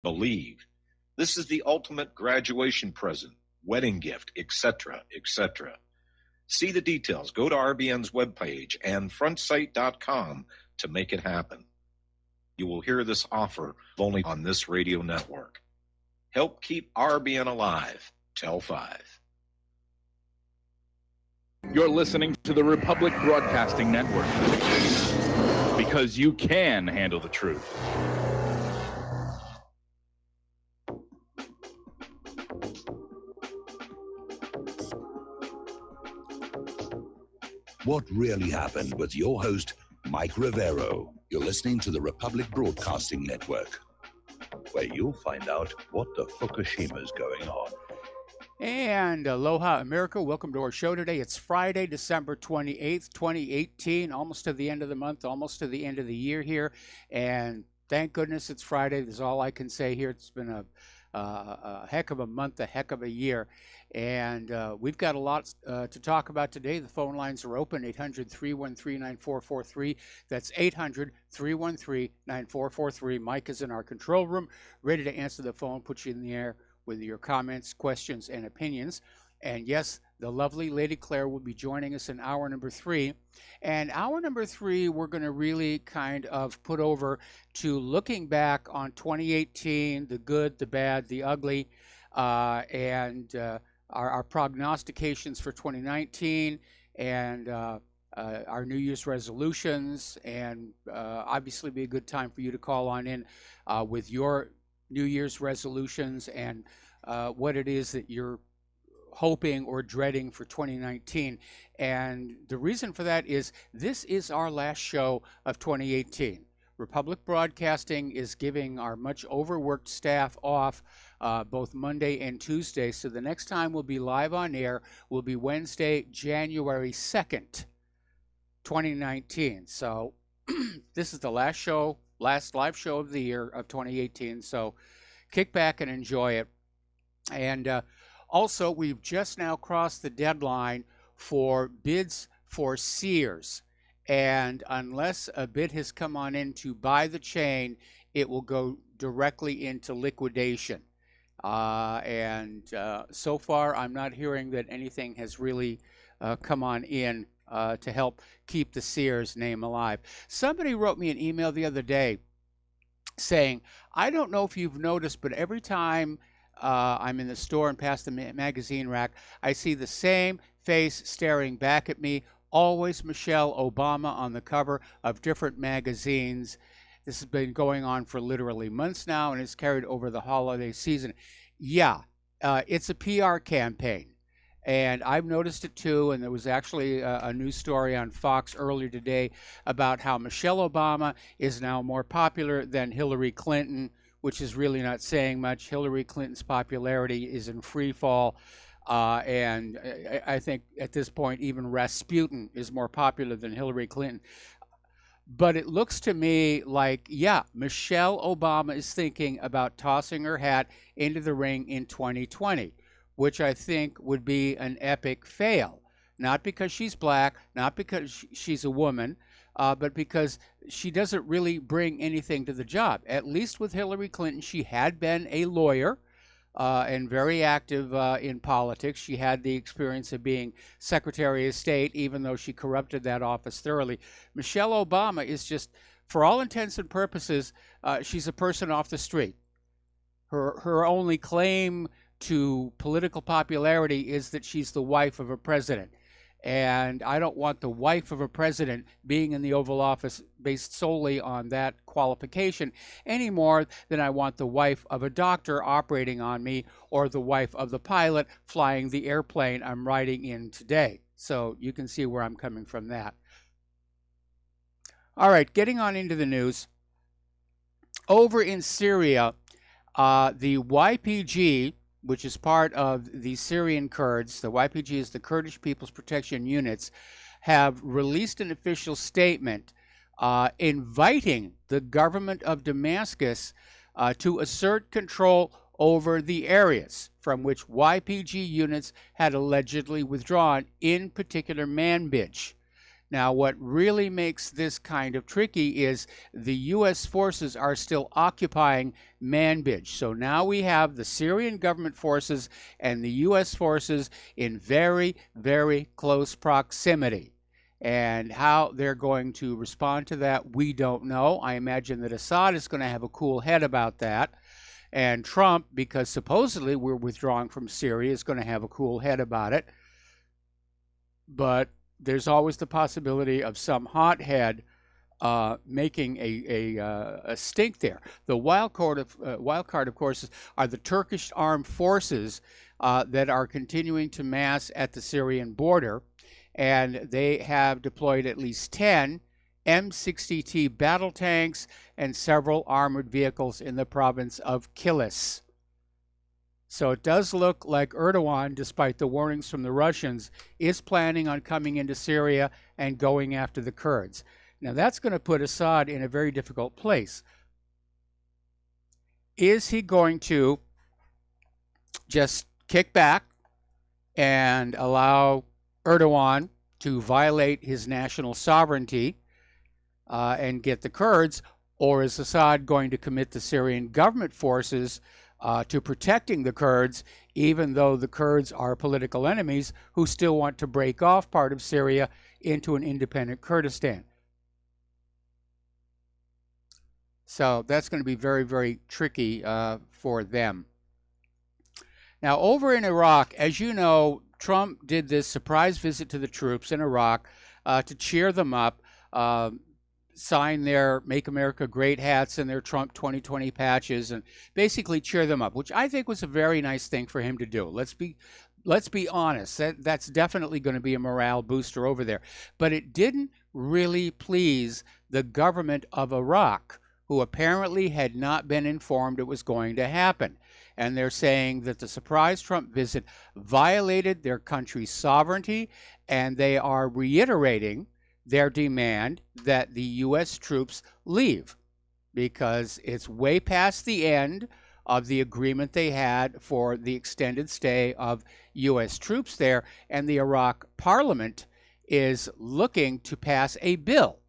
believe. This is the ultimate graduation present, wedding gift, etc., etc. See the details. Go to RBN's webpage and frontsite.com to make it happen. You will hear this offer only on this radio network. Help keep RBN alive. Tell 5. You're listening to the Republic Broadcasting Network, because you can handle the truth. What really happened with your host, Mike Rivero. You're listening to the Republic Broadcasting Network, where you'll find out what the Fukushima's going on. And aloha, America. Welcome to our show today. It's Friday, December 28th, 2018, almost to the end of the month, almost to the end of the year here. And thank goodness it's Friday. That's all I can say here. It's been a heck of a month, a heck of a year. And we've got a lot to talk about today. The phone lines are open, 800-313-9443. That's 800-313-9443. Mike is in our control room, ready to answer the phone, put you in the air with your comments, questions, and opinions. And yes, the lovely Lady Claire will be joining us in hour number 3. And hour number 3, we're going to really kind of put over to looking back on 2018, the good, the bad, the ugly, and our prognostications for 2019, and our New Year's resolutions. And obviously be a good time for you to call on in with your New Year's resolutions and what it is that you're hoping or dreading for 2019. And the reason for that is this is our last show of 2018. Republic Broadcasting is giving our much overworked staff off both Monday and Tuesday. So the next time we'll be live on air will be Wednesday, January 2nd, 2019. So this is the last show, last live show of the year of 2018. So kick back and enjoy it. And also, we've just now crossed the deadline for bids for Sears. And unless a bid has come on in to buy the chain, it will go directly into liquidation. So far, I'm not hearing that anything has really come on in to help keep the Sears name alive. Somebody wrote me an email the other day saying, I don't know if you've noticed, but every time I'm in the store and past the magazine rack, I see the same face staring back at me, always Michelle Obama on the cover of different magazines. This has been going on for literally months now, and it's carried over the holiday season. Yeah, it's a PR campaign. And I've noticed it too, and there was actually a news story on Fox earlier today about how Michelle Obama is now more popular than Hillary Clinton, which is really not saying much. Hillary Clinton's popularity is in free fall, and I think at this point even Rasputin is more popular than Hillary Clinton. But it looks to me like, yeah, Michelle Obama is thinking about tossing her hat into the ring in 2020. Which I think would be an epic fail. Not because she's black, not because she's a woman, but because she doesn't really bring anything to the job. At least with Hillary Clinton, she had been a lawyer and very active in politics. She had the experience of being Secretary of State, even though she corrupted that office thoroughly. Michelle Obama is just, for all intents and purposes, she's a person off the street. Her only claim to political popularity is that she's the wife of a president. And I don't want the wife of a president being in the Oval Office based solely on that qualification any more than I want the wife of a doctor operating on me or the wife of the pilot flying the airplane I'm riding in today. So you can see where I'm coming from that. All right, getting on into the news. Over in Syria, the YPG, which is part of the Syrian Kurds, the YPG is the Kurdish People's Protection Units, have released an official statement inviting the government of Damascus to assert control over the areas from which YPG units had allegedly withdrawn, in particular Manbij. Now, what really makes this kind of tricky is the U.S. forces are still occupying Manbij. So now we have the Syrian government forces and the U.S. forces in very, very close proximity. And how they're going to respond to that, we don't know. I imagine that Assad is going to have a cool head about that. And Trump, because supposedly we're withdrawing from Syria, is going to have a cool head about it. But there's always the possibility of some hothead making a stink there. The wild card, of course, are the Turkish armed forces that are continuing to mass at the Syrian border, and they have deployed at least 10 M60T battle tanks and several armored vehicles in the province of Kilis. So it does look like Erdogan, despite the warnings from the Russians, is planning on coming into Syria and going after the Kurds. Now that's going to put Assad in a very difficult place. Is he going to just kick back and allow Erdogan to violate his national sovereignty and get the Kurds, or is Assad going to commit the Syrian government forces to protecting the Kurds, even though the Kurds are political enemies who still want to break off part of Syria into an independent Kurdistan? So that's going to be very, very tricky for them. Now, over in Iraq, as you know, Trump did this surprise visit to the troops in Iraq to cheer them up, sign their Make America Great hats and their Trump 2020 patches, and basically cheer them up, which I think was a very nice thing for him to do. Let's be honest. That's definitely going to be a morale booster over there. But it didn't really please the government of Iraq, who apparently had not been informed it was going to happen. And they're saying that the surprise Trump visit violated their country's sovereignty, and they are reiterating their demand that the U.S. troops leave because it's way past the end of the agreement they had for the extended stay of U.S. troops there, and the Iraq parliament is looking to pass a bill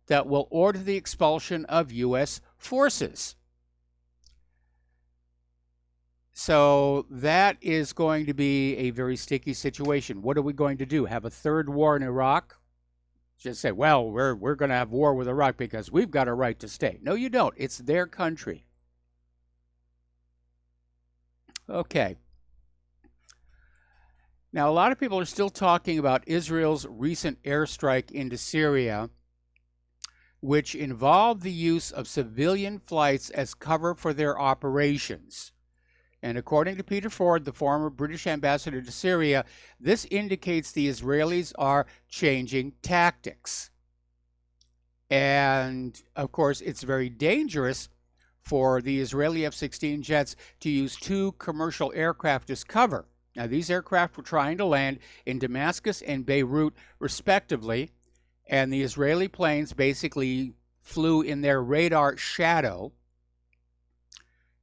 that will order the expulsion of U.S. forces. So that is going to be a very sticky situation. What are we going to do? Have a third war in Iraq? Just say, well, we're going to have war with Iraq because we've got a right to stay. No, you don't. It's their country. Okay. Now, a lot of people are still talking about Israel's recent airstrike into Syria, which involved the use of civilian flights as cover for their operations. And according to Peter Ford, the former British ambassador to Syria, this indicates the Israelis are changing tactics. And, of course, it's very dangerous for the Israeli F-16 jets to use two commercial aircraft as cover. Now, these aircraft were trying to land in Damascus and Beirut, respectively, and the Israeli planes basically flew in their radar shadow.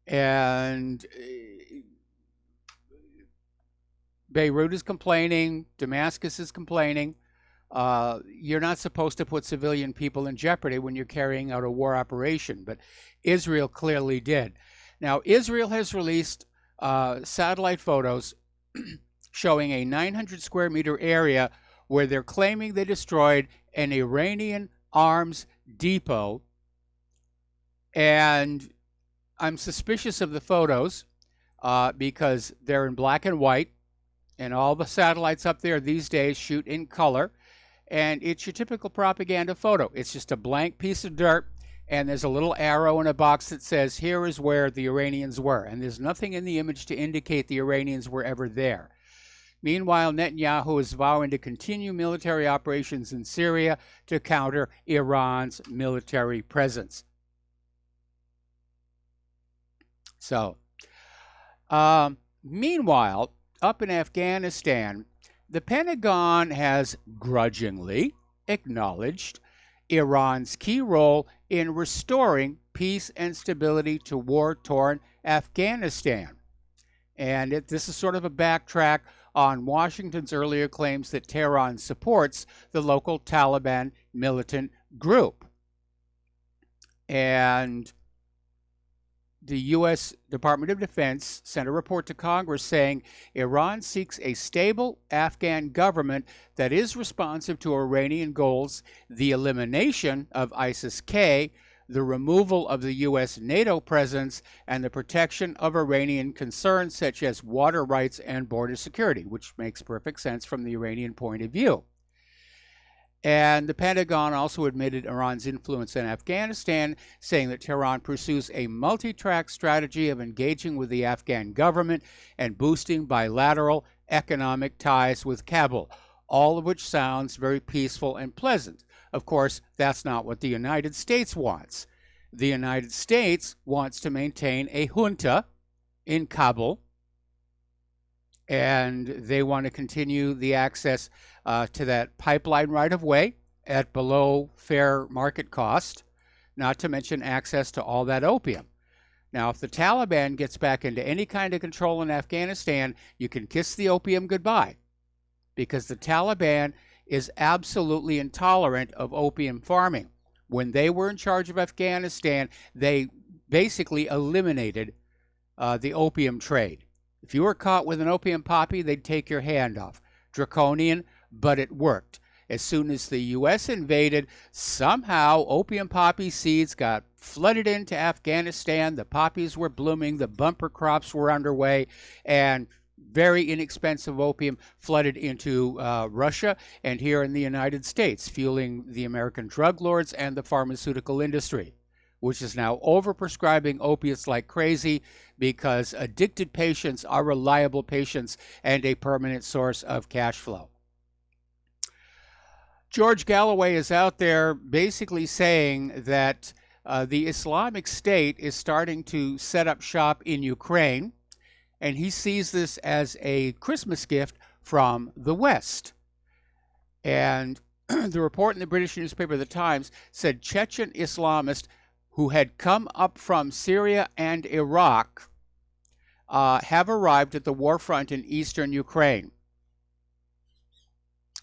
And Beirut is complaining, Damascus is complaining. You're not supposed to put civilian people in jeopardy when you're carrying out a war operation, but Israel clearly did. Now, Israel has released satellite photos showing a 900 square meter area where they're claiming they destroyed an Iranian arms depot. And I'm suspicious of the photos because they're in black and white, and all the satellites up there these days shoot in color, and it's your typical propaganda photo. It's just a blank piece of dirt, and there's a little arrow in a box that says, here is where the Iranians were, and there's nothing in the image to indicate the Iranians were ever there. Meanwhile, Netanyahu is vowing to continue military operations in Syria to counter Iran's military presence. So, meanwhile, up in Afghanistan, the Pentagon has grudgingly acknowledged Iran's key role in restoring peace and stability to war-torn Afghanistan. And this is sort of a backtrack on Washington's earlier claims that Tehran supports the local Taliban militant group. And the U.S. Department of Defense sent a report to Congress saying Iran seeks a stable Afghan government that is responsive to Iranian goals, the elimination of ISIS-K, the removal of the U.S. NATO presence, and the protection of Iranian concerns such as water rights and border security, which makes perfect sense from the Iranian point of view. And the Pentagon also admitted Iran's influence in Afghanistan, saying that Tehran pursues a multi-track strategy of engaging with the Afghan government and boosting bilateral economic ties with Kabul, all of which sounds very peaceful and pleasant. Of course, that's not what the United States wants. The United States wants to maintain a junta in Kabul, and they want to continue the access to that pipeline right-of-way at below fair market cost, not to mention access to all that opium. Now, if the Taliban gets back into any kind of control in Afghanistan, you can kiss the opium goodbye, because the Taliban is absolutely intolerant of opium farming. When they were in charge of Afghanistan, they basically eliminated the opium trade. If you were caught with an opium poppy, they'd take your hand off. Draconian, but it worked. As soon as the U.S. invaded, somehow opium poppy seeds got flooded into Afghanistan. The poppies were blooming, the bumper crops were underway, and very inexpensive opium flooded into Russia and here in the United States, fueling the American drug lords and the pharmaceutical industry, which is now overprescribing opiates like crazy because addicted patients are reliable patients and a permanent source of cash flow. George Galloway is out there basically saying that the Islamic State is starting to set up shop in Ukraine, and he sees this as a Christmas gift from the West. And the report in the British newspaper The Times said Chechen Islamists who had come up from Syria and Iraq have arrived at the war front in eastern Ukraine.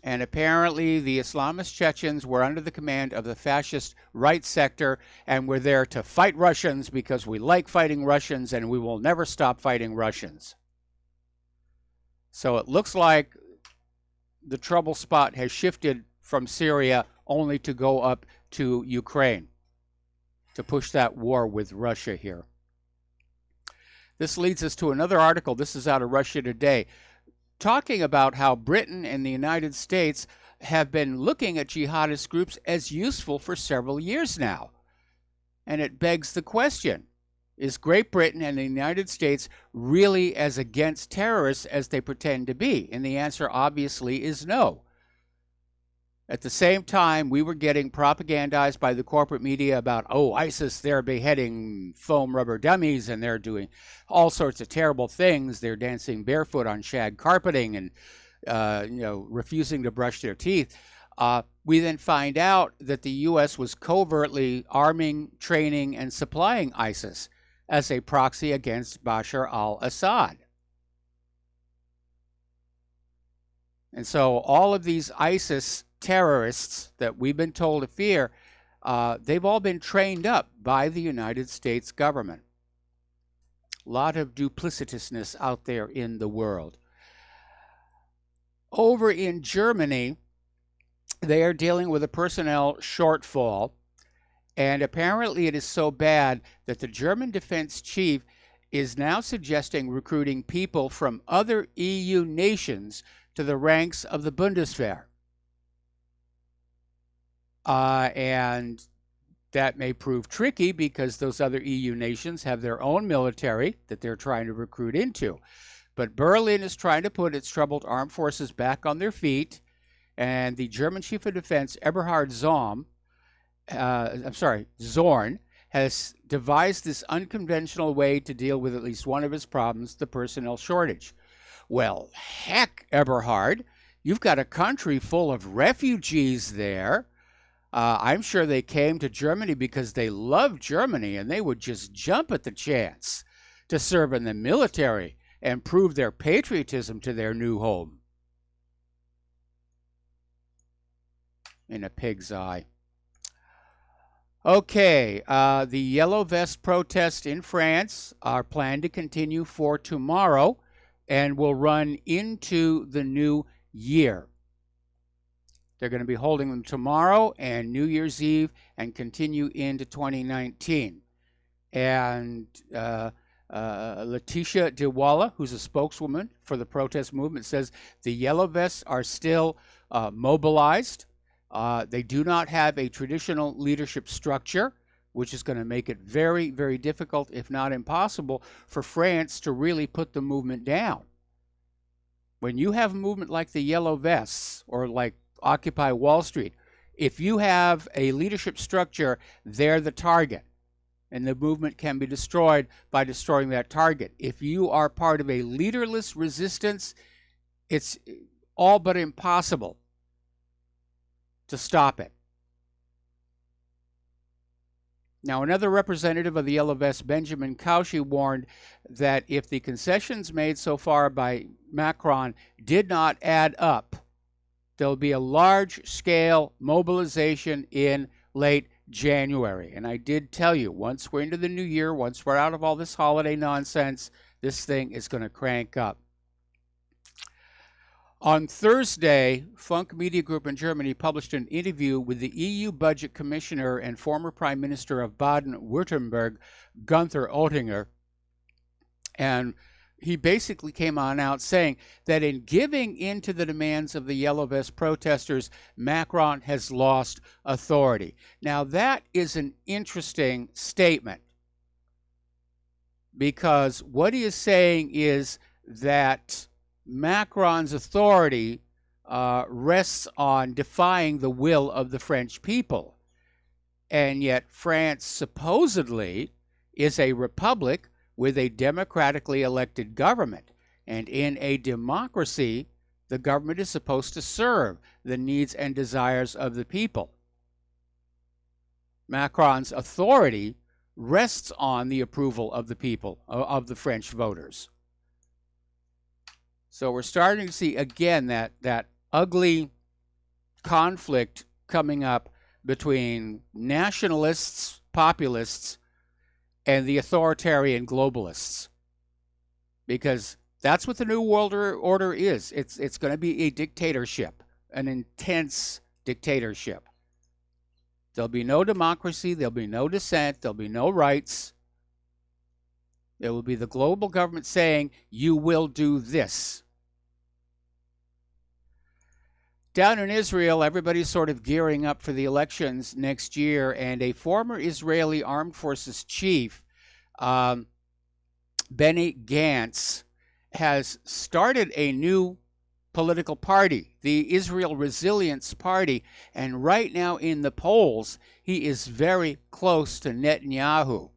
And apparently the Islamist Chechens were under the command of the fascist right sector and were there to fight Russians because we like fighting Russians and we will never stop fighting Russians. So it looks like the trouble spot has shifted from Syria only to go up to Ukraine to push that war with Russia here. This leads us to another article. This is out of Russia Today, talking about how Britain and the United States have been looking at jihadist groups as useful for several years now. And it begs the question, is Great Britain and the United States really as against terrorists as they pretend to be? And the answer obviously is no. At the same time, we were getting propagandized by the corporate media about, oh, ISIS, they're beheading foam rubber dummies and they're doing all sorts of terrible things. They're dancing barefoot on shag carpeting and, refusing to brush their teeth. We then find out that the U.S. was covertly arming, training, and supplying ISIS as a proxy against Bashar al-Assad. And so all of these ISIS terrorists that we've been told to fear, they've all been trained up by the United States government. A lot of duplicitousness out there in the world. Over in Germany, they are dealing with a personnel shortfall, and apparently it is so bad that the German defense chief is now suggesting recruiting people from other EU nations to the ranks of the Bundeswehr. And that may prove tricky because those other EU nations have their own military that they're trying to recruit into. But Berlin is trying to put its troubled armed forces back on their feet, and the German Chief of Defense, Eberhard Zorn, has devised this unconventional way to deal with at least one of his problems, the personnel shortage. Well, heck, Eberhard, you've got a country full of refugees there. I'm sure they came to Germany because they love Germany and they would just jump at the chance to serve in the military and prove their patriotism to their new home. In a pig's eye. Okay, the Yellow Vest protests in France are planned to continue for tomorrow and will run into the new year. They're going to be holding them tomorrow and New Year's Eve and continue into 2019. And Letitia Dewala, who's a spokeswoman for the protest movement, says the Yellow Vests are still mobilized. They do not have a traditional leadership structure, which is going to make it very, very difficult, if not impossible, for France to really put the movement down. When you have a movement like the Yellow Vests or like Occupy Wall Street, if you have a leadership structure, they're the target. And the movement can be destroyed by destroying that target. If you are part of a leaderless resistance, it's all but impossible to stop it. Now, another representative of the Yellow Vests, Benjamin Cauchy, warned that if the concessions made so far by Macron did not add up, there'll be a large-scale mobilization in late January. And I did tell you, once we're into the new year, once we're out of all this holiday nonsense, this thing is going to crank up. On Thursday, Funk Media Group in Germany published an interview with the EU Budget Commissioner and former Prime Minister of Baden-Württemberg, Gunther Oettinger. And he basically came on out saying that in giving in to the demands of the Yellow Vest protesters, Macron has lost authority. Now, that is an interesting statement, because what he is saying is that Macron's authority rests on defying the will of the French people. And yet France supposedly is a republic with a democratically elected government. And in a democracy, the government is supposed to serve the needs and desires of the people. Macron's authority rests on the approval of the people, of the French voters. So we're starting to see, again, that ugly conflict coming up between nationalists, populists, and the authoritarian globalists. Because that's what the New World Order is. It's going to be a dictatorship, an intense dictatorship. There'll be no democracy, there'll be no dissent, there'll be no rights. There will be the global government saying, you will do this. Down in Israel, everybody's sort of gearing up for the elections next year, and a former Israeli Armed Forces chief, Benny Gantz, has started a new political party, the Israel Resilience Party, and right now in the polls, he is very close to Netanyahu.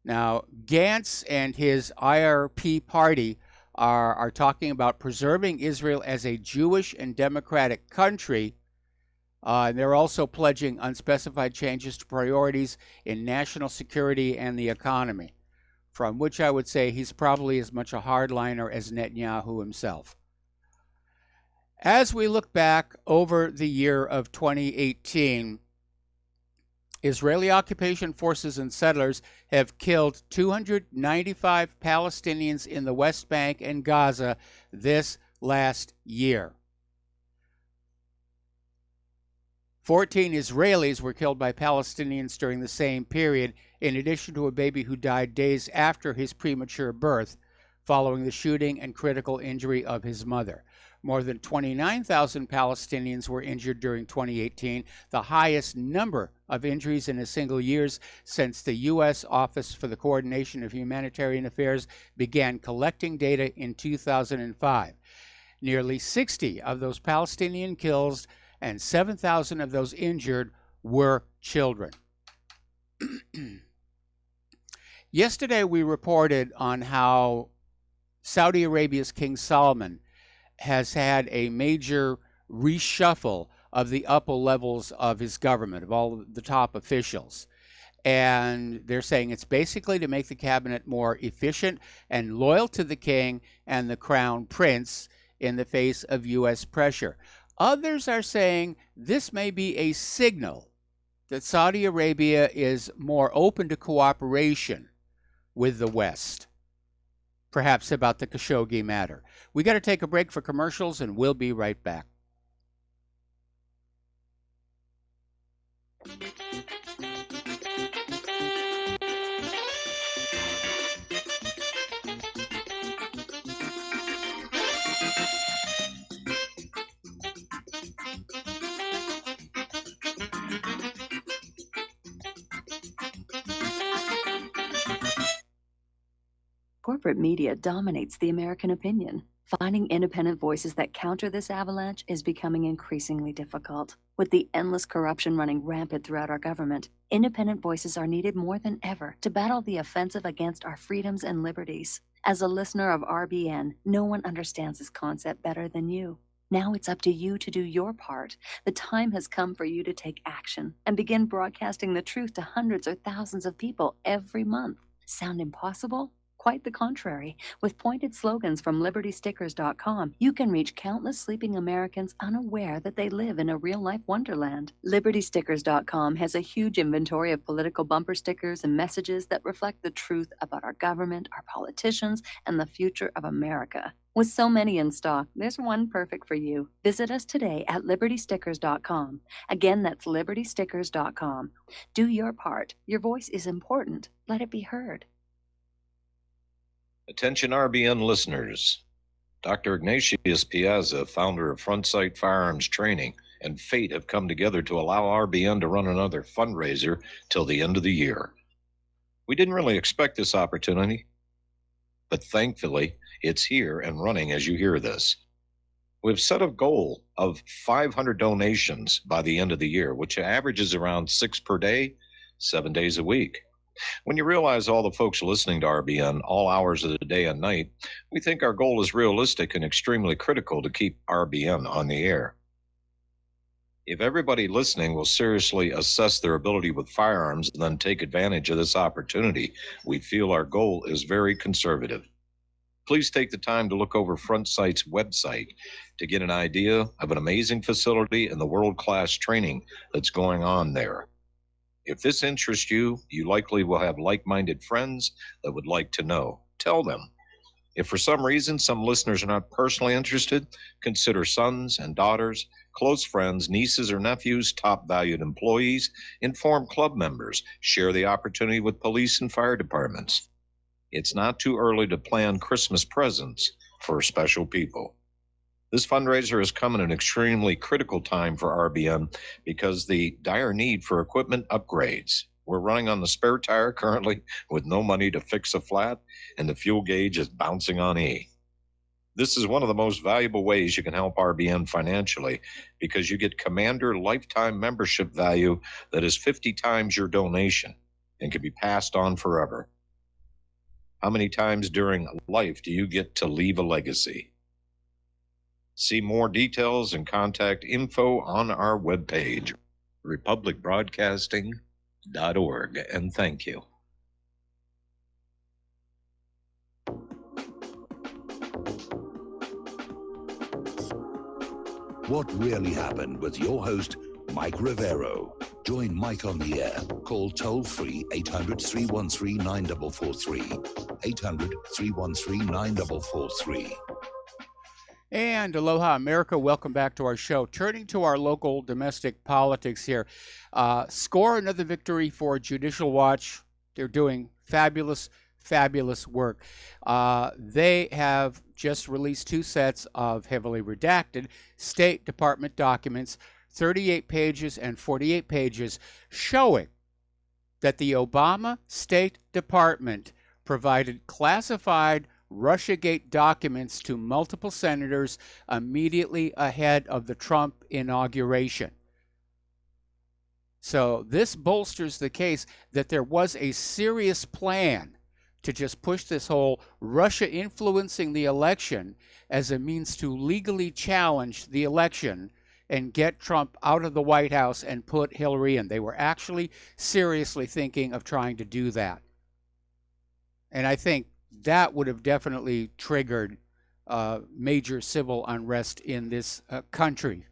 Now, Gantz and his IRP party are talking about preserving Israel as a Jewish and democratic country. And they're also pledging unspecified changes to priorities in national security and the economy, from which I would say he's probably as much a hardliner as Netanyahu himself. As we look back over the year of 2018, Israeli occupation forces and settlers have killed 295 Palestinians in the West Bank and Gaza this last year. 14 Israelis were killed by Palestinians during the same period, in addition to a baby who died days after his premature birth, following the shooting and critical injury of his mother. More than 29,000 Palestinians were injured during 2018, the highest number of injuries in a single year since the U.S. Office for the Coordination of Humanitarian Affairs began collecting data in 2005. Nearly 60 of those Palestinian kills and 7,000 of those injured were children. Yesterday, we reported on how Saudi Arabia's King Salman has had a major reshuffle of the upper levels of his government, of all the top officials. And they're saying it's basically to make the cabinet more efficient and loyal to the king and the crown prince in the face of U.S. pressure. Others are saying this may be a signal that Saudi Arabia is more open to cooperation with the West, perhaps about the Khashoggi matter. We got to take a break for commercials, and we'll be right back. Corporate media dominates the American opinion. Finding independent voices that counter this avalanche is becoming increasingly difficult. With the endless corruption running rampant throughout our government, independent voices are needed more than ever to battle the offensive against our freedoms and liberties. As a listener of RBN, no one understands this concept better than you. Now it's up to you to do your part. The time has come for you to take action and begin broadcasting the truth to hundreds or thousands of people every month. Sound impossible? Quite the contrary. With pointed slogans from LibertyStickers.com, you can reach countless sleeping Americans unaware that they live in a real-life wonderland. LibertyStickers.com has a huge inventory of political bumper stickers and messages that reflect the truth about our government, our politicians, and the future of America. With so many in stock, there's one perfect for you. Visit us today at LibertyStickers.com. Again, that's LibertyStickers.com. Do your part. Your voice is important. Let it be heard. Attention RBN listeners. Dr. Ignatius Piazza, founder of Front Sight Firearms Training, and fate have come together to allow RBN to run another fundraiser till the end of the year. We didn't really expect this opportunity, but thankfully it's here and running as you hear this. We've set a goal of 500 donations by the end of the year, which averages around 6 per day, 7 days a week. When you realize all the folks listening to RBN all hours of the day and night, we think our goal is realistic and extremely critical to keep RBN on the air. If everybody listening will seriously assess their ability with firearms and then take advantage of this opportunity, we feel our goal is very conservative. Please take the time to look over Front Sight's website to get an idea of an amazing facility and the world-class training that's going on there. If this interests you, you likely will have like-minded friends that would like to know. Tell them. If for some reason some listeners are not personally interested, consider sons and daughters, close friends, nieces or nephews, top valued employees, inform club members, share the opportunity with police and fire departments. It's not too early to plan Christmas presents for special people. This fundraiser has come at an extremely critical time for RBN because the dire need for equipment upgrades. We're running on the spare tire currently with no money to fix a flat, and the fuel gauge is bouncing on E. This is one of the most valuable ways you can help RBN financially because you get Commander lifetime membership value that is 50 times your donation and can be passed on forever. How many times during life do you get to leave a legacy? See more details and contact info on our webpage, republicbroadcasting.org, and thank you. What really happened with your host, Mike Rivero. Join Mike on the air. Call toll-free 800-313-9443. 800-313-9443. And aloha, America. Welcome back to our show. Turning to our local domestic politics here. Score another victory for Judicial Watch. They're doing fabulous work. They have just released 2 sets of heavily redacted State Department documents, 38 pages and 48 pages, showing that the Obama State Department provided classified Russiagate documents to multiple senators immediately ahead of the Trump inauguration. So this bolsters the case that there was a serious plan to just push this whole Russia influencing the election as a means to legally challenge the election and get Trump out of the White House and put Hillary in. They were actually seriously thinking of trying to do that. And I think that would have definitely triggered major civil unrest in this country.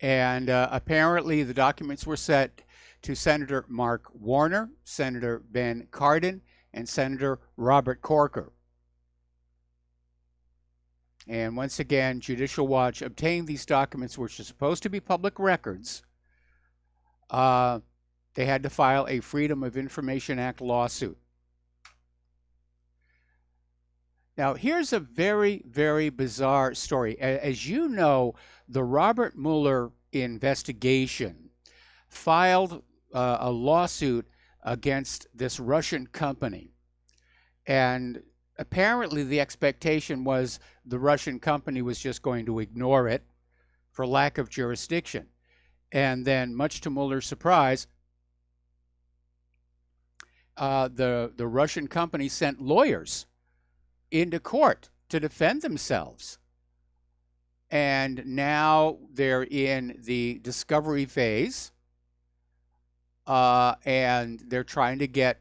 And apparently the documents were sent to Senator Mark Warner, Senator Ben Cardin, and Senator Robert Corker. And once again, Judicial Watch obtained these documents, which are supposed to be public records. They had to file a Freedom of Information Act lawsuit. Now, here's a very, very bizarre story. As you know, the Robert Mueller investigation filed a lawsuit against this Russian company. And apparently the expectation was the Russian company was just going to ignore it for lack of jurisdiction. And then, much to Mueller's surprise, the Russian company sent lawyers into court to defend themselves. And now they're in the discovery phase, and they're trying to get,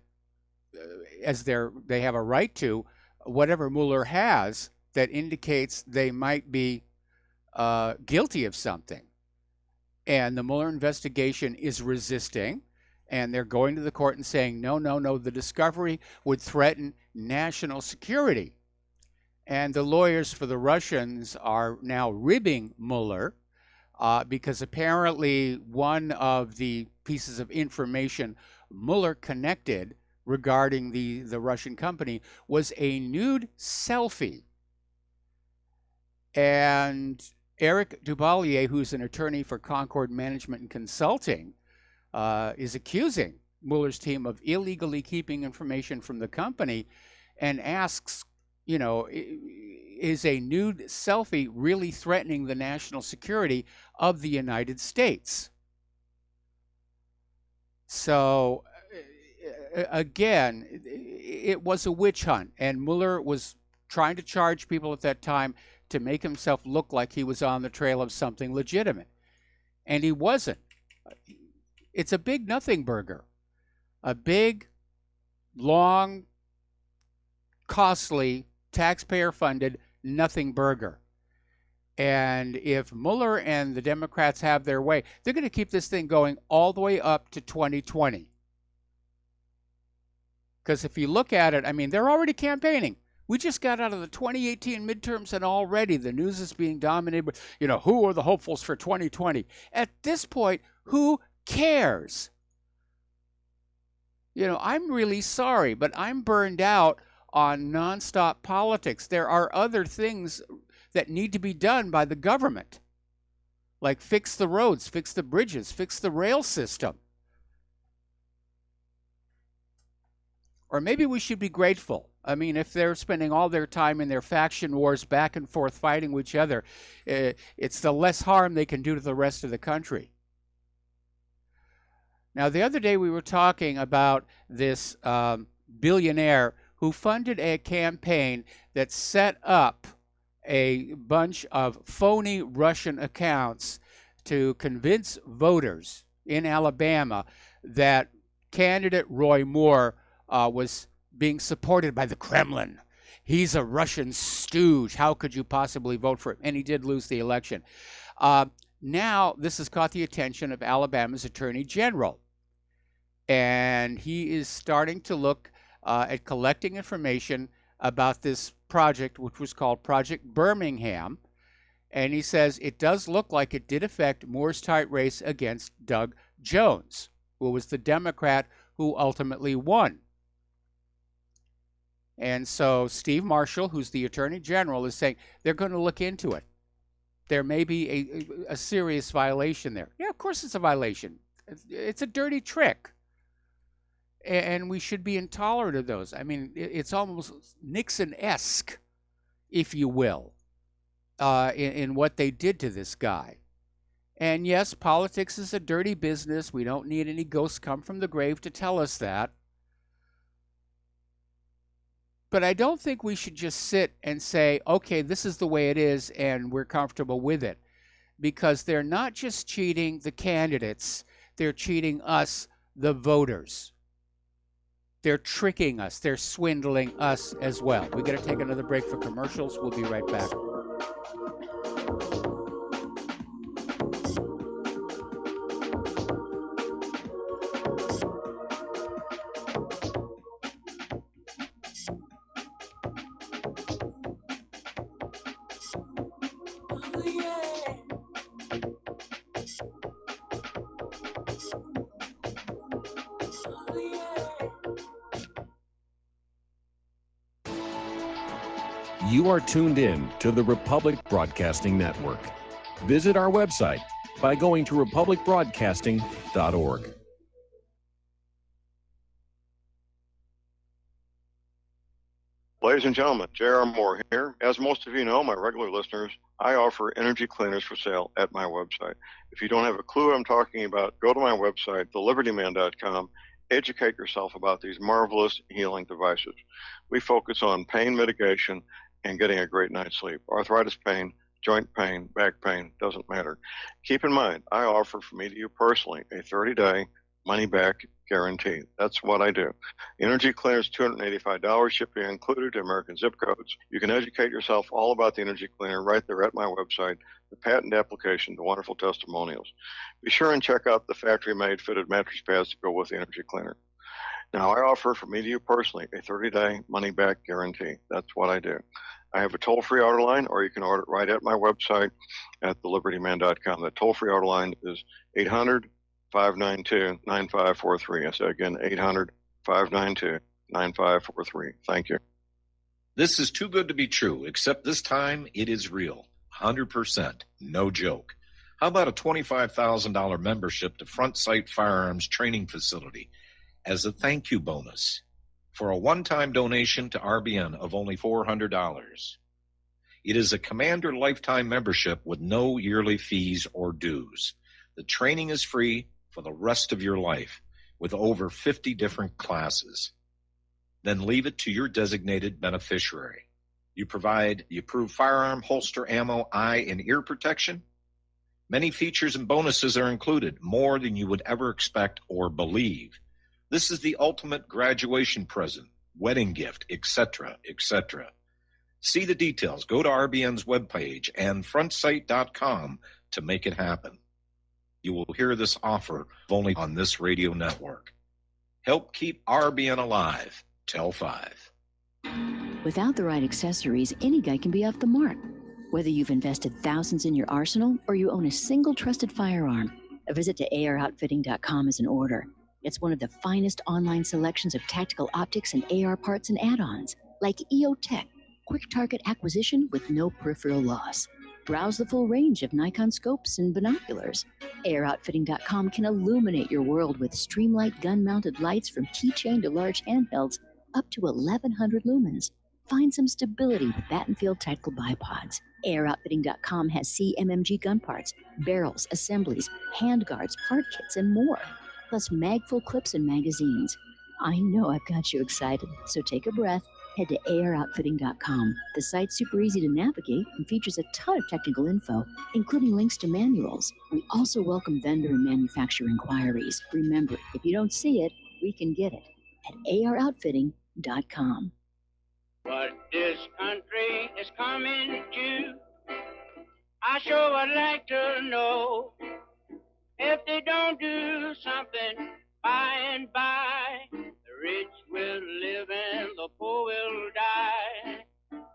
as they have a right to, whatever Mueller has that indicates they might be guilty of something. And the Mueller investigation is resisting, and they're going to the court and saying, no, no, no, the discovery would threaten national security. And the lawyers for the Russians are now ribbing Mueller because apparently one of the pieces of information Mueller connected regarding the Russian company was a nude selfie. And Eric Dubalier, who's an attorney for Concord Management and Consulting, is accusing Mueller's team of illegally keeping information from the company and asks, you know, is a nude selfie really threatening the national security of the United States? So, again, it was a witch hunt, and Mueller was trying to charge people at that time to make himself look like he was on the trail of something legitimate. And he wasn't. It's a big nothing burger. A big, long, costly, taxpayer-funded nothing burger. And if Mueller and the Democrats have their way, they're going to keep this thing going all the way up to 2020. Because if you look at it, I mean, they're already campaigning. We just got out of the 2018 midterms, and already the news is being dominated by, you know, who are the hopefuls for 2020? At this point, who cares? You know, I'm really sorry, but I'm burned out on nonstop politics. There are other things that need to be done by the government, like fix the roads, fix the bridges, fix the rail system. Or maybe we should be grateful. I mean, if they're spending all their time in their faction wars back and forth fighting with each other, it's the less harm they can do to the rest of the country. Now, the other day we were talking about this billionaire who funded a campaign that set up a bunch of phony Russian accounts to convince voters in Alabama that candidate Roy Moore was being supported by the Kremlin. He's a Russian stooge. How could you possibly vote for him? And he did lose the election. Now, this has caught the attention of Alabama's Attorney General. And he is starting to look at collecting information about this project, which was called Project Birmingham. And he says it does look like it did affect Moore's tight race against Doug Jones, who was the Democrat who ultimately won. And so Steve Marshall, who's the Attorney General, is saying they're going to look into it. There may be a serious violation there. Yeah, of course it's a violation. It's a dirty trick. And we should be intolerant of those. I mean, it's almost Nixon-esque, if you will, in what they did to this guy. And yes, politics is a dirty business. We don't need any ghosts come from the grave to tell us that. But I don't think we should just sit and say, okay, this is the way it is, and we're comfortable with it. because they're not just cheating the candidates, they're cheating us, the voters. They're tricking us. They're swindling us as well. We're going to take another break for commercials. We'll be right back. You are tuned in to the Republic Broadcasting Network. Visit our website by going to republicbroadcasting.org. Ladies and gentlemen, J.R. Moore here. As most of you know, my regular listeners, I offer energy cleaners for sale at my website. If you don't have a clue what I'm talking about, go to my website, thelibertyman.com. Educate yourself about these marvelous healing devices. We focus on pain mitigation and getting a great night's sleep. Arthritis pain, joint pain, back pain, doesn't matter. Keep in mind, I offer from me to you personally a 30-day money-back guarantee. That's what I do. Energy cleaners, $285, shipping included to American zip codes. You can educate yourself all about the energy cleaner right there at my website, the patent application, the wonderful testimonials. Be sure and check out the factory-made fitted mattress pads to go with the energy cleaner. Now, I offer from me to you personally a 30-day money-back guarantee. That's what I do. I have a toll-free order line, or you can order it right at my website at thelibertyman.com. The toll-free order line is 800-592-9543. I say again, 800-592-9543. Thank you. This is too good to be true, except this time it is real. 100%. No joke. How about a $25,000 membership to Front Sight Firearms Training Facility as a thank you bonus for a one-time donation to RBN of only $400. It is a Commander lifetime membership with no yearly fees or dues. The training is free for the rest of your life with over 50 different classes. Then leave it to your designated beneficiary. You provide the approved firearm, holster, ammo, eye, and ear protection. Many features and bonuses are included, more than you would ever expect or believe. This is the ultimate graduation present, wedding gift, etc., etc. See the details. Go to RBN's webpage and frontsight.com to make it happen. You will hear this offer only on this radio network. Help keep RBN alive. Tell 5. Without the right accessories, any guy can be off the mark. Whether you've invested thousands in your arsenal or you own a single trusted firearm, a visit to AROutfitting.com is in order. It's one of the finest online selections of tactical optics and AR parts and add-ons, like EOTech, quick target acquisition with no peripheral loss. Browse the full range of Nikon scopes and binoculars. AROutfitting.com can illuminate your world with Streamlight gun-mounted lights from keychain to large handhelds up to 1,100 lumens. Find some stability with Battenfield tactical bipods. AROutfitting.com has CMMG gun parts, barrels, assemblies, handguards, part kits, and more. Plus mag-full clips and magazines. I know I've got you excited, so take a breath. Head to AROutfitting.com. The site's super easy to navigate and features a ton of technical info, including links to manuals. We also welcome vendor and manufacturer inquiries. Remember, if you don't see it, we can get it at AROutfitting.com. What this country is coming to, I sure would like to know. If they don't do something by and by, the rich will live and the poor will die.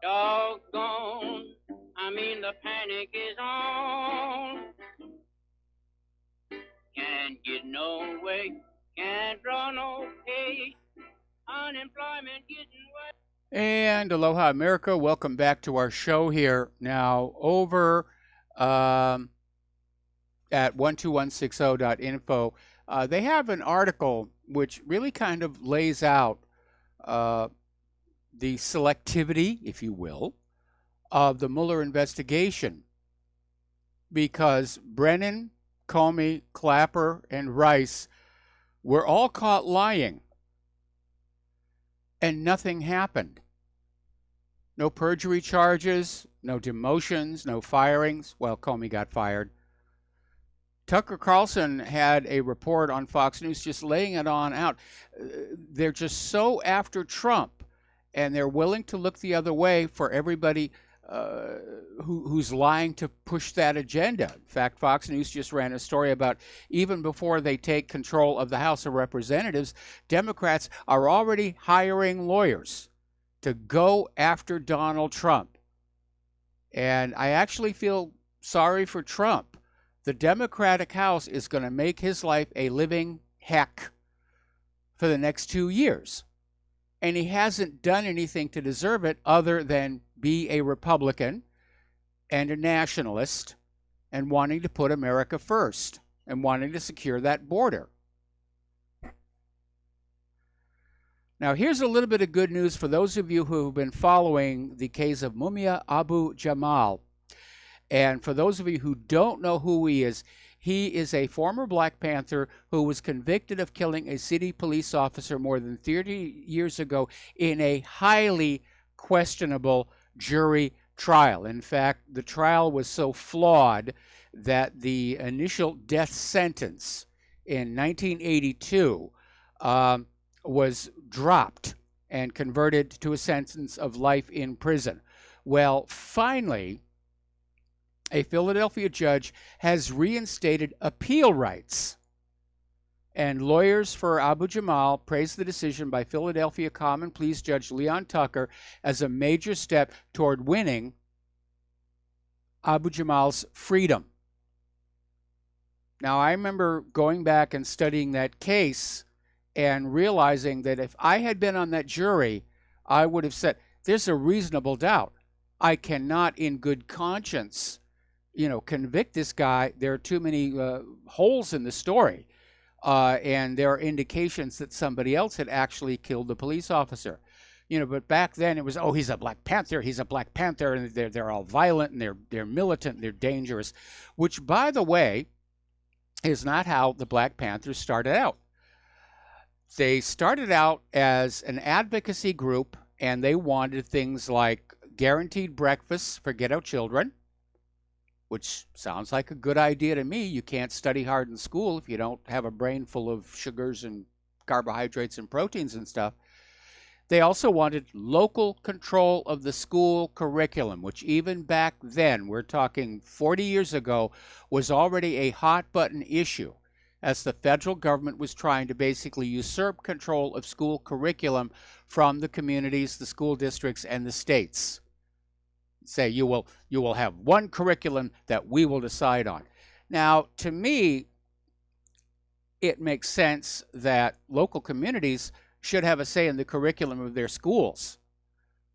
Doggone, I mean the panic is on. Can't get no way, can't draw no pay, unemployment getting way. And aloha, America. Welcome back to our show here. Now, over at 12160.info, they have an article which really kind of lays out the selectivity, if you will, of the Mueller investigation. Because Brennan, Comey, Clapper, and Rice were all caught lying, and nothing happened. No perjury charges, no demotions, no firings. Well, Comey got fired. Tucker Carlson had a report on Fox News just laying it on out. They're just so after Trump, and they're willing to look the other way for everybody who's lying to push that agenda. In fact, Fox News just ran a story about even before they take control of the House of Representatives, Democrats are already hiring lawyers to go after Donald Trump. And I actually feel sorry for Trump. The Democratic House is going to make his life a living heck for the next 2 years. And he hasn't done anything to deserve it other than be a Republican and a nationalist and wanting to put America first and wanting to secure that border. Now, here's a little bit of good news for those of you who have been following the case of Mumia Abu-Jamal. And for those of you who don't know who he is a former Black Panther who was convicted of killing a city police officer more than 30 years ago in a highly questionable jury trial. In fact, the trial was so flawed that the initial death sentence in 1982 was dropped and converted to a sentence of life in prison. Well, finally, a Philadelphia judge has reinstated appeal rights. And lawyers for Abu-Jamal praised the decision by Philadelphia Common Pleas Judge Leon Tucker as a major step toward winning Abu-Jamal's freedom. Now, I remember going back and studying that case and realizing that if I had been on that jury, I would have said, there's a reasonable doubt. I cannot in good conscience convict this guy. There are too many holes in the story. And there are indications that somebody else had actually killed the police officer. But back then it was, he's a Black Panther, and they're all violent, and they're militant, and they're dangerous, which, by the way, is not how the Black Panthers started out. They started out as an advocacy group, and they wanted things like guaranteed breakfasts for ghetto children, which sounds like a good idea to me. You can't study hard in school if you don't have a brain full of sugars and carbohydrates and proteins and stuff. They also wanted local control of the school curriculum, which even back then, we're talking 40 years ago, was already a hot-button issue, as the federal government was trying to basically usurp control of school curriculum from the communities, the school districts, and the states. Say you will have one curriculum that we will decide on. Now, to me, it makes sense that local communities should have a say in the curriculum of their schools.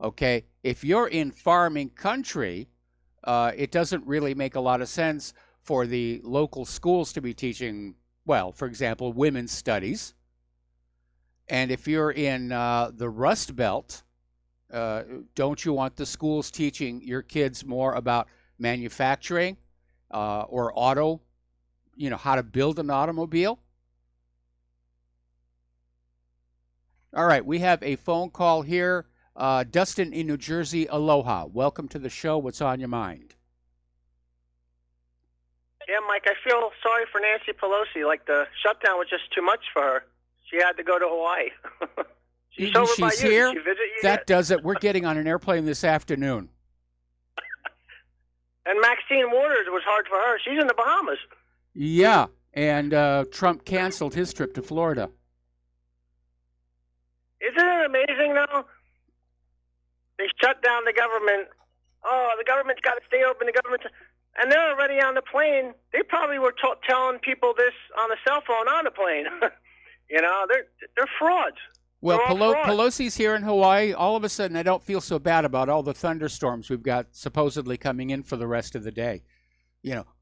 Okay, if you're in farming country, it doesn't really make a lot of sense for the local schools to be teaching, well, for example, women's studies. And if you're in the Rust Belt, don't you want the schools teaching your kids more about manufacturing or auto, how to build an automobile? All right, we have a phone call here. Dustin in New Jersey, aloha. Welcome to the show. What's on your mind? Yeah, Mike, I feel sorry for Nancy Pelosi. Like, the shutdown was just too much for her. She had to go to Hawaii. She's over by you. Here? Did she visit you that yet? does it. We're getting on an airplane this afternoon. And Maxine Waters was hard for her. She's in the Bahamas. Yeah, and Trump canceled his trip to Florida. Isn't it amazing, though? They shut down the government. Oh, the government's got to stay open. And they're already on the plane. They probably were telling people this on the cell phone on the plane. They're frauds. Well, Pelosi's here in Hawaii. All of a sudden, I don't feel so bad about all the thunderstorms we've got supposedly coming in for the rest of the day.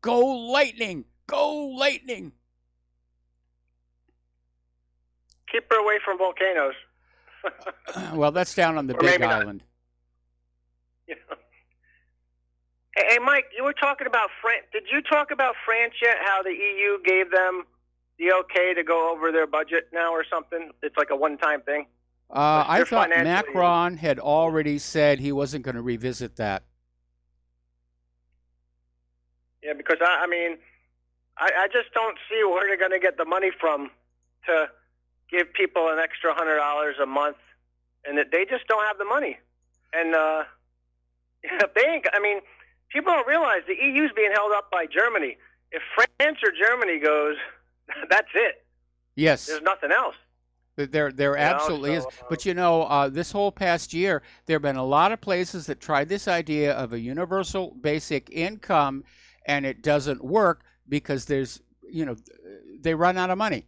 Go lightning! Go lightning! Keep her away from volcanoes. Well, that's down on the Big Island. Hey, Mike, you were talking about France. Did you talk about France yet? How the EU gave them the okay to go over their budget now or something? It's like a one-time thing. I they're thought financially- Macron had already said he wasn't going to revisit that. Yeah, because I mean, I just don't see where they're going to get the money from to give people an extra $100 a month, and that they just don't have the money. And if they ain't, I mean, people don't realize the EU's being held up by Germany. If France or Germany goes, that's it. Yes. There's nothing else. There absolutely is. But you know, this whole past year, there have been a lot of places that tried this idea of a universal basic income, and it doesn't work because there's, you know, they run out of money.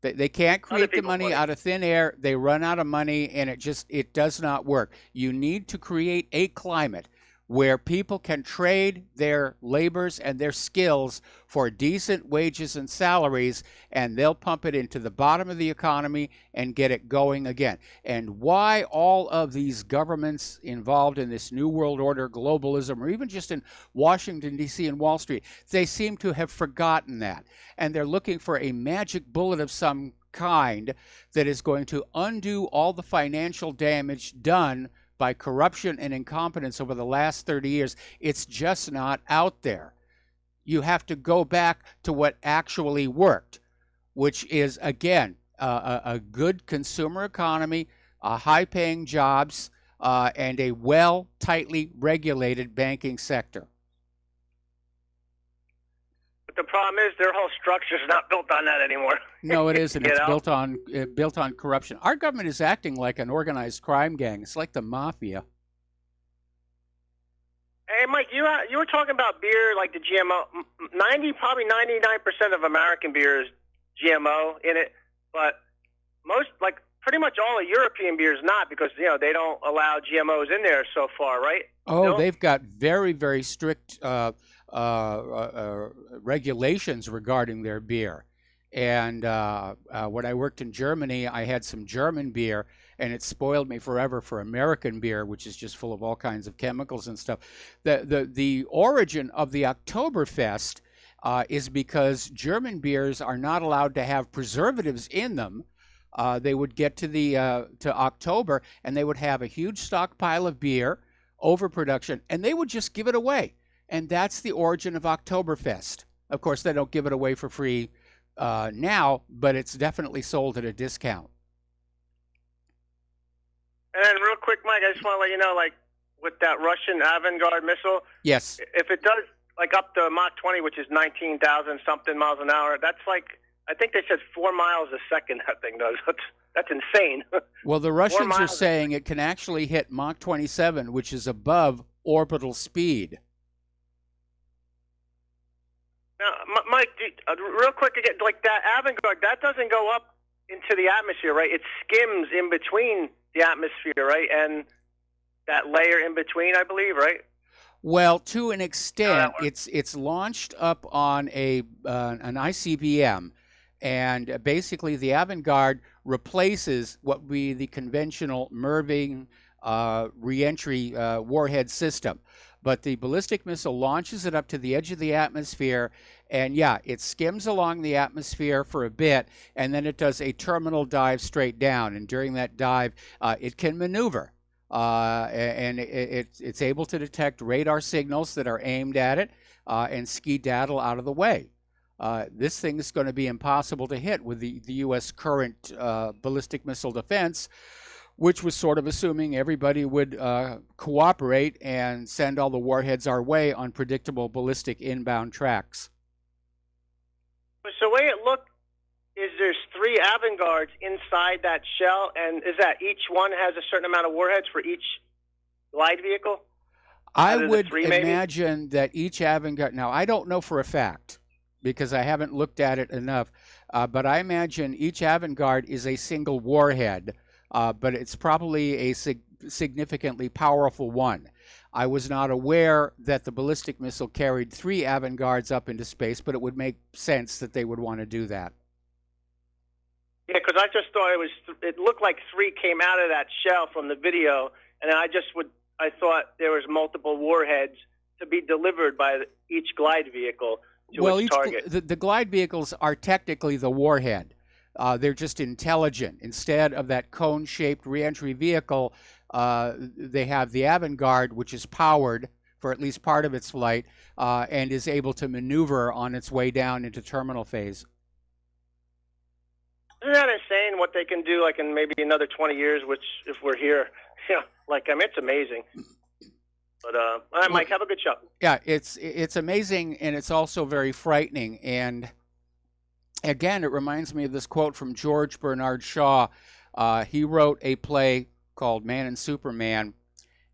They can't create the money out of thin air. They run out of money, and it does not work. You need to create a climate where people can trade their labors and their skills for decent wages and salaries, and they'll pump it into the bottom of the economy and get it going again. And why all of these governments involved in this New World Order globalism, or even just in Washington, D.C. and Wall Street, they seem to have forgotten that. And they're looking for a magic bullet of some kind that is going to undo all the financial damage done by corruption and incompetence over the last 30 years. It's just not out there. You have to go back to what actually worked, which is, again, a good consumer economy, high-paying jobs, and a tightly regulated banking sector. But the problem is their whole structure is not built on that anymore. No, it isn't. You It's know? built on corruption. Our government is acting like an organized crime gang. It's like the mafia. Hey, Mike, you were talking about beer, like the GMO. Probably 99% of American beer is GMO in it, but most, like pretty much all of European beer is not, because you know they don't allow GMOs in there so far, right? Oh, they've got very, very strict regulations regarding their beer. And when I worked in Germany, I had some German beer, and it spoiled me forever for American beer, which is just full of all kinds of chemicals and stuff. The origin of the Oktoberfest is because German beers are not allowed to have preservatives in them. They would get to October, and they would have a huge stockpile of beer, overproduction, and they would just give it away. And that's the origin of Oktoberfest. Of course, they don't give it away for free now, but it's definitely sold at a discount. And then real quick, Mike, I just want to let you know, like with that Russian Avangard missile, yes, if it does like up to Mach 20, which is 19,000 something miles an hour, that's like, I think they said 4 miles a second that thing does. That's insane. Well, the Russians are saying it can actually hit Mach 27, which is above orbital speed. Now, Mike, real quick again, like that Avangard, that doesn't go up into the atmosphere, right? It skims in between the atmosphere, right? And that layer in between, I believe, right? Well, to an extent, it's launched up on an ICBM, and basically the Avangard replaces what would be the conventional Merving reentry warhead system. But the ballistic missile launches it up to the edge of the atmosphere, and yeah, it skims along the atmosphere for a bit, and then it does a terminal dive straight down. And during that dive, it can maneuver, and it's able to detect radar signals that are aimed at it and skedaddle out of the way. This thing is going to be impossible to hit with the U.S. current ballistic missile defense, which was sort of assuming everybody would cooperate and send all the warheads our way on predictable ballistic inbound tracks. So the way it looked is there's 3 Avangards inside that shell, and is that each one has a certain amount of warheads for each glide vehicle? I would imagine that each Avangard, now I don't know for a fact because I haven't looked at it enough, but I imagine each Avangard is a single warhead. But it's probably a significantly powerful one. I was not aware that the ballistic missile carried 3 Avangards up into space, but it would make sense that they would want to do that. Yeah, because I just thought it looked like 3 came out of that shell from the video, and I thought there was multiple warheads to be delivered by each glide vehicle to its target. The glide vehicles are technically the warhead. They're just intelligent. Instead of that cone-shaped reentry vehicle, they have the Avangard, which is powered for at least part of its flight and is able to maneuver on its way down into terminal phase. Isn't that insane what they can do, like in maybe another 20 years, which if we're here, it's amazing. But all right, Mike, have a good show. Yeah, it's amazing, and it's also very frightening. And again, it reminds me of this quote from George Bernard Shaw. He wrote a play called Man and Superman,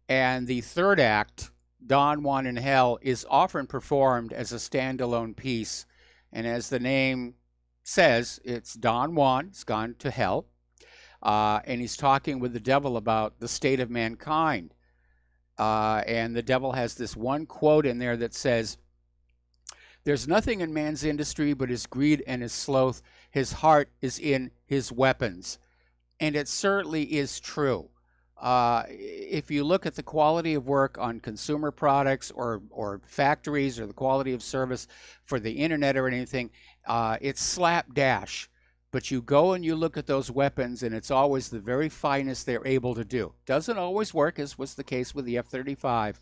and the third act, Don Juan in Hell, is often performed as a standalone piece. And as the name says, it's Don Juan, he's gone to hell, and he's talking with the devil about the state of mankind. And the devil has this one quote in there that says, "There's nothing in man's industry but his greed and his sloth. His heart is in his weapons." And it certainly is true. If you look at the quality of work on consumer products or factories, or the quality of service for the internet or anything, it's slapdash. But you go and you look at those weapons, and it's always the very finest they're able to do. Doesn't always work, as was the case with the F-35,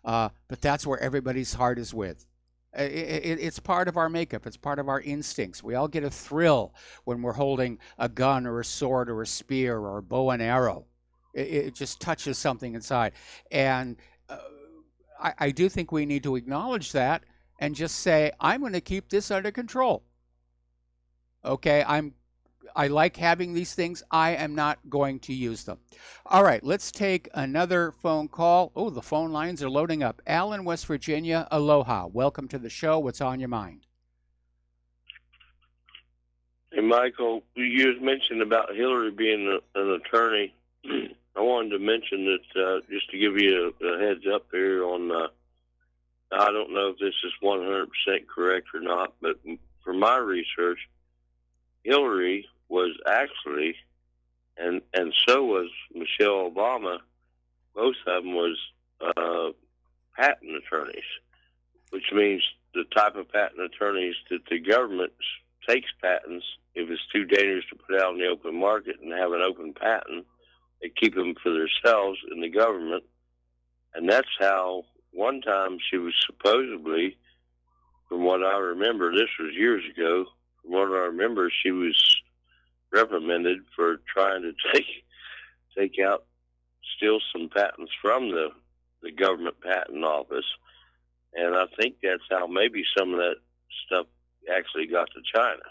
but that's where everybody's heart is with. It's part of our makeup. It's part of our instincts. We all get a thrill when we're holding a gun or a sword or a spear or a bow and arrow. It just touches something inside. And I do think we need to acknowledge that and just say, I'm going to keep this under control. Okay, I like having these things. I am not going to use them. All right, let's take another phone call. Oh, the phone lines are loading up. Al in West Virginia, aloha. Welcome to the show. What's on your mind? Hey, Michael, you mentioned about Hillary being an attorney. I wanted to mention that just to give you a heads up here on, I don't know if this is 100% correct or not, but from my research, Hillary was actually, and so was Michelle Obama, both of them was patent attorneys, which means the type of patent attorneys that the government takes patents if it's too dangerous to put out in the open market and have an open patent. They keep them for themselves in the government. And that's how one time she was supposedly, from what I remember, this was years ago, from what I remember, she was reprimanded for trying to steal some patents from the government patent office. And I think that's how maybe some of that stuff actually got to China.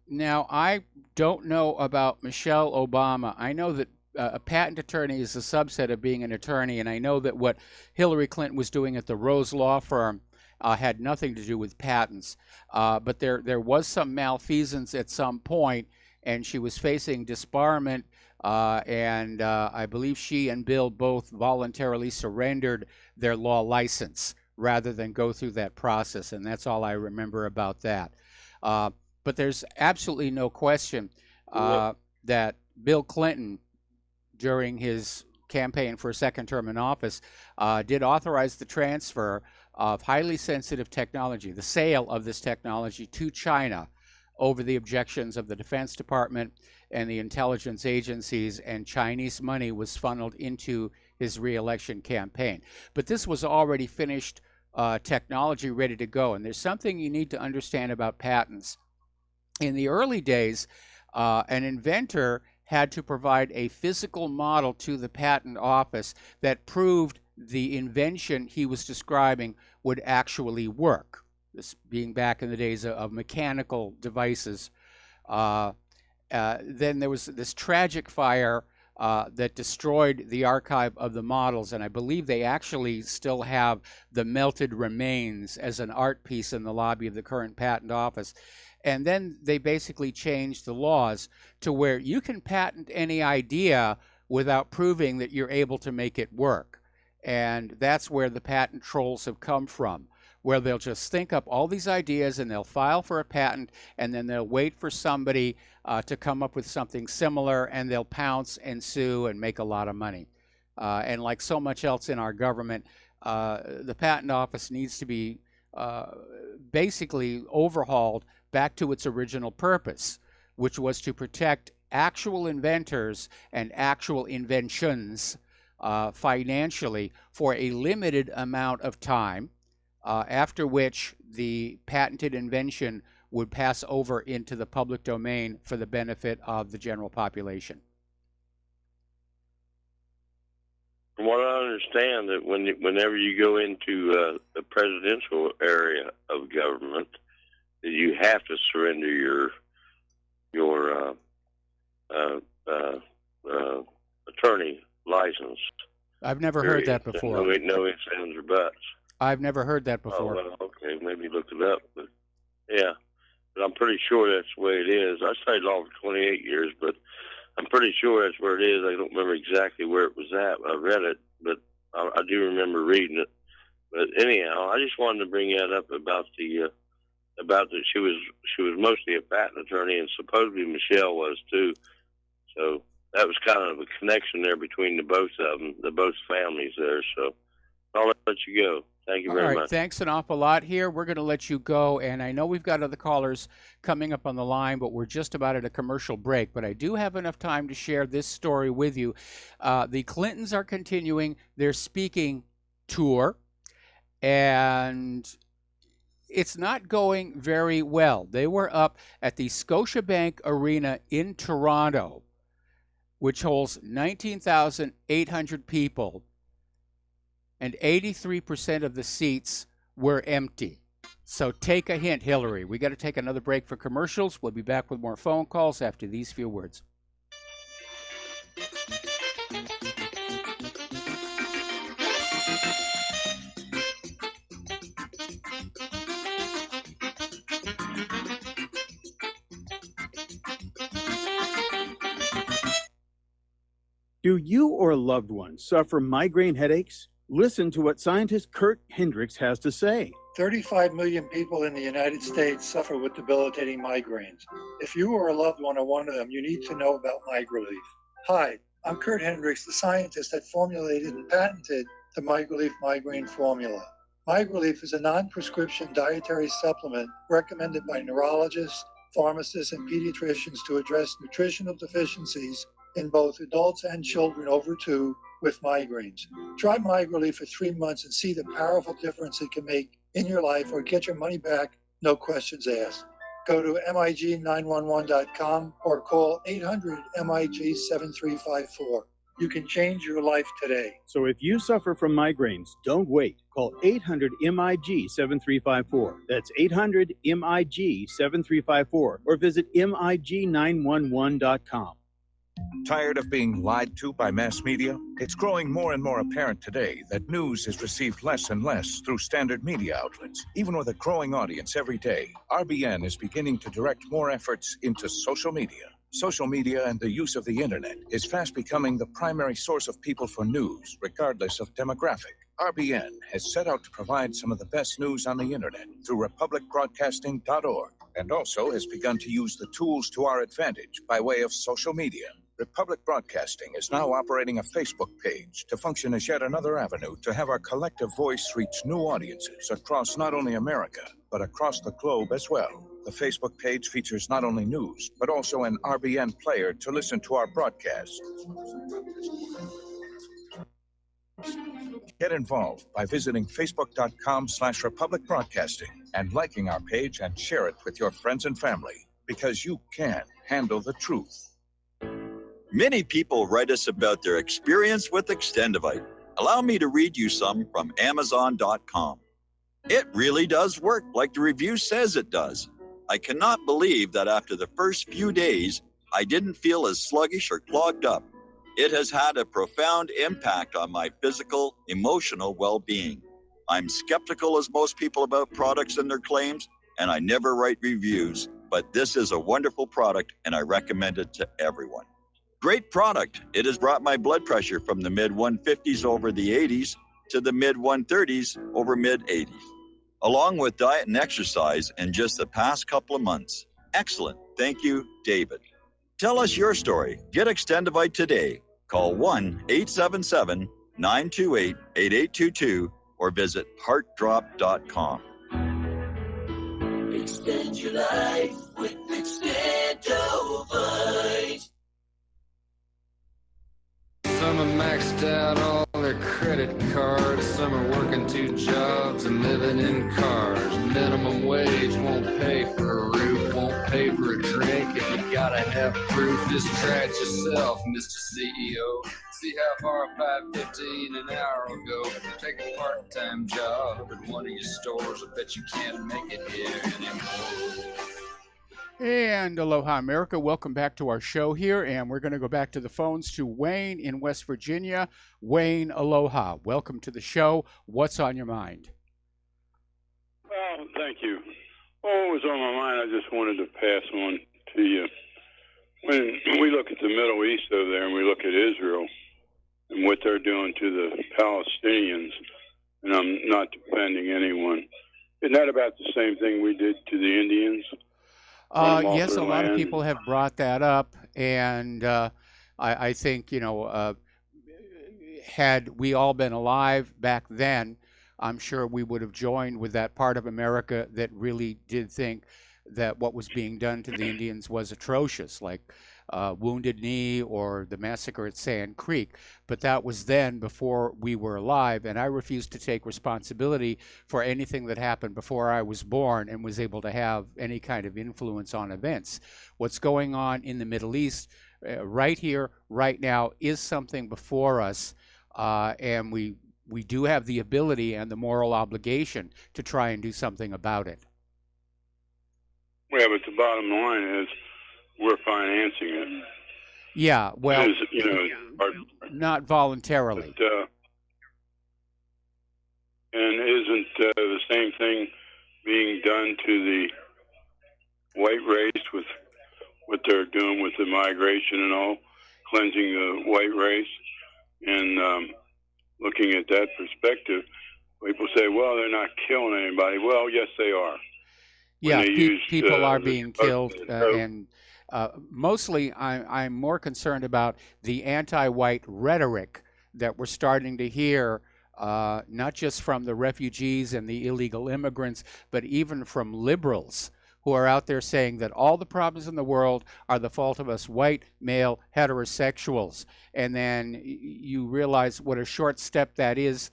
Now, I don't know about Michelle Obama. I know that a patent attorney is a subset of being an attorney, and I know that what Hillary Clinton was doing at the Rose Law Firm had nothing to do with patents. But there was some malfeasance at some point, and she was facing disbarment, and I believe she and Bill both voluntarily surrendered their law license rather than go through that process, and that's all I remember about that. But there's absolutely no question that Bill Clinton, during his campaign for a second term in office, did authorize the transfer of highly sensitive technology, the sale of this technology to China over the objections of the Defense Department and the intelligence agencies, and Chinese money was funneled into his re-election campaign. But this was already finished technology ready to go, and there's something you need to understand about patents. In the early days, an inventor had to provide a physical model to the patent office that proved the invention he was describing would actually work. This being back in the days of mechanical devices. Then there was this tragic fire that destroyed the archive of the models, and I believe they actually still have the melted remains as an art piece in the lobby of the current patent office. And then they basically changed the laws to where you can patent any idea without proving that you're able to make it work. And that's where the patent trolls have come from, where they'll just think up all these ideas and they'll file for a patent, and then they'll wait for somebody to come up with something similar, and they'll pounce and sue and make a lot of money. And like so much else in our government, the patent office needs to be basically overhauled back to its original purpose, which was to protect actual inventors and actual inventions financially for a limited amount of time, after which the patented invention would pass over into the public domain for the benefit of the general population. From what I understand, that whenever you go into the presidential area of government, that you have to surrender your attorney license. I've never heard that before. No ifs, ands, or buts. I've never heard that before. Oh, well, okay, maybe you looked it up, but yeah. But I'm pretty sure that's the way it is. I studied law for 28 years, but I'm pretty sure that's where it is. I don't remember exactly where it was at. I read it, but I do remember reading it. But anyhow, I just wanted to bring that up about that she was mostly a patent attorney, and supposedly Michelle was too. So that was kind of a connection there between the both of them, the both families there. So I'll let you go. Thank you very much. Thanks an awful lot here. We're going to let you go, and I know we've got other callers coming up on the line, but we're just about at a commercial break. But I do have enough time to share this story with you. The Clintons are continuing their speaking tour, and it's not going very well. They were up at the Scotiabank Arena in Toronto, which holds 19,800 people, and 83% of the seats were empty. So take a hint, Hillary. We got to take another break for commercials. We'll be back with more phone calls after these few words. Do you or a loved one suffer migraine headaches? Listen to what scientist Kurt Hendricks has to say. 35 million people in the United States suffer with debilitating migraines. If you or a loved one are one of them, you need to know about MigraLief. Hi, I'm Kurt Hendricks, the scientist that formulated and patented the MigraLief migraine formula. MigraLief is a non-prescription dietary supplement recommended by neurologists, pharmacists, and pediatricians to address nutritional deficiencies in both adults and children over 2 with migraines. Try MigraLief for 3 months and see the powerful difference it can make in your life, or get your money back, no questions asked. Go to MIG911.com or call 800-MIG-7354. You can change your life today. So if you suffer from migraines, don't wait. Call 800-MIG-7354. That's 800-MIG-7354, or visit MIG911.com. Tired of being lied to by mass media? It's growing more and more apparent today that news is received less and less through standard media outlets. Even with a growing audience every day, RBN is beginning to direct more efforts into social media. Social media and the use of the internet is fast becoming the primary source of people for news, regardless of demographic. RBN has set out to provide some of the best news on the internet through republicbroadcasting.org, and also has begun to use the tools to our advantage by way of social media. Republic Broadcasting is now operating a Facebook page to function as yet another avenue to have our collective voice reach new audiences across not only America, but across the globe as well. The Facebook page features not only news, but also an RBN player to listen to our broadcasts. Get involved by visiting facebook.com/Republic Broadcasting and liking our page and share it with your friends and family, because you can handle the truth. Many people write us about their experience with Extendivite. Allow me to read you some from Amazon.com. It really does work like the review says it does. I cannot believe that after the first few days, I didn't feel as sluggish or clogged up. It has had a profound impact on my physical, emotional well-being. I'm skeptical as most people about products and their claims, and I never write reviews, but this is a wonderful product and I recommend it to everyone. Great product. It has brought my blood pressure from the mid-150s over the 80s to the mid-130s over mid-80s, along with diet and exercise in just the past couple of months. Excellent. Thank you, David. Tell us your story. Get Extendivite today. Call 1-877-928-8822 or visit heartdrop.com. Extend your life with Extendovite. Some are maxed out all their credit cards. Some are working 2 jobs and living in cars. Minimum wage won't pay for a roof, won't pay for a drink. If you gotta have proof, just try it yourself, Mr. CEO. See how far $5.15 an hour will go. Take a part-time job at one of your stores. I bet you can't make it here anymore. And aloha, America. Welcome back to our show here. And we're going to go back to the phones to Wayne in West Virginia. Wayne, aloha. Welcome to the show. What's on your mind? Well, thank you. What was on my mind, I just wanted to pass on to you. When we look at the Middle East over there and we look at Israel and what they're doing to the Palestinians, and I'm not defending anyone, isn't that about the same thing we did to the Indians? Yes, a lot of people have brought that up, and I think, had we all been alive back then, I'm sure we would have joined with that part of America that really did think that what was being done to the Indians was atrocious, like Wounded Knee or the massacre at Sand Creek. But that was then, before we were alive, and I refuse to take responsibility for anything that happened before I was born and was able to have any kind of influence on events. What's going on in the Middle East right here, right now, is something before us, and we do have the ability and the moral obligation to try and do something about it. Yeah, but the bottom line is we're financing it. Yeah, well, not voluntarily. But, and isn't the same thing being done to the white race with what they're doing with the migration and all, cleansing the white race? And looking at that perspective, people say, well, they're not killing anybody. Well, yes, they are. Yeah, people are being killed, and mostly I'm more concerned about the anti-white rhetoric that we're starting to hear, not just from the refugees and the illegal immigrants, but even from liberals who are out there saying that all the problems in the world are the fault of us white, male, heterosexuals. And then you realize what a short step that is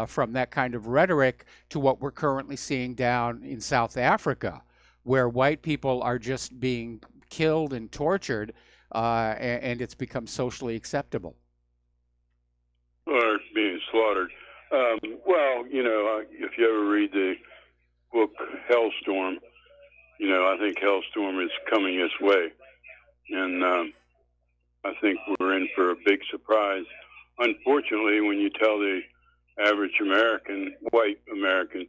from that kind of rhetoric to what we're currently seeing down in South Africa, where white people are just being killed and tortured, and it's become socially acceptable. Or being slaughtered. Well, if you ever read the book Hellstorm, I think Hellstorm is coming this way. And I think we're in for a big surprise. Unfortunately, when you tell the average American, white American,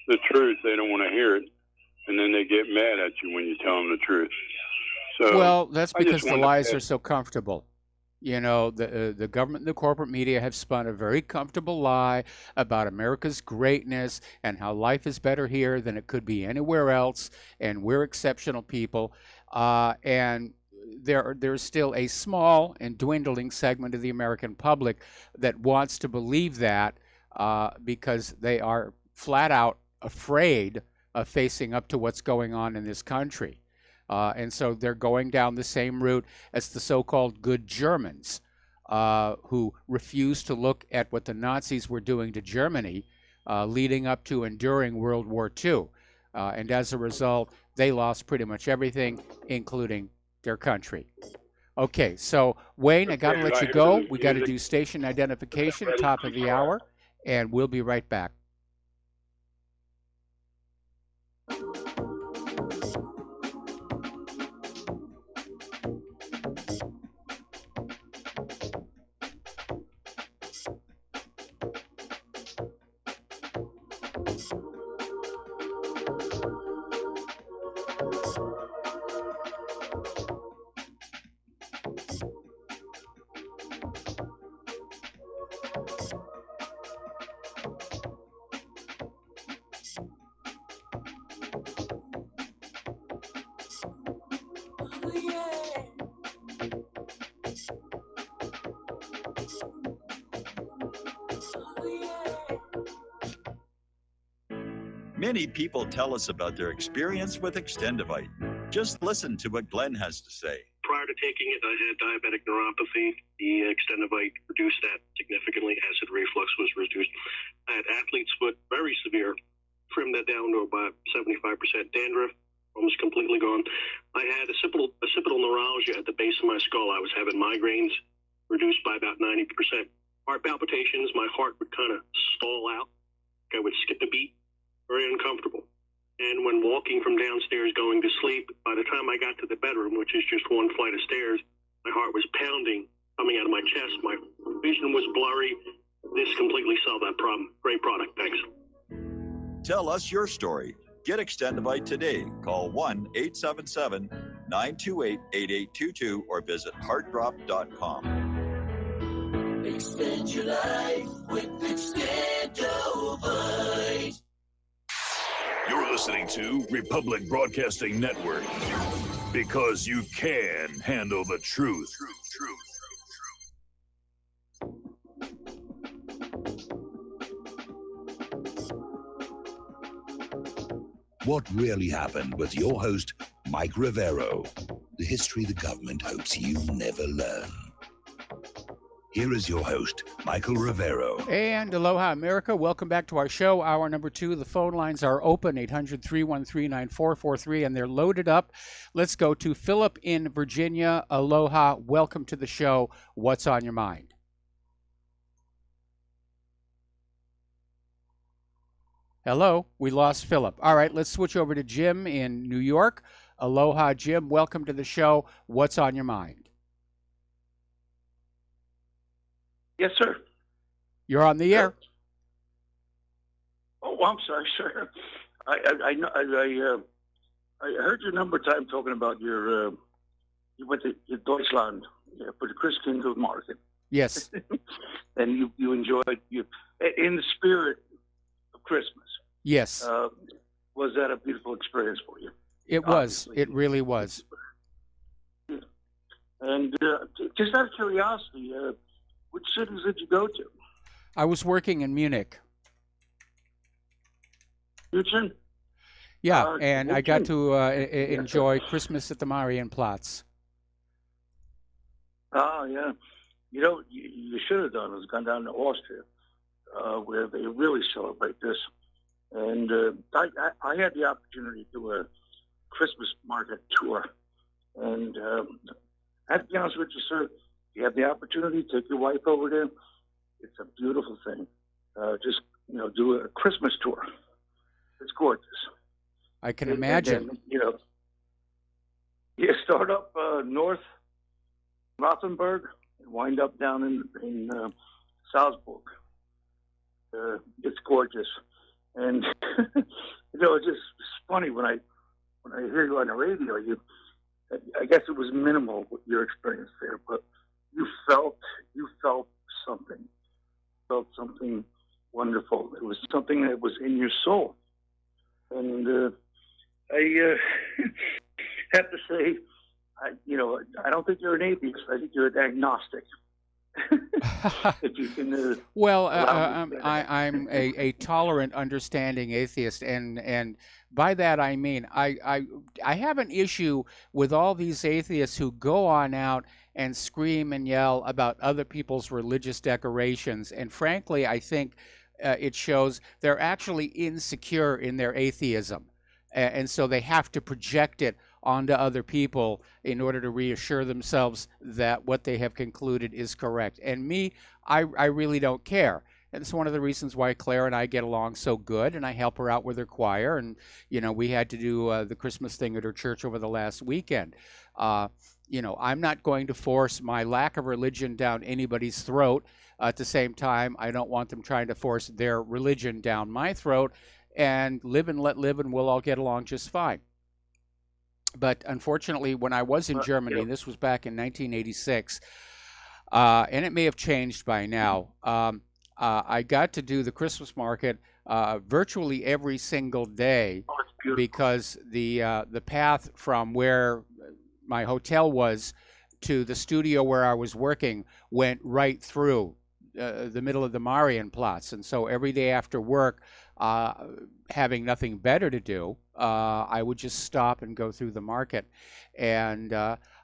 the truth, they don't want to hear it, and then they get mad at you when you tell them the truth. So, well, that's because the lies are so comfortable. The government and the corporate media have spun a very comfortable lie about America's greatness and how life is better here than it could be anywhere else, and we're exceptional people. And there's still a small and dwindling segment of the American public that wants to believe that, because they are flat out afraid of facing up to what's going on in this country. And so they're going down the same route as the so-called good Germans, who refused to look at what the Nazis were doing to Germany leading up to and during World War II. And as a result, they lost pretty much everything, including their country. Okay, so Wayne, I got to let you go. We got to do station identification, top of the hour, and we'll be right back. Many people tell us about their experience with Extendivite. Just listen to what Glenn has to say. Prior to taking it, I had diabetic neuropathy. The Extendivite reduced that significantly. Acid reflux was reduced. I had athlete's foot, very severe. Trimmed that down to about 75%. Dandruff, almost completely gone. I had occipital neuralgia at the base of my skull. I was having migraines, reduced by about 90%. Heart palpitations, my heart would kind of stall out. I would skip a beat. Very uncomfortable. And when walking from downstairs going to sleep, by the time I got to the bedroom, which is just one flight of stairs, my heart was pounding, coming out of my chest. My vision was blurry. This completely solved that problem. Great product. Thanks. Tell us your story. Get Extendivite today. Call 1-877-928-8822 or visit heartdrop.com. Extend your life with Extendivite. You're listening to Republic Broadcasting Network because you can handle the truth. What really happened with your host, Mike Rivero. The history the government hopes you never learn. Here is your host, Michael Rivero. And aloha, America. Welcome back to our show, hour number 2. The phone lines are open, 800-313-9443, and they're loaded up. Let's go to Philip in Virginia. Aloha. Welcome to the show. What's on your mind? Hello. We lost Philip. All right, let's switch over to Jim in New York. Aloha, Jim. Welcome to the show. What's on your mind? Yes, sir. You're on the air. Oh, I'm sorry, sir. I heard you a number of times talking about you went to Deutschland for the Christkindl market. Yes. And you enjoyed in the spirit of Christmas. Yes. Was that a beautiful experience for you? It was. It really was. And just out of curiosity, which cities did you go to? I was working in Munich. München? Yeah, and I got to enjoy Christmas at the Marienplatz. Oh, yeah. You know, you should have done is gone down to Austria, where they really celebrate this. And I had the opportunity to do a Christmas market tour. And I have to be honest with you, sir, you have the opportunity, take your wife over there. It's a beautiful thing. Just, do a Christmas tour. It's gorgeous. I can imagine. And, you start up north Rothenburg and wind up down in Salzburg. It's gorgeous. And, it's just funny when I hear you on the radio, I guess it was minimal your experience there, but you felt something wonderful. It was something that was in your soul. And I have to say, I don't think you're an atheist. I think you're an agnostic. If you can, I'm a tolerant, understanding atheist, and by that I mean I have an issue with all these atheists who go on out and scream and yell about other people's religious decorations, and frankly, I think it shows they're actually insecure in their atheism, and so they have to project it onto other people in order to reassure themselves that what they have concluded is correct. And me, I really don't care. And it's one of the reasons why Claire and I get along so good, and I help her out with her choir. And, we had to do the Christmas thing at her church over the last weekend. I'm not going to force my lack of religion down anybody's throat. At the same time, I don't want them trying to force their religion down my throat. And live and let live, and we'll all get along just fine. But unfortunately, when I was in Germany, this was back in 1986, and it may have changed by now, I got to do the Christmas market virtually every single day because the path from where my hotel was to the studio where I was working went right through the middle of the Marienplatz, and so every day after work, having nothing better to do, I would just stop and go through the market, and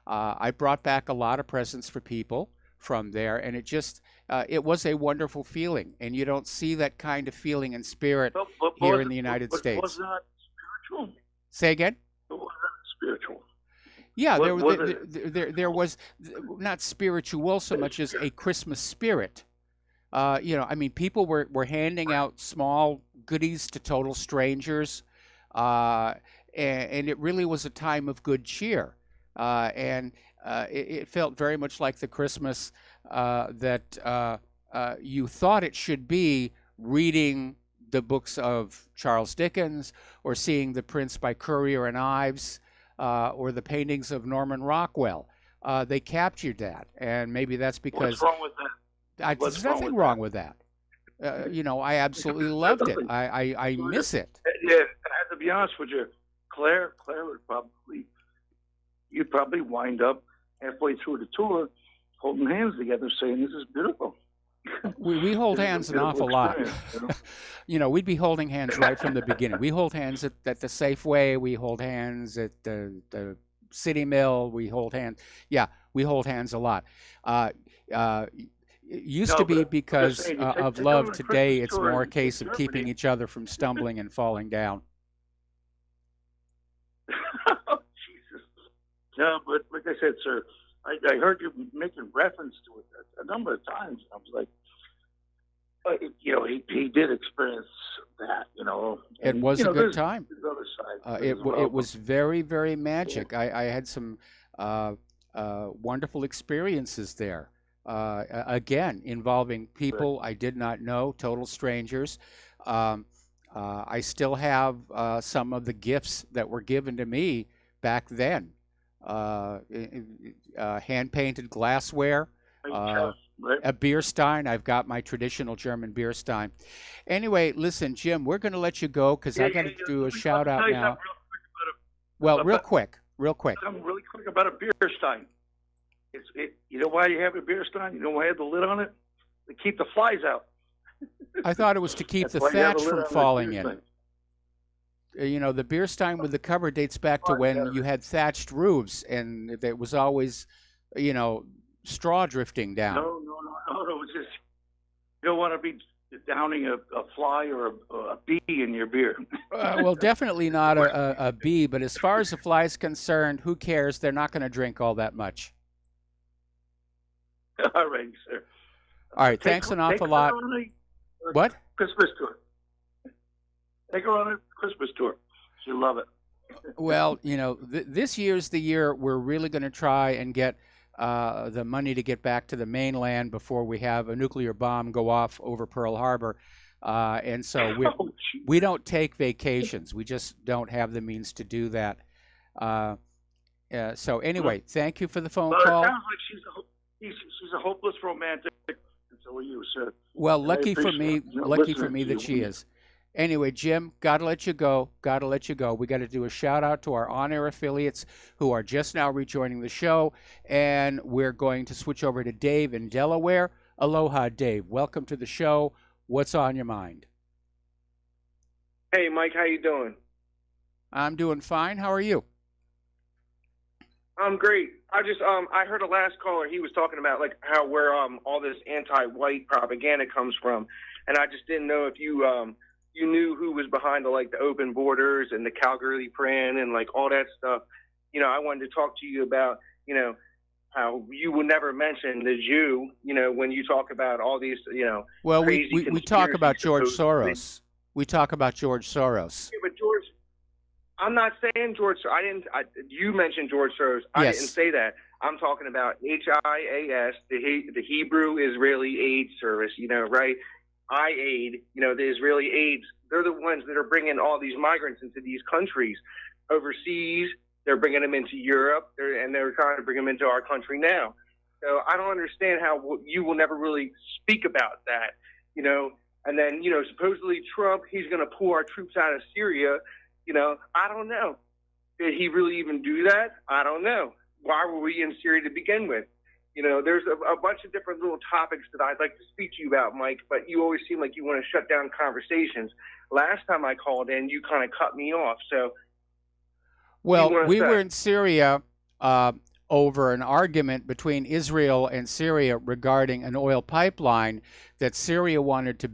I brought back a lot of presents for people from there, and it was a wonderful feeling, and you don't see that kind of feeling and spirit here in the United States. Was that spiritual? Say again? Was that spiritual? Yeah, there was not spiritual so much as a Christmas spirit. I mean, people were handing out small goodies to total strangers, and it really was a time of good cheer. And it felt very much like the Christmas that you thought it should be, reading the books of Charles Dickens, or seeing The Prince by Currier and Ives, or the paintings of Norman Rockwell. They captured that, and maybe that's because... What's wrong with that? There's nothing wrong with that. I absolutely loved it. I miss it. Yeah, I have to be honest with you. Claire you'd probably wind up halfway through the tour holding hands together saying, "This is beautiful." We hold hands an awful lot. We'd be holding hands right from the beginning. We hold hands at the Safeway. We hold hands at the City Mill. We hold hands. Yeah, we hold hands a lot. It used to be because of love. Today, it's more a case of keeping each other from stumbling and falling down. Jesus. No, but like I said, sir, I heard you making reference to it a number of times. I was like, he did experience that, It was a good time. The other side It was very, very magic. I had some wonderful experiences there. Again, involving people I did not know, total strangers. I still have some of the gifts that were given to me back then. Hand-painted glassware, a beer stein. I've got my traditional German beer stein. Anyway, listen, Jim, we're going to let you go because I got to do a shout-out now. Real quick. Something really quick about a beer stein. You know why you have a beer stein? You know why you have the lid on it? To keep the flies out. I thought it was to keep the thatch from falling in. The beer stein with the cover dates back to when you had thatched roofs, and there was always, straw drifting down. No. It's just you don't want to be downing a fly or a bee in your beer. Well, definitely not a bee, but as far as the fly is concerned, who cares? They're not going to drink all that much. All right, sir. All right, thanks an awful lot. What? Christmas tour. Take her on a Christmas tour. She'll love it. Well, this year's the year we're really going to try and get the money to get back to the mainland before we have a nuclear bomb go off over Pearl Harbor. And so we don't take vacations. We just don't have the means to do that. So anyway, thank you for the phone call. It sounds like she's a hopeless romantic, and so are you, sir. Well, lucky for me that she is. Anyway, Jim, got to let you go. We got to do a shout out to our on-air affiliates who are just now rejoining the show, and we're going to switch over to Dave in Delaware. Aloha, Dave. Welcome to the show. What's on your mind? Hey, Mike, how you doing? I'm doing fine. How are you? I'm great. I heard a last caller. He was talking about where all this anti-white propaganda comes from, and I just didn't know if you knew who was behind the open borders and the Calgary Plan and all that stuff. I wanted to talk to you about how you would never mention the Jew. When you talk about all these Well, crazy we talk about George Soros. We talk about George Soros. Yeah, but George. I'm not saying George. You mentioned George Soros. I Yes. didn't say that. I'm talking about HIAS, the Hebrew Israeli Aid Service. Right? IAID. The Israeli aids. They're the ones that are bringing all these migrants into these countries overseas. They're bringing them into Europe, and they're trying to bring them into our country now. So I don't understand how you will never really speak about that. And then supposedly Trump, he's going to pull our troops out of Syria. I don't know. Did he really even do that? I don't know. Why were we in Syria to begin with? You know, there's a bunch of different little topics that I'd like to speak to you about, Mike, but you always seem like you want to shut down conversations. Last time I called in, you kind of cut me off. So, well, we were in Syria over an argument between Israel and Syria regarding an oil pipeline that Israel wanted to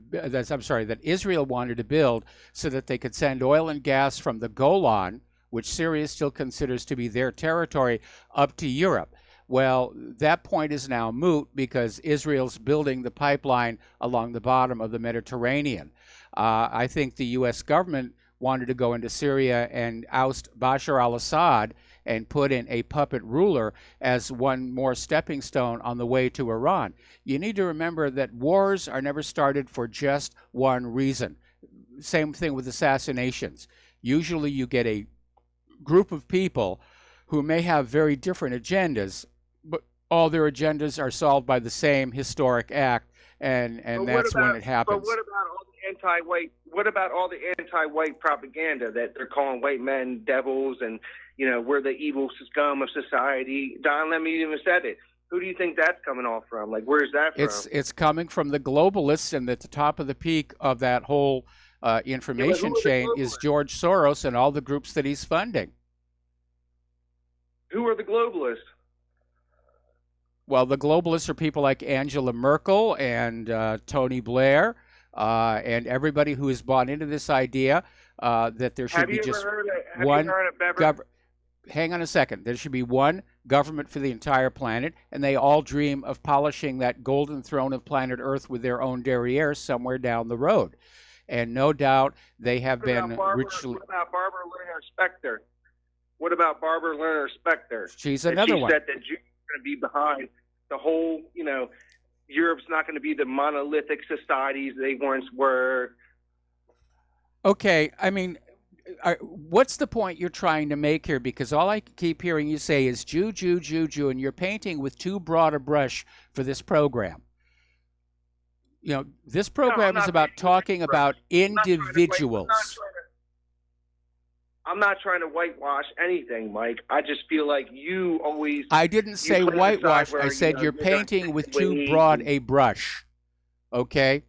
build so that they could send oil and gas from the Golan, which Syria still considers to be their territory, up to Europe. Well, that point is now moot because Israel's building the pipeline along the bottom of the Mediterranean. I think the U.S. government wanted to go into Syria and oust Bashar al-Assad and put in a puppet ruler as one more stepping stone on the way to Iran. You need to remember that wars are never started for just one reason. Same thing with assassinations. Usually you get a group of people who may have very different agendas, but all their agendas are solved by the same historic act, and that's when it happens. But what about all the anti-white? What about all the anti-white propaganda that they're calling white men devils and, you know, we're the evil scum of society? Don Lemon even said it. Who do you think that's coming off from? Like, where's that from? It's coming from the globalists, and at the top of the peak of that whole information chain is George Soros and all the groups that he's funding. Who are the globalists? Well, the globalists are people like Angela Merkel and Tony Blair and everybody who has bought into this idea that there should be just one government. Hang on a second. There should be one government for the entire planet, and they all dream of polishing that golden throne of planet Earth with their own derriere somewhere down the road. And no doubt they have been richly... What about Barbara Lerner Specter? What about Barbara Lerner Specter? She's another one. She said that Jews are going to be behind the whole, you know, Europe's not going to be the monolithic societies they once were. Okay, I mean, what's the point you're trying to make here? Because all I keep hearing you say is Jew, Jew, Jew, Jew, and you're painting with too broad a brush for this program. You know, this program is about talking about individuals. I'm not trying to whitewash anything, Mike. I just feel like you always... I didn't say whitewash. I said you're painting with too broad a brush. Okay?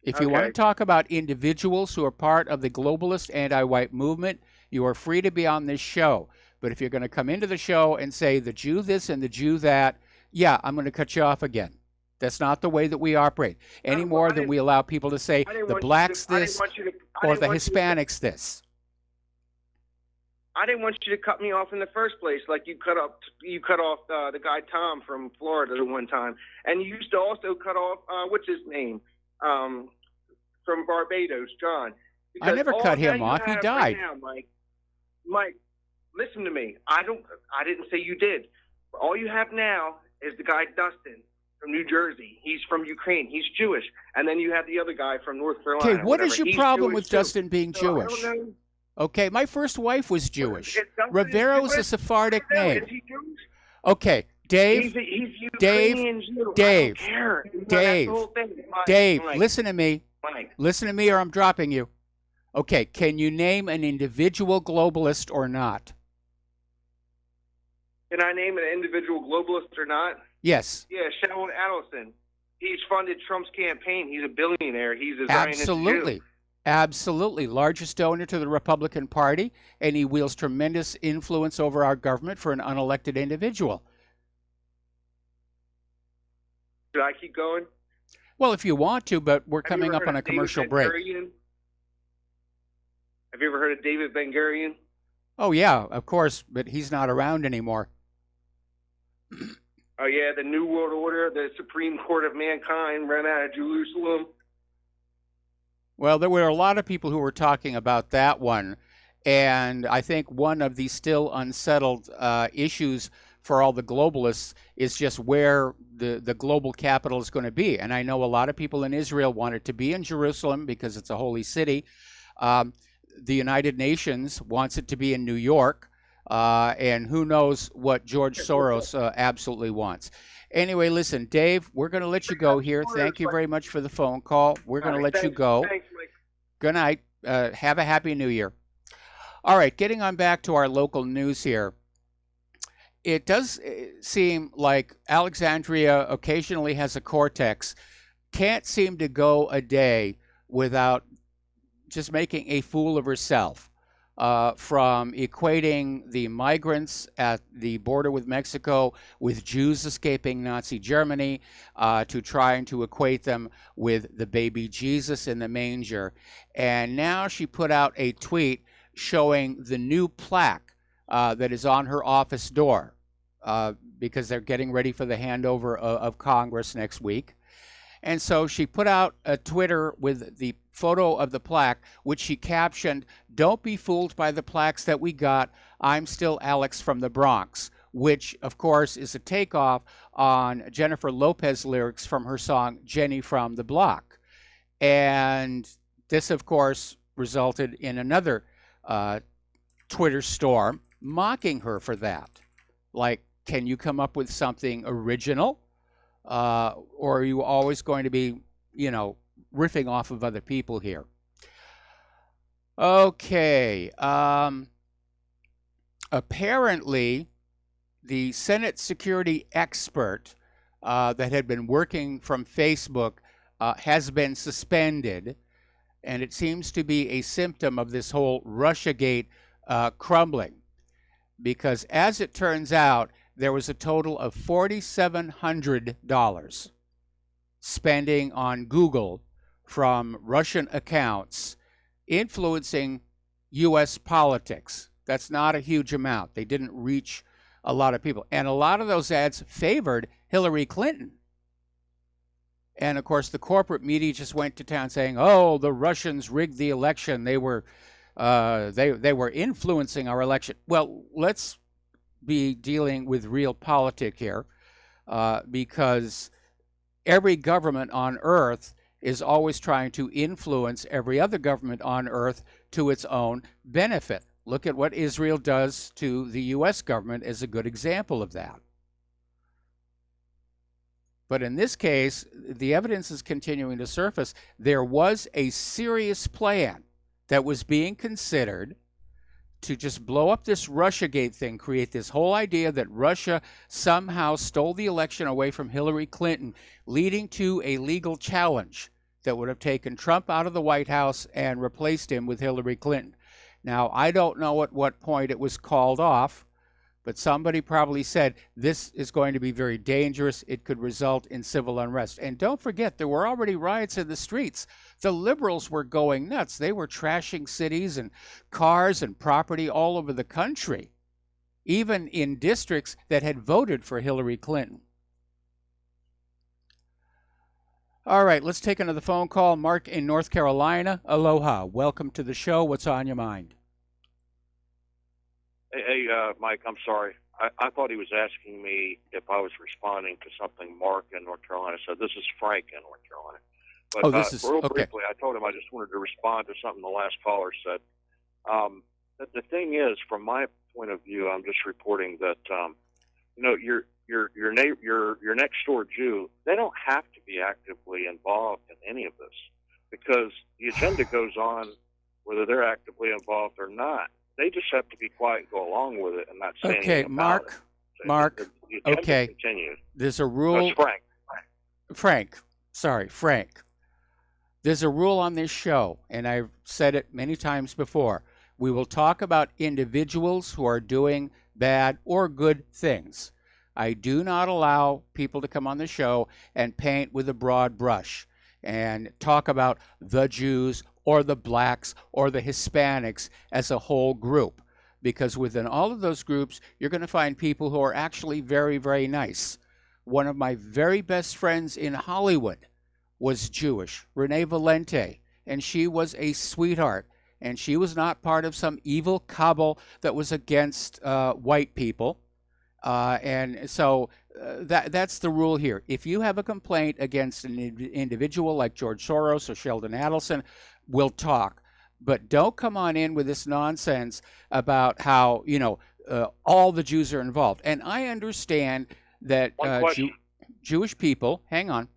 If you want to talk about individuals who are part of the globalist anti-white movement, you are free to be on this show. But if you're going to come into the show and say the Jew this and the Jew that, yeah, I'm going to cut you off again. That's not the way that we operate. Any more than we allow people to say the blacks this or the Hispanics this. I didn't want you to cut me off in the first place, like you cut off the guy Tom from Florida the one time, and you used to also cut off what's his name from Barbados, John. I never cut him off. He died. Right now, Mike, listen to me. I didn't say you did. All you have now is the guy Dustin from New Jersey. He's from Ukraine. He's Jewish, and then you have the other guy from North Carolina. Okay, what is your problem with Dustin being Jewish? Okay, my first wife was Jewish. Rivero is a Sephardic name. Is he Jewish? Okay, Dave. He's Ukrainian Jew. Dave. I don't care. Dave, Mike. listen to me. Mike. Listen to me or I'm dropping you. Okay, can you name an individual globalist or not? Can I name an individual globalist or not? Yes. Yeah, Shawn Adelson. He's funded Trump's campaign. He's a billionaire. He's a Zionist Absolutely. Jew. Absolutely. Largest donor to the Republican Party, and he wields tremendous influence over our government for an unelected individual. Should I keep going? Well, if you want to, but we're coming up on a commercial break. Have you ever heard of David Ben Gurion? Oh, yeah, of course, but he's not around anymore. Oh, yeah, the New World Order, the Supreme Court of Mankind ran out of Jerusalem. Well, there were a lot of people who were talking about that one, and I think one of the still unsettled issues for all the globalists is just where the global capital is going to be. And I know a lot of people in Israel want it to be in Jerusalem because it's a holy city. The United Nations wants it to be in New York, and who knows what George Soros absolutely wants. Anyway, listen, Dave, we're going to let you go here. Thank you very much for the phone call. We're going to let you go. Thanks, Mike. Good night. Have a happy new year. All right, getting on back to our local news here. it does seem like Alexandria occasionally has a cortex. Can't seem to go a day without just making a fool of herself, from equating the migrants at the border with Mexico with Jews escaping Nazi Germany, to trying to equate them with the baby Jesus in the manger. And now she put out a tweet showing the new plaque that is on her office door, because they're getting ready for the handover of Congress next week. And so she put out a Twitter with the photo of the plaque, which she captioned, "Don't be fooled by the plaques that we got. I'm still Alex from the Bronx," which, of course, is a takeoff on Jennifer Lopez lyrics from her song Jenny from the Block. And this, of course, resulted in another Twitter storm mocking her for that. Like, can you come up with something original? Or are you always going to be, riffing off of other people here? Okay. Apparently, the Senate security expert that had been working from Facebook has been suspended, and it seems to be a symptom of this whole Russiagate crumbling. Because as it turns out, there was a total of $4,700 spending on Google from Russian accounts influencing U.S. politics. That's not a huge amount. They didn't reach a lot of people. And a lot of those ads favored Hillary Clinton. And, of course, the corporate media just went to town saying, oh, the Russians rigged the election. They were influencing our election. Well, let's be dealing with real politic here, because every government on earth is always trying to influence every other government on earth to its own benefit. Look at what Israel does to the U.S. government as a good example of that. But in this case, the evidence is continuing to surface. There was a serious plan that was being considered to just blow up this Russiagate thing, create this whole idea that Russia somehow stole the election away from Hillary Clinton, leading to a legal challenge that would have taken Trump out of the White House and replaced him with Hillary Clinton. Now, I don't know at what point it was called off, but somebody probably said this is going to be very dangerous. It could result in civil unrest. And don't forget, there were already riots in the streets. The liberals were going nuts. They were trashing cities and cars and property all over the country, even in districts that had voted for Hillary Clinton. All right, let's take another phone call. Mark in North Carolina. Aloha. Welcome to the show. What's on your mind? Hey, Mike, I'm sorry. I thought he was asking me if I was responding to something Mark in North Carolina said. This is Frank in North Carolina. But this is real okay. briefly, I told him I just wanted to respond to something the last caller said. The thing is, from my point of view, I'm just reporting that your next door Jew, they don't have to be actively involved in any of this, because the agenda goes on whether they're actively involved or not. They just have to be quiet and go along with it and not say anything Okay, about it. Mark, The agenda okay. continues. There's a rule. That's Frank. Frank. There's a rule on this show, and I've said it many times before. We will talk about individuals who are doing bad or good things. I do not allow people to come on the show and paint with a broad brush and talk about the Jews or the blacks or the Hispanics as a whole group. Because within all of those groups, you're going to find people who are actually very, very nice. One of my very best friends in Hollywood was Jewish, Renee Valente, and she was a sweetheart. And she was not part of some evil cabal that was against white people. And so that's the rule here. If you have a complaint against an individual like George Soros or Sheldon Adelson, we'll talk. But don't come on in with this nonsense about how, all the Jews are involved. And I understand that Jewish people, hang on,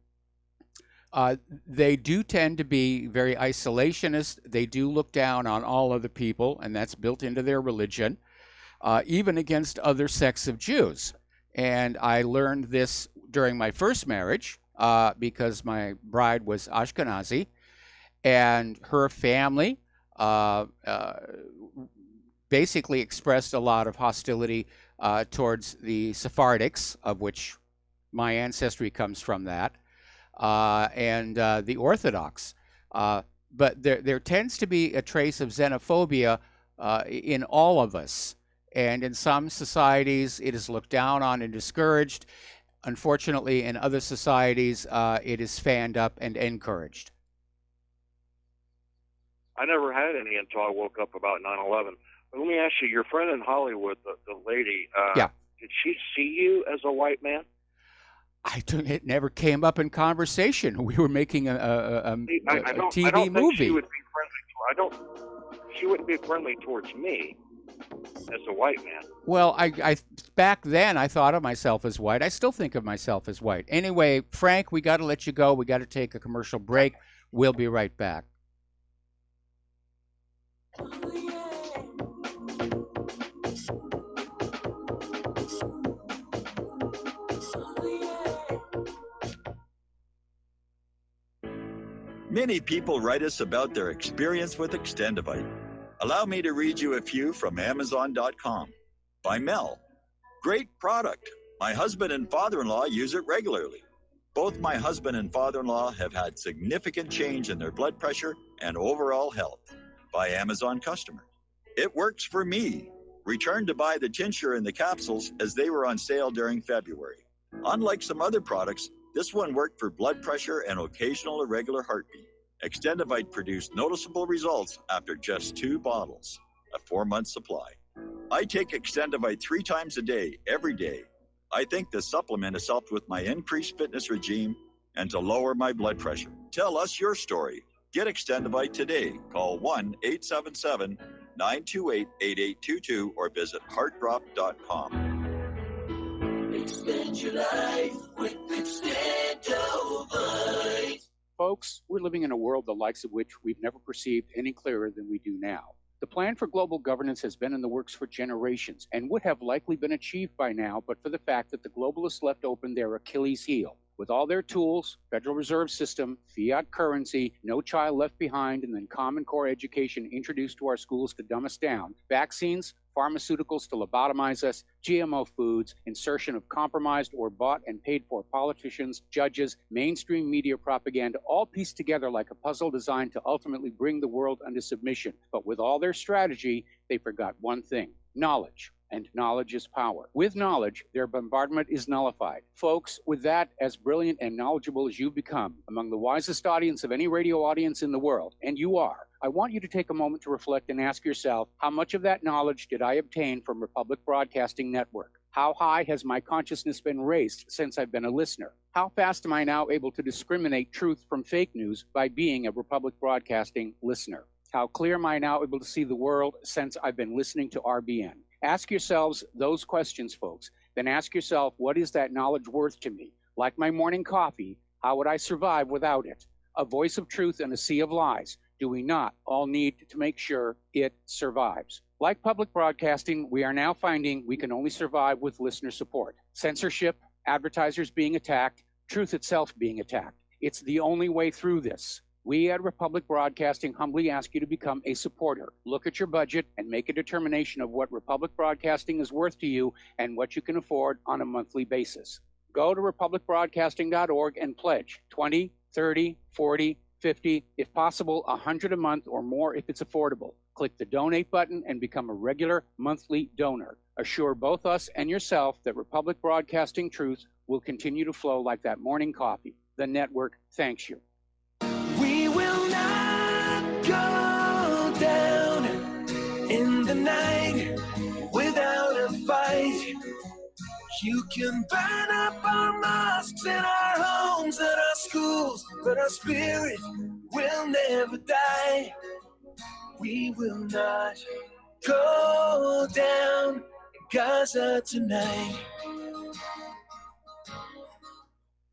they do tend to be very isolationist. They do look down on all other people, and that's built into their religion. even against other sects of Jews. And I learned this during my first marriage because my bride was Ashkenazi, and her family basically expressed a lot of hostility towards the Sephardics, of which my ancestry comes from that, and the Orthodox. But there tends to be a trace of xenophobia in all of us. And in some societies, it is looked down on and discouraged. Unfortunately, in other societies, it is fanned up and encouraged. I never had any until I woke up about 9/11. But let me ask you, your friend in Hollywood, the lady, yeah. Did she see you as a white man? It never came up in conversation. We were making a TV I don't movie. Think she would be friendly. She wouldn't be friendly towards me as a white man. Well, I back then I thought of myself as white. I still think of myself as white. Anyway, Frank, we got to let you go. We got to take a commercial break. We'll be right back. Many people write us about their experience with Extendivite. Allow me to read you a few from Amazon.com. By Mel. Great product. My husband and father-in-law use it regularly. Both my husband and father-in-law have had significant change in their blood pressure and overall health. By Amazon customer. It works for me. Returned to buy the tincture and the capsules as they were on sale during February. Unlike some other products, this one worked for blood pressure and occasional irregular heartbeat. Extendivite produced noticeable results after just 2 bottles, a 4-month supply. I take Extendivite 3 times a day, every day. I think the supplement has helped with my increased fitness regime and to lower my blood pressure. Tell us your story. Get Extendivite today. Call 1-877-928-8822 or visit heartdrop.com. Extend your life with Extendivite. Folks, we're living in a world the likes of which we've never perceived any clearer than we do now. The plan for global governance has been in the works for generations and would have likely been achieved by now, but for the fact that the globalists left open their Achilles heel. With all their tools, Federal Reserve System, fiat currency, no child left behind, and then Common Core education introduced to our schools to dumb us down, vaccines, pharmaceuticals to lobotomize us, GMO foods, insertion of compromised or bought and paid for politicians, judges, mainstream media propaganda, all pieced together like a puzzle designed to ultimately bring the world under submission. But with all their strategy, they forgot one thing: knowledge. And knowledge is power. With knowledge, their bombardment is nullified. Folks, with that, as brilliant and knowledgeable as you've become, among the wisest audience of any radio audience in the world, and you are, I want you to take a moment to reflect and ask yourself, how much of that knowledge did I obtain from Republic Broadcasting Network? How high has my consciousness been raised since I've been a listener? How fast am I now able to discriminate truth from fake news by being a Republic Broadcasting listener? How clear am I now able to see the world since I've been listening to RBN? Ask yourselves those questions, folks. Then ask yourself, what is that knowledge worth to me? Like my morning coffee, how would I survive without it? A voice of truth in a sea of lies. Do we not all need to make sure it survives? Like public broadcasting, we are now finding we can only survive with listener support. Censorship, advertisers being attacked, truth itself being attacked. It's the only way through this. We at Republic Broadcasting humbly ask you to become a supporter. Look at your budget and make a determination of what Republic Broadcasting is worth to you and what you can afford on a monthly basis. Go to republicbroadcasting.org and pledge $20, $30, $40, $50, if possible, $100 a month or more if it's affordable. Click the donate button and become a regular monthly donor. Assure both us and yourself that Republic Broadcasting truth will continue to flow like that morning coffee. The network thanks you. We will not go down in the night without a fight. You can burn up our mosques and our homes and our schools, but our spirit will never die. We will not go down in Gaza tonight.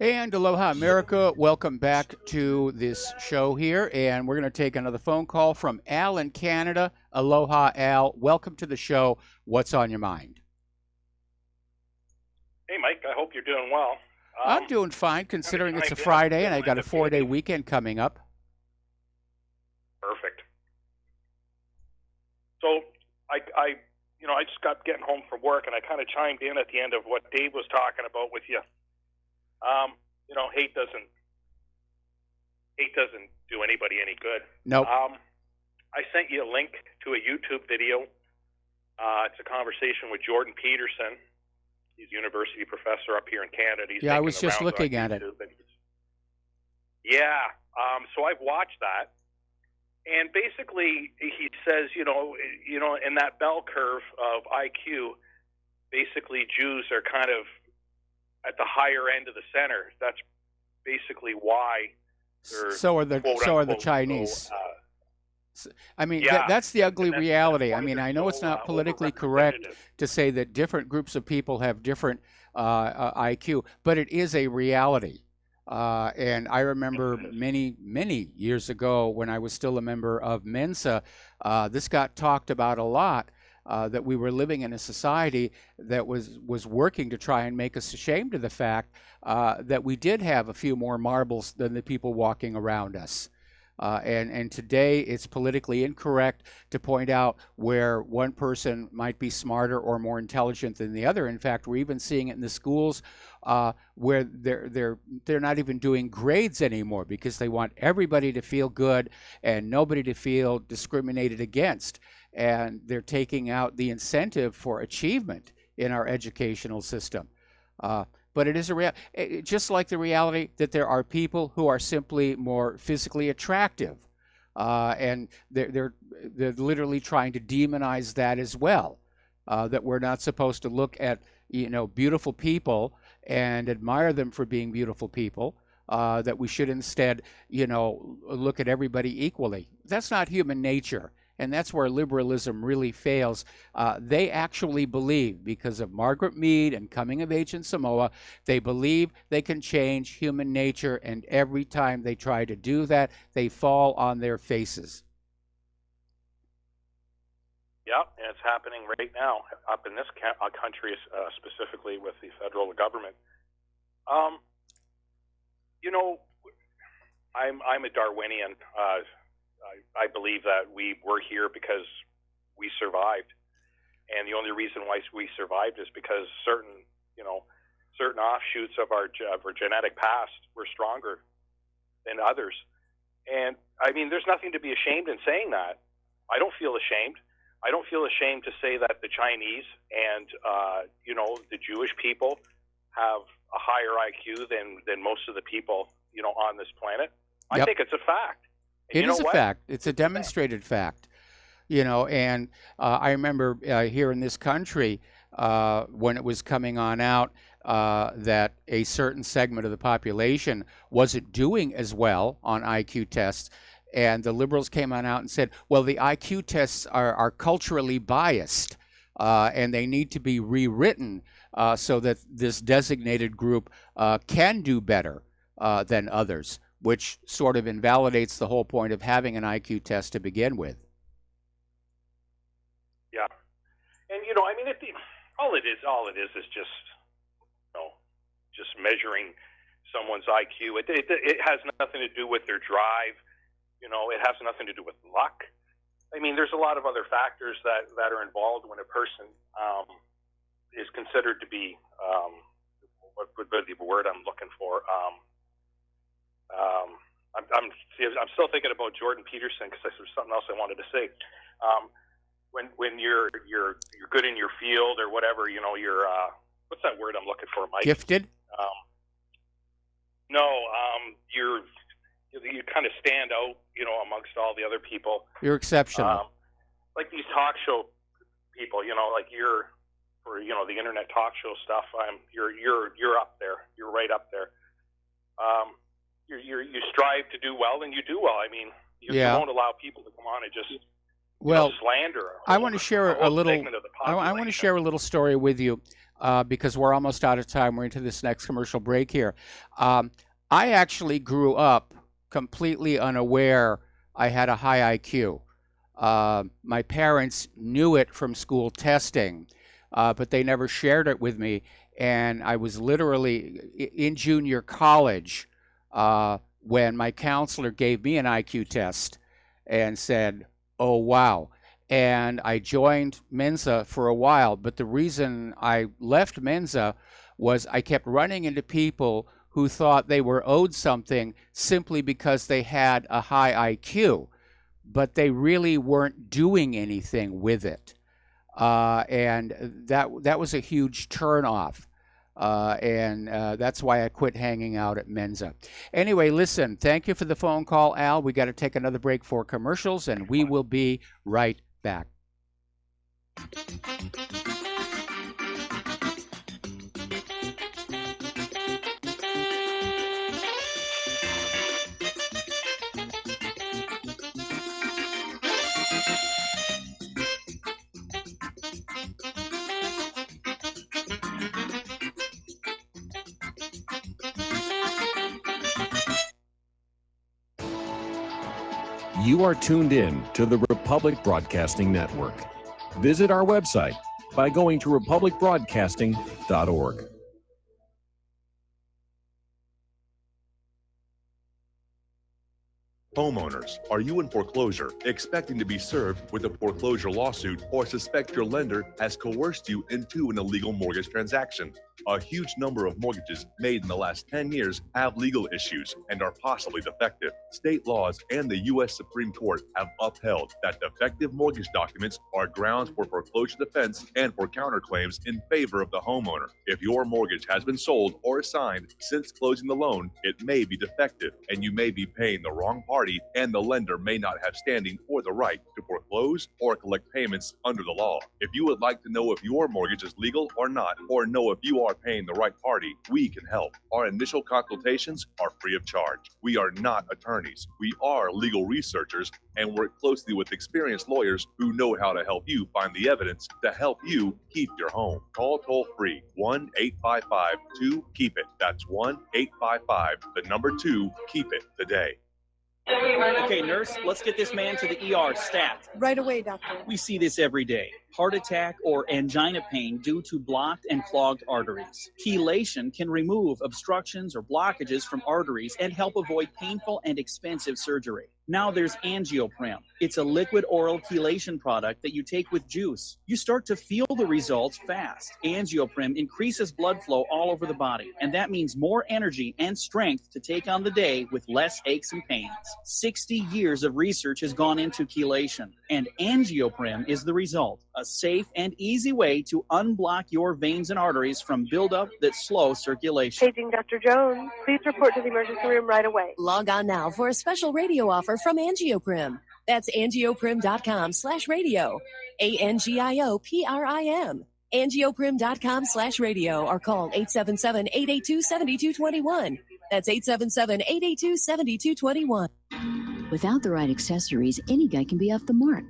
And aloha, America. Welcome back to this show here. And we're going to take another phone call from Al in Canada. Aloha, Al. Welcome to the show. What's on your mind? Hey, Mike. I hope you're doing well. I'm doing fine, considering it's a Friday and I got a 4-day weekend coming up. Perfect. So I just got getting home from work, and I kind of chimed in at the end of what Dave was talking about with you. Hate doesn't do anybody any good. Nope. I sent you a link to a YouTube video. It's a conversation with Jordan Peterson. He's a university professor up here in Canada. He's I was just looking at it. Yeah. So I've watched that. And basically, he says, in that bell curve of IQ, basically Jews are kind of at the higher end of the center. That's basically why they're so are the Chinese. I mean, that's the ugly reality. I mean, I know it's not politically correct to say that different groups of people have different IQ, but it is a reality. And I remember many, many years ago when I was still a member of Mensa, this got talked about a lot, that we were living in a society that was working to try and make us ashamed of the fact that we did have a few more marbles than the people walking around us. And today it's politically incorrect to point out where one person might be smarter or more intelligent than the other. In fact, we're even seeing it in the schools where they're not even doing grades anymore because they want everybody to feel good and nobody to feel discriminated against. And they're taking out the incentive for achievement in our educational system. But it is just like the reality that there are people who are simply more physically attractive, and they're literally trying to demonize that as well. That we're not supposed to look at beautiful people and admire them for being beautiful people. That we should instead look at everybody equally. That's not human nature. And that's where liberalism really fails. They actually believe, because of Margaret Mead and coming of age in Samoa, they believe they can change human nature, and every time they try to do that, they fall on their faces. Yeah, and it's happening right now up in this country, specifically with the federal government. I'm a Darwinian. I believe that we were here because we survived, and the only reason why we survived is because certain offshoots of our genetic past were stronger than others. And I mean, there's nothing to be ashamed in saying that. I don't feel ashamed. I don't feel ashamed to say that the Chinese and the Jewish people have a higher IQ than most of the people on this planet. Yep. I think it's a fact. It is a fact. It's a demonstrated fact. And I remember here in this country when it was coming on out that a certain segment of the population wasn't doing as well on IQ tests. And the liberals came on out and said, well, the IQ tests are culturally biased and they need to be rewritten so that this designated group can do better than others, which sort of invalidates the whole point of having an IQ test to begin with. Yeah. And, all it is just measuring someone's IQ. It has nothing to do with their drive. It has nothing to do with luck. I mean, there's a lot of other factors that are involved when a person is considered to be, what would be the word I'm looking for? I'm still thinking about Jordan Peterson because there's something else I wanted to say. When you're good in your field or whatever, you're what's that word I'm looking for, Mike? Gifted? You kind of stand out, amongst all the other people. You're exceptional. Like these talk show people, like you're for the internet talk show stuff. You're up there. You're right up there. You strive to do well, and you do well. I mean, you won't allow people to come on and just slander. I want to share a little. I want to share a little story with you. because we're almost out of time. We're into this next commercial break here. I actually grew up completely unaware I had a high IQ. My parents knew it from school testing, but they never shared it with me. And I was literally in junior college when my counselor gave me an IQ test and said, "Oh, wow." And I joined Mensa for a while, but the reason I left Mensa was I kept running into people who thought they were owed something simply because they had a high IQ, but they really weren't doing anything with it. And that was a huge turnoff. And that's why I quit hanging out at Mensa. Anyway, listen, thank you for the phone call, Al. We got to take another break for commercials, and we will be right back. You are tuned in to the Republic Broadcasting Network. Visit our website by going to republicbroadcasting.org. Homeowners, are you in foreclosure, expecting to be served with a foreclosure lawsuit, or suspect your lender has coerced you into an illegal mortgage transaction? A huge number of mortgages made in the last 10 years have legal issues and are possibly defective. State laws and the U.S. Supreme Court have upheld that defective mortgage documents are grounds for foreclosure defense and for counterclaims in favor of the homeowner. If your mortgage has been sold or assigned since closing the loan, it may be defective and you may be paying the wrong party, and the lender may not have standing or the right to foreclose or collect payments under the law. If you would like to know if your mortgage is legal or not, or know if you are paying the right party, we can help. Our initial consultations are free of charge. We are not attorneys. We are legal researchers and work closely with experienced lawyers who know how to help you find the evidence to help you keep your home. Call toll free 1-855-2-KEEP-IT. That's 1-855-2-KEEP-IT today. Okay, nurse, let's get this man to the ER stat. Right away, doctor. We see this every day. Heart attack or angina pain due to blocked and clogged arteries. Chelation can remove obstructions or blockages from arteries and help avoid painful and expensive surgery. Now there's Angioprim. It's a liquid oral chelation product that you take with juice. You start to feel the results fast. Angioprim increases blood flow all over the body, and that means more energy and strength to take on the day with less aches and pains. 60 years of research has gone into chelation, and Angioprim is the result. A safe and easy way to unblock your veins and arteries from buildup that slow circulation. Paging Dr. Jones. Please report to the emergency room right away. Log on now for a special radio offer from Angioprim. That's angioprim.com/radio. ANGIOPRIM. Angioprim.com/radio or call 877-882-7221. That's 877-882-7221. Without the right accessories, any guy can be off the mark.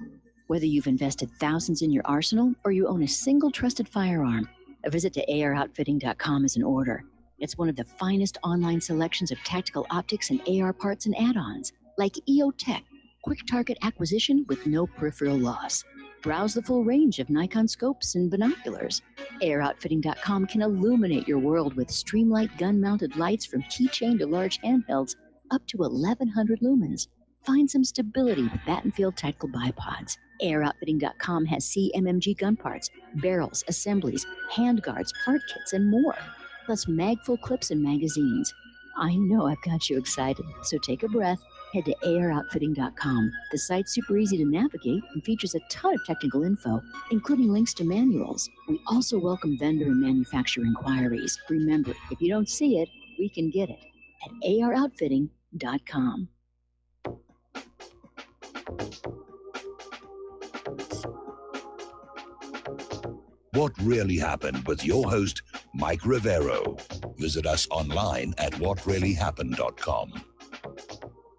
Whether you've invested thousands in your arsenal or you own a single trusted firearm, a visit to AROutfitting.com is in order. It's one of the finest online selections of tactical optics and AR parts and add-ons, like EOTech, quick target acquisition with no peripheral loss. Browse the full range of Nikon scopes and binoculars. AROutfitting.com can illuminate your world with Streamlight gun-mounted lights from keychain to large handhelds up to 1,100 lumens. Find some stability with Battenfield tactical bipods. AirOutfitting.com has CMMG gun parts, barrels, assemblies, handguards, part kits, and more. Plus magful clips and magazines. I know I've got you excited, so take a breath. Head to AirOutfitting.com. The site's super easy to navigate and features a ton of technical info, including links to manuals. We also welcome vendor and manufacturer inquiries. Remember, if you don't see it, we can get it at AirOutfitting.com. What Really Happened with your host, Mike Rivero. Visit us online at whatreallyhappened.com.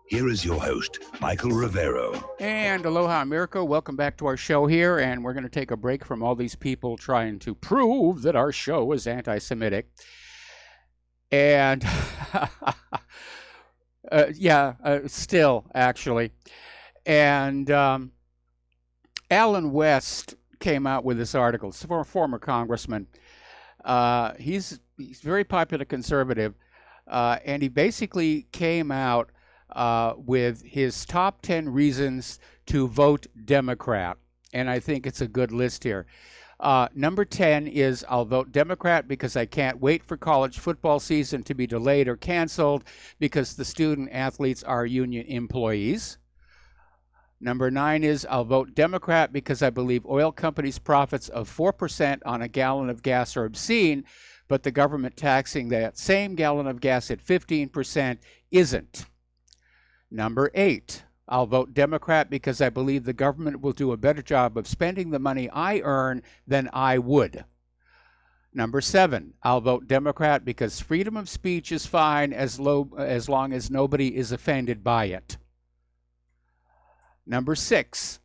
Here is your host, Michael Rivero. And aloha, America. Welcome back to our show here. And we're going to take a break from all these people trying to prove that our show is anti-Semitic. And still, actually. And Alan West came out with this article. It's a former congressman. He's very popular conservative. And he basically came out with his top 10 reasons to vote Democrat. And I think it's a good list here. Number 10 is I'll vote Democrat because I can't wait for college football season to be delayed or canceled because the student athletes are union employees. Number 9 is I'll vote Democrat because I believe oil companies' profits of 4% on a gallon of gas are obscene, but the government taxing that same gallon of gas at 15% isn't. Number 8, I'll vote Democrat because I believe the government will do a better job of spending the money I earn than I would. Number 7, I'll vote Democrat because freedom of speech is fine as long as nobody is offended by it. Number 6,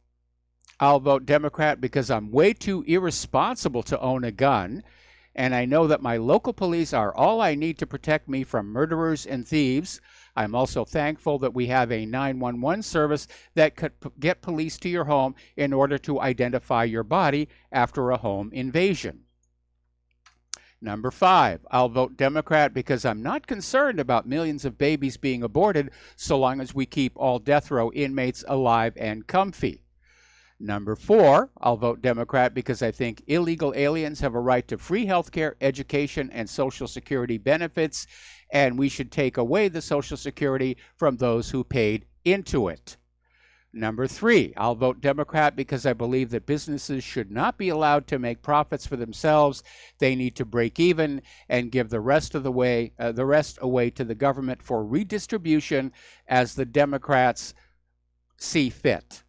I'll vote Democrat because I'm way too irresponsible to own a gun, and I know that my local police are all I need to protect me from murderers and thieves. I'm also thankful that we have a 911 service that could get police to your home in order to identify your body after a home invasion. Number 5, I'll vote Democrat because I'm not concerned about millions of babies being aborted so long as we keep all death row inmates alive and comfy. Number 4, I'll vote Democrat because I think illegal aliens have a right to free health care, education, and Social Security benefits, and we should take away the Social Security from those who paid into it. Number 3, I'll vote Democrat because I believe that businesses should not be allowed to make profits for themselves. They need to break even and give the rest away to the government for redistribution as the Democrats see fit.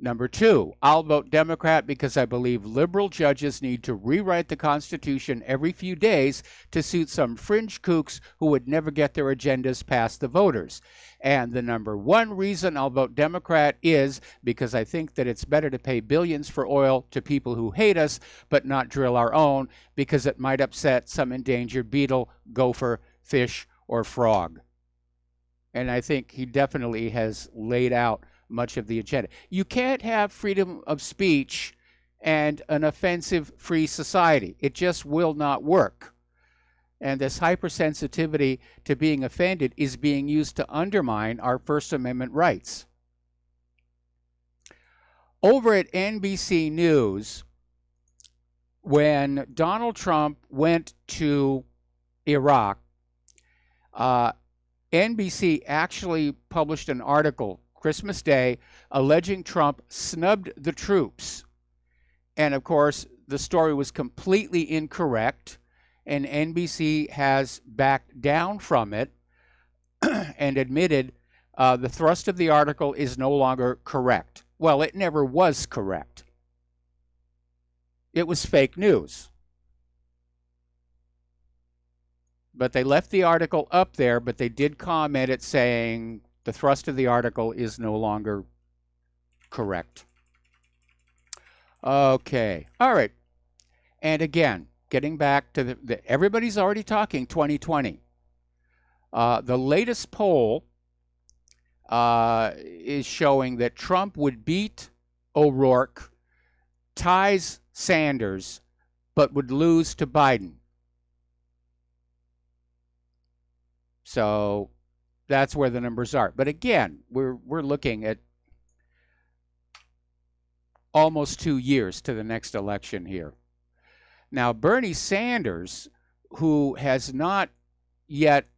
Number 2, I'll vote Democrat because I believe liberal judges need to rewrite the Constitution every few days to suit some fringe kooks who would never get their agendas past the voters. And the number 1 reason I'll vote Democrat is because I think that it's better to pay billions for oil to people who hate us, but not drill our own, because it might upset some endangered beetle, gopher, fish, or frog. And I think he definitely has laid out much of the agenda. You can't have freedom of speech and an offensive free society. It just will not work. And this hypersensitivity to being offended is being used to undermine our First Amendment rights. Over at NBC News, when Donald Trump went to Iraq, NBC actually published an article Christmas Day, alleging Trump snubbed the troops. And of course, the story was completely incorrect, and NBC has backed down from it and admitted the thrust of the article is no longer correct. Well, it never was correct. It was fake news. But they left the article up there, but they did comment it saying the thrust of the article is no longer correct. Okay. All right. And again, getting back to everybody's already talking 2020. The latest poll is showing that Trump would beat O'Rourke, ties Sanders, but would lose to Biden. So that's where the numbers are. But again, we're looking at almost 2 years to the next election here. Now, Bernie Sanders, who has not yet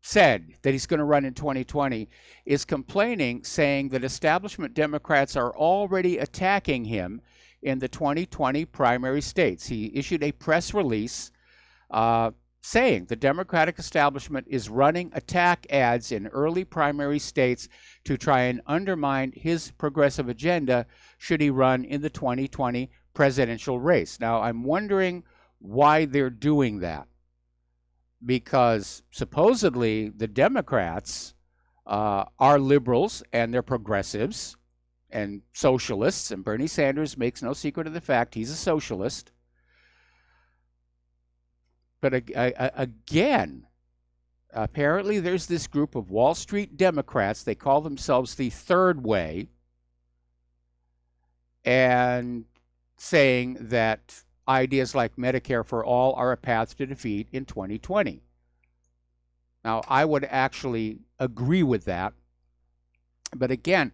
said that he's going to run in 2020, is complaining, saying that establishment Democrats are already attacking him in the 2020 primary states. He issued a press release saying the Democratic establishment is running attack ads in early primary states to try and undermine his progressive agenda should he run in the 2020 presidential race. Now, I'm wondering why they're doing that, because supposedly the Democrats are liberals and they're progressives and socialists, and Bernie Sanders makes no secret of the fact he's a socialist. But again, apparently there's this group of Wall Street Democrats, they call themselves the Third Way, and saying that ideas like Medicare for all are a path to defeat in 2020. Now, I would actually agree with that. But again,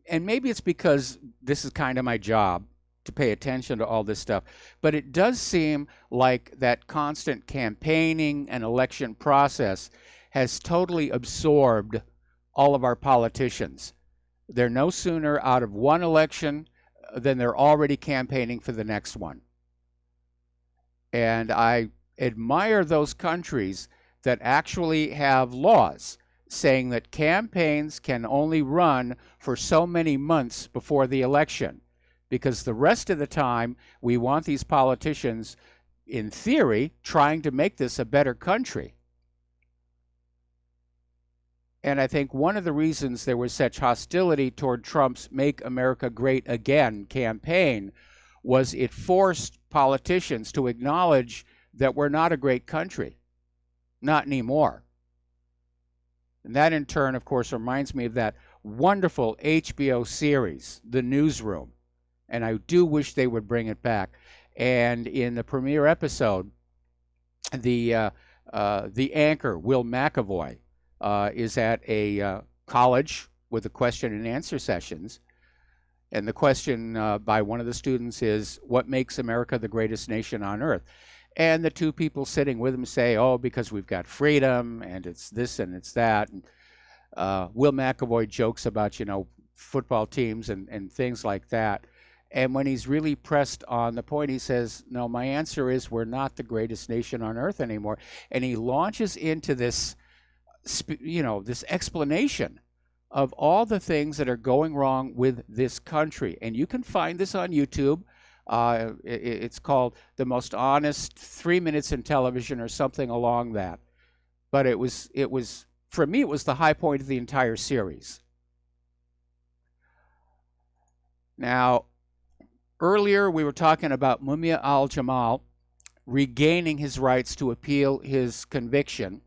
and maybe it's because this is kind of my job to pay attention to all this stuff, but it does seem like that constant campaigning and election process has totally absorbed all of our politicians. They're no sooner out of one election than they're already campaigning for the next one. And I admire those countries that actually have laws saying that campaigns can only run for so many months before the election, because the rest of the time we want these politicians, in theory, trying to make this a better country. And I think one of the reasons there was such hostility toward Trump's Make America Great Again campaign was it forced politicians to acknowledge that we're not a great country. Not anymore. And that in turn, of course, reminds me of that wonderful HBO series, The Newsroom. And I do wish they would bring it back. And in the premiere episode, the anchor, Will McAvoy, is at a college with the question and answer sessions. And the question by one of the students is, what makes America the greatest nation on earth? And the two people sitting with him say, oh, because we've got freedom, and it's this and it's that. And Will McAvoy jokes about, football teams and things like that. And when he's really pressed on the point, he says, no, my answer is we're not the greatest nation on earth anymore. And he launches into this, this explanation of all the things that are going wrong with this country. And you can find this on YouTube. It's called The Most Honest 3 Minutes in Television or something along that. But it was for me, it was the high point of the entire series. Now, earlier we were talking about Mumia al-Jamal regaining his rights to appeal his conviction,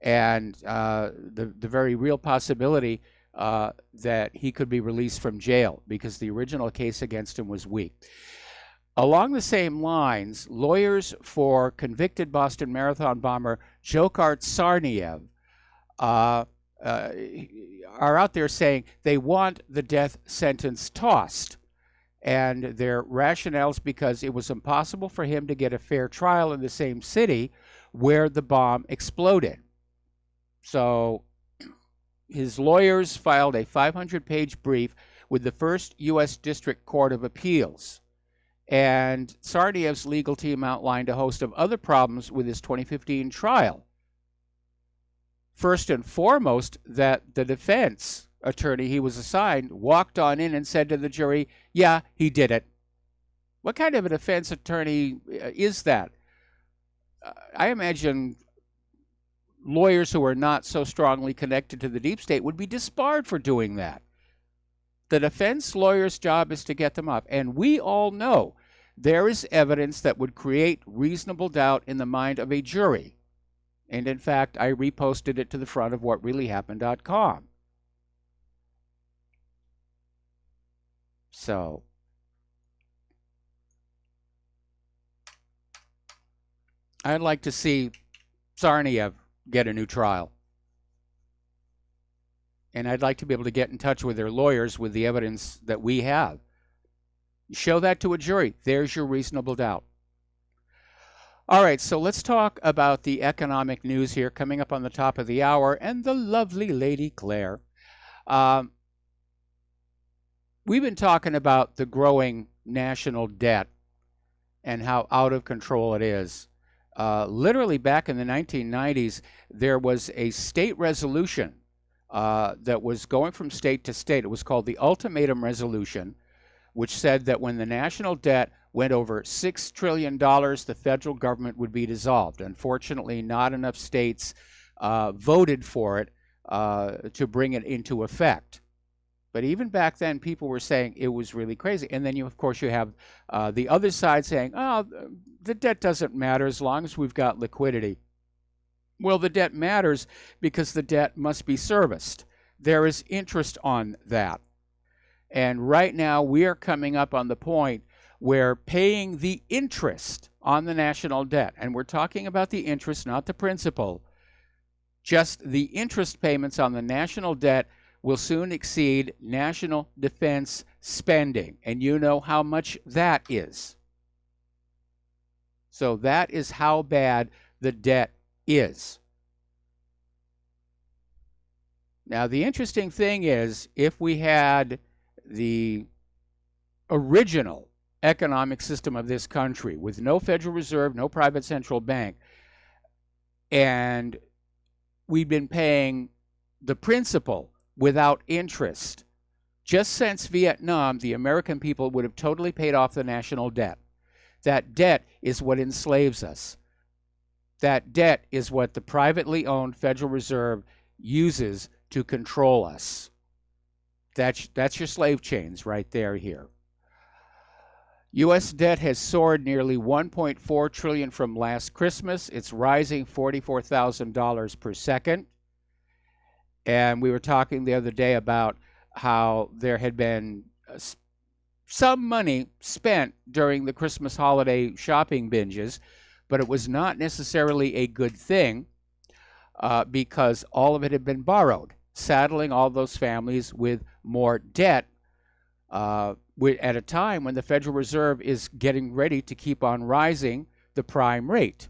and the very real possibility that he could be released from jail because the original case against him was weak. Along the same lines, lawyers for convicted Boston Marathon bomber Dzhokhar Tsarnaev are out there saying they want the death sentence tossed. And their rationales because it was impossible for him to get a fair trial in the same city where the bomb exploded. So his lawyers filed a 500-page brief with the first U.S. District Court of Appeals. And Tsarnaev's legal team outlined a host of other problems with his 2015 trial. First and foremost, that the defense attorney he was assigned walked on in and said to the jury, yeah, he did it. What kind of a defense attorney is that? I imagine lawyers who are not so strongly connected to the deep state would be disbarred for doing that. The defense lawyer's job is to get them up. And we all know there is evidence that would create reasonable doubt in the mind of a jury. And in fact, I reposted it to the front of whatreallyhappened.com. So, I'd like to see Tsarnaev get a new trial. And I'd like to be able to get in touch with their lawyers with the evidence that we have. You show that to a jury, there's your reasonable doubt. All right, so let's talk about the economic news here coming up on the top of the hour, and the lovely Lady Claire. We've been talking about the growing national debt and how out of control it is. Literally back in the 1990s, there was a state resolution that was going from state to state. It was called the Ultimatum Resolution, which said that when the national debt went over $6 trillion, the federal government would be dissolved. Unfortunately, not enough states voted for it to bring it into effect. But even back then, people were saying it was really crazy. And then, of course, you have the other side saying, oh, the debt doesn't matter as long as we've got liquidity. Well, the debt matters because the debt must be serviced. There is interest on that. And right now, we are coming up on the point where paying the interest on the national debt, and we're talking about the interest, not the principal, just the interest payments on the national debt will soon exceed national defense spending. And you know how much that is. So that is how bad the debt is. Now, the interesting thing is, if we had the original economic system of this country with no Federal Reserve, no private central bank, and we've been paying the principal without interest, just since Vietnam, the American people would have totally paid off the national debt. That debt is what enslaves us. That debt is what the privately owned Federal Reserve uses to control us. That's your slave chains right there here. U.S. debt has soared nearly $1.4 trillion from last Christmas. It's rising $44,000 per second. And we were talking the other day about how there had been some money spent during the Christmas holiday shopping binges, but it was not necessarily a good thing because all of it had been borrowed, saddling all those families with more debt at a time when the Federal Reserve is getting ready to keep on rising the prime rate.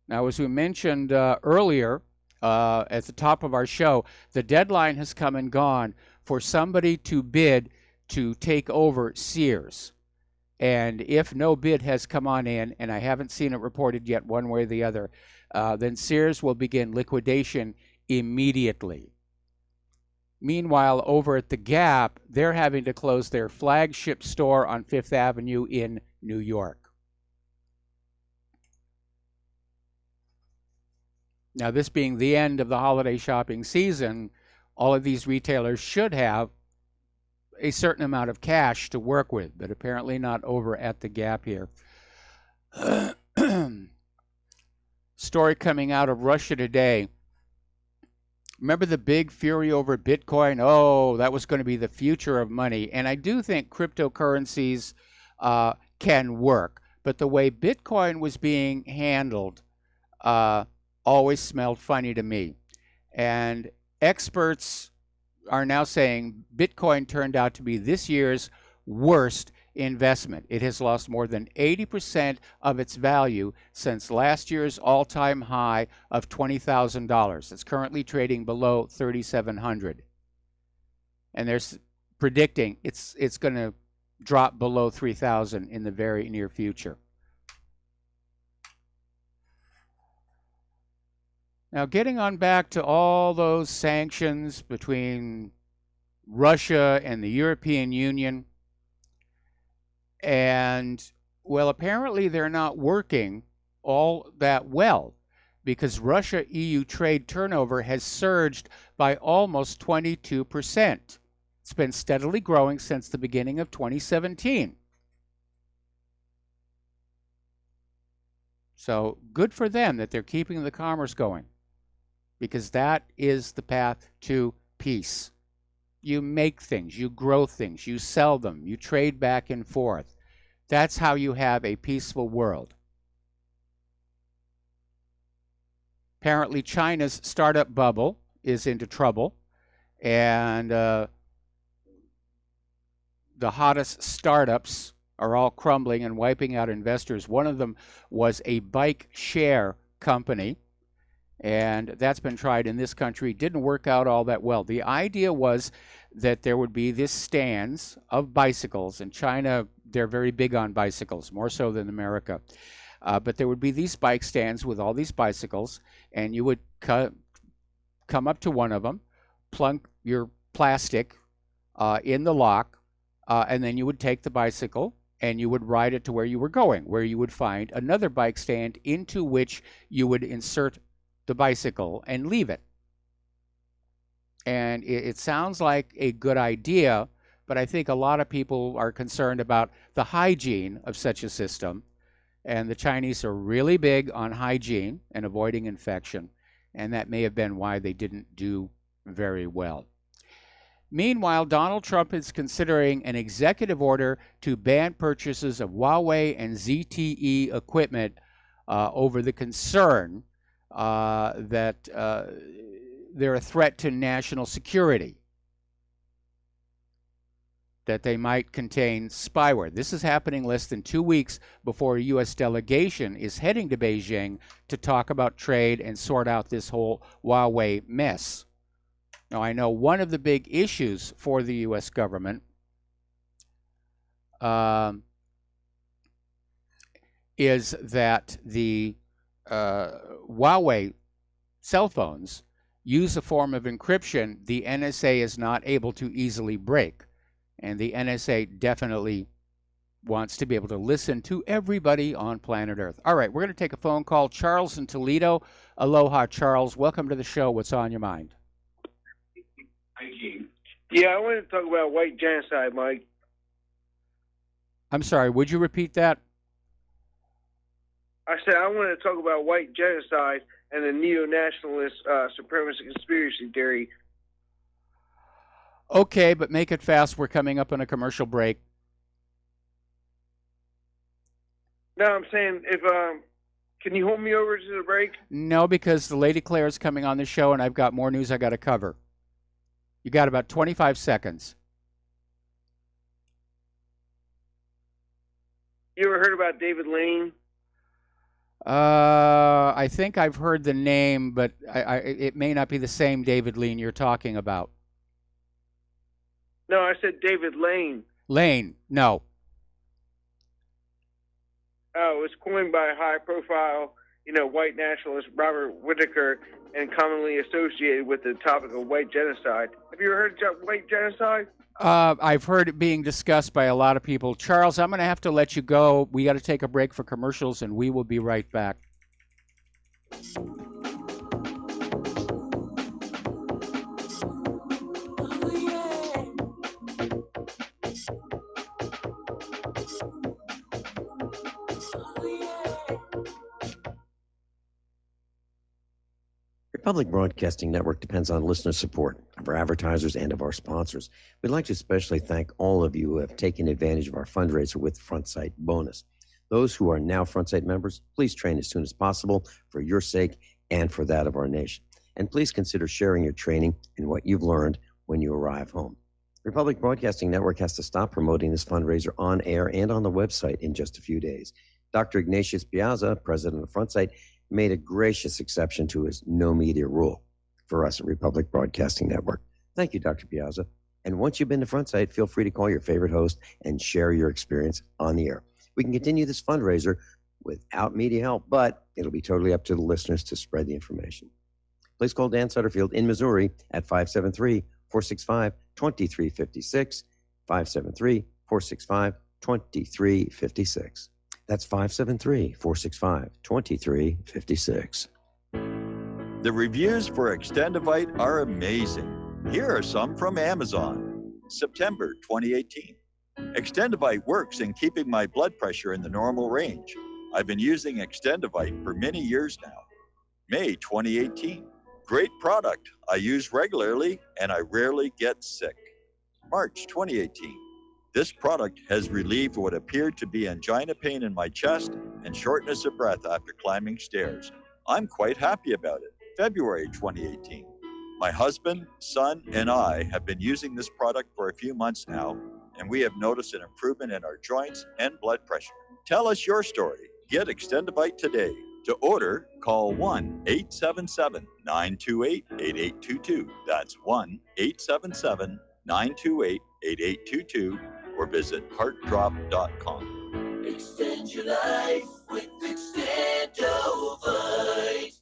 Now, as we mentioned earlier at the top of our show, the deadline has come and gone for somebody to bid to take over Sears. And if no bid has come on in, and I haven't seen it reported yet one way or the other, then Sears will begin liquidation immediately. Meanwhile, over at the Gap, they're having to close their flagship store on Fifth Avenue in New York. Now, this being the end of the holiday shopping season, all of these retailers should have a certain amount of cash to work with, but apparently not over at the Gap here. Story coming out of Russia today. Remember the big fury over Bitcoin? Oh, that was going to be the future of money. And I do think cryptocurrencies can work. But the way Bitcoin was being handled always smelled funny to me. And experts are now saying Bitcoin turned out to be this year's worst investment. It has lost more than 80% of its value since last year's all-time high of $20,000. It's currently trading below $3,700. And they're predicting it's going to drop below $3,000 in the very near future. Now, getting on back to all those sanctions between Russia and the European Union, and, well, apparently they're not working all that well because Russia-EU trade turnover has surged by almost 22%. It's been steadily growing since the beginning of 2017. So good for them that they're keeping the commerce going, because that is the path to peace. You make things, you grow things, you sell them, you trade back and forth. That's how you have a peaceful world. Apparently, China's startup bubble is into trouble, and the hottest startups are all crumbling and wiping out investors. One of them was a bike share company, and that's been tried in this country. Didn't work out all that well. The idea was that there would be this stands of bicycles. In China, they're very big on bicycles, more so than America. But there would be these bike stands with all these bicycles, and you would come up to one of them, plunk your plastic in the lock, and then you would take the bicycle and you would ride it to where you were going, where you would find another bike stand into which you would insert the bicycle and leave it. And it sounds like a good idea, but I think a lot of people are concerned about the hygiene of such a system. And the Chinese are really big on hygiene and avoiding infection. And that may have been why they didn't do very well. Meanwhile, Donald Trump is considering an executive order to ban purchases of Huawei and ZTE equipment over the concern that they're a threat to national security, that they might contain spyware. This is happening less than 2 weeks before a U.S. delegation is heading to Beijing to talk about trade and sort out this whole Huawei mess. Now, I know one of the big issues for the U.S. government is that the Huawei cell phones use a form of encryption the NSA is not able to easily break. And the NSA definitely wants to be able to listen to everybody on planet Earth. All right, we're going to take a phone call. Charles in Toledo. Aloha, Charles. Welcome to the show. What's on your mind? Yeah, I want to talk about white genocide, Mike. I'm sorry, would you repeat that? I said I want to talk about white genocide and the neo-nationalist supremacist conspiracy theory. Okay, but make it fast. We're coming up on a commercial break. No, I'm saying if can you hold me over to the break? No, because the Lady Claire is coming on the show, and I've got more news I got to cover. You got about 25 seconds. You ever heard about David Lane? I think I've heard the name, but it may not be the same David Lane you're talking about. No, I said David Lane. Lane, no. Oh, it was coined by high-profile, white nationalist Robert Whitaker and commonly associated with the topic of white genocide. Have you ever heard of white genocide? I've heard it being discussed by a lot of people. Charles, I'm going to have to let you go. We got to take a break for commercials, and we will be right back. Public Broadcasting Network depends on listener support of our advertisers and of our sponsors. We'd like to especially thank all of you who have taken advantage of our fundraiser with FrontSight Bonus. Those who are now FrontSight members, please train as soon as possible for your sake and for that of our nation. And please consider sharing your training and what you've learned when you arrive home. Republic Broadcasting Network has to stop promoting this fundraiser on air and on the website in just a few days. Dr. Ignatius Piazza, president of FrontSight, made a gracious exception to his no media rule for us at Republic Broadcasting Network. Thank you, Dr. Piazza. And once you've been to FrontSight, feel free to call your favorite host and share your experience on the air. We can continue this fundraiser without media help, but it'll be totally up to the listeners to spread the information. Please call Dan Sutterfield in Missouri at 573-465-2356, 573-465-2356. That's 573-465-2356. The reviews for Extendivite are amazing. Here are some from Amazon. September 2018. Extendivite works in keeping my blood pressure in the normal range. I've been using Extendivite for many years now. May 2018. Great product. I use regularly and I rarely get sick. March 2018. This product has relieved what appeared to be angina pain in my chest and shortness of breath after climbing stairs. I'm quite happy about it. February 2018. My husband, son, and I have been using this product for a few months now, and we have noticed an improvement in our joints and blood pressure. Tell us your story. Get Extendivite today. To order, call 1-877-928-8822. That's 1-877-928-8822. or visit heartdrop.com. Extend your life with Extendovite.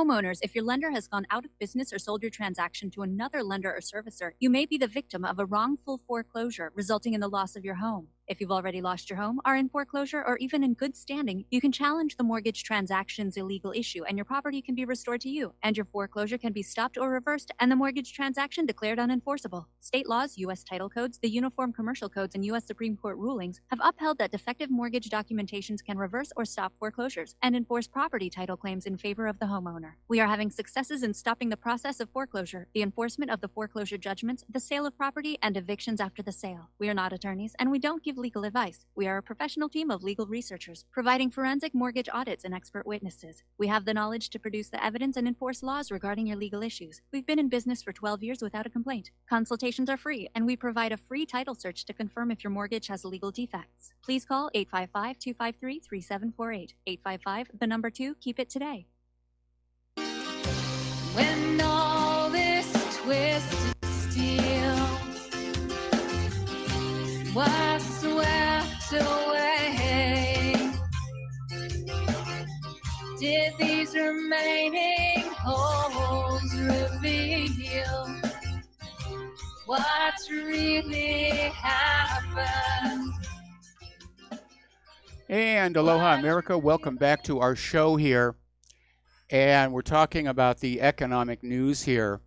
Homeowners, if your lender has gone out of business or sold your transaction to another lender or servicer, you may be the victim of a wrongful foreclosure, resulting in the loss of your home. If you've already lost your home, are in foreclosure, or even in good standing, you can challenge the mortgage transaction's illegal issue, and your property can be restored to you, and your foreclosure can be stopped or reversed, and the mortgage transaction declared unenforceable. State laws, U.S. title codes, the Uniform Commercial Codes, and U.S. Supreme Court rulings have upheld that defective mortgage documentations can reverse or stop foreclosures and enforce property title claims in favor of the homeowner. We are having successes in stopping the process of foreclosure, the enforcement of the foreclosure judgments, the sale of property, and evictions after the sale. We are not attorneys, and we don't give legal advice. We are a professional team of legal researchers, providing forensic mortgage audits and expert witnesses. We have the knowledge to produce the evidence and enforce laws regarding your legal issues. We've been in business for 12 years without a complaint. Consultations are free, and we provide a free title search to confirm if your mortgage has legal defects. Please call 855-253-3748. 855, 2, keep it today. When all this twisted steel was swept away, did these remaining holes reveal what's really happened? And aloha, America. Welcome back to our show here. And we're talking about the economic news here.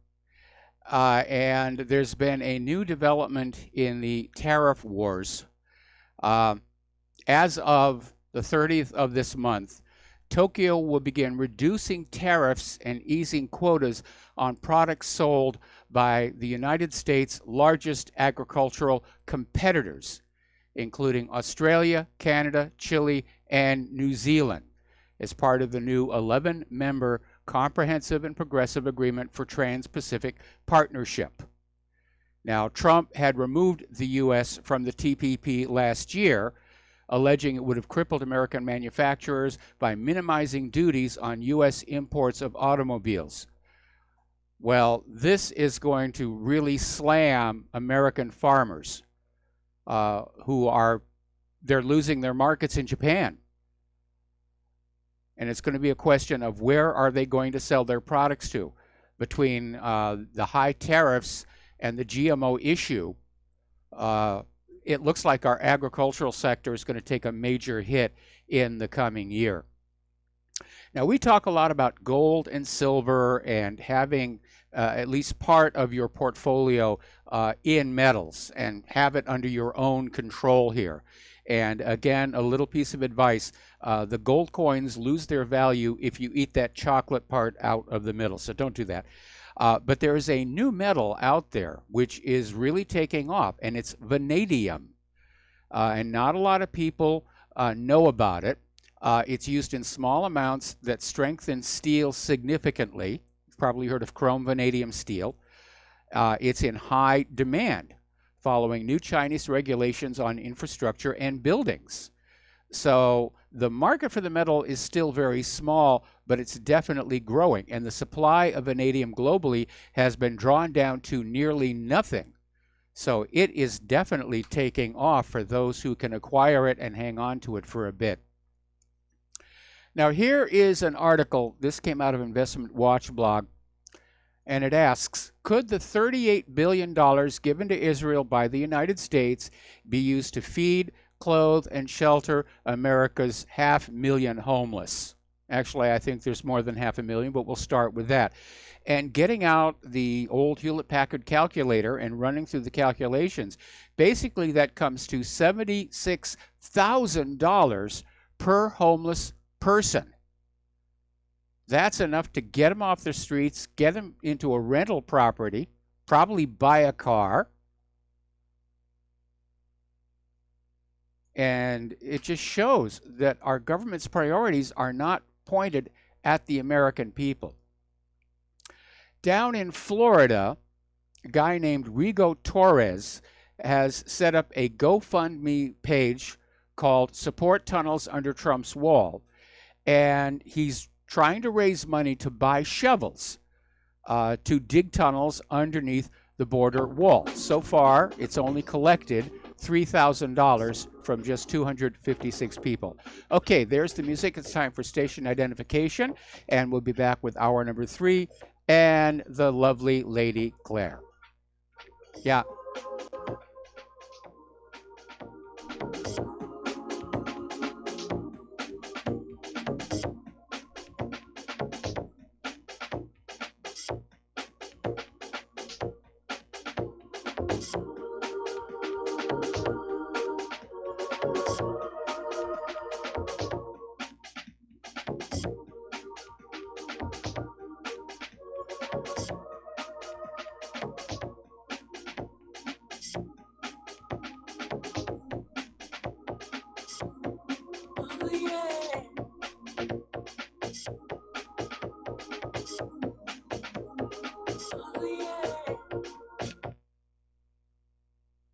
And there's been a new development in the tariff wars. As of the 30th of this month, Tokyo will begin reducing tariffs and easing quotas on products sold by the United States' largest agricultural competitors, including Australia, Canada, Chile, and New Zealand, as part of the new 11-member Comprehensive and Progressive Agreement for Trans-Pacific Partnership. Now, Trump had removed the U.S. from the TPP last year, alleging it would have crippled American manufacturers by minimizing duties on U.S. imports of automobiles. Well, this is going to really slam American farmers they're losing their markets in Japan. And it's going to be a question of where are they going to sell their products to. Between the high tariffs and the GMO issue, it looks like our agricultural sector is going to take a major hit in the coming year. Now, we talk a lot about gold and silver and having at least part of your portfolio in metals and have it under your own control here. And again, a little piece of advice, the gold coins lose their value if you eat that chocolate part out of the middle, so don't do that. But there is a new metal out there which is really taking off, and it's vanadium. And not a lot of people know about it. It's used in small amounts that strengthen steel significantly. You've probably heard of chrome vanadium steel. It's in high demand following new Chinese regulations on infrastructure and buildings. So the market for the metal is still very small, but it's definitely growing. And the supply of vanadium globally has been drawn down to nearly nothing. So it is definitely taking off for those who can acquire it and hang on to it for a bit. Now, here is an article. This came out of Investment Watch blog. And it asks, could the $38 billion given to Israel by the United States be used to feed, clothe, and shelter America's 500,000 homeless? Actually, I think there's more than 500,000, but we'll start with that. And getting out the old Hewlett-Packard calculator and running through the calculations, basically that comes to $76,000 per homeless person. That's enough to get them off the streets, get them into a rental property, probably buy a car. And it just shows that our government's priorities are not pointed at the American people. Down in Florida, a guy named Rigo Torres has set up a GoFundMe page called Support Tunnels Under Trump's Wall. And he's trying to raise money to buy shovels to dig tunnels underneath the border wall. So far, it's only collected $3,000 from just 256 people. Okay, there's the music. It's time for station identification, and we'll be back with hour number 3 and the lovely Lady Claire. Yeah.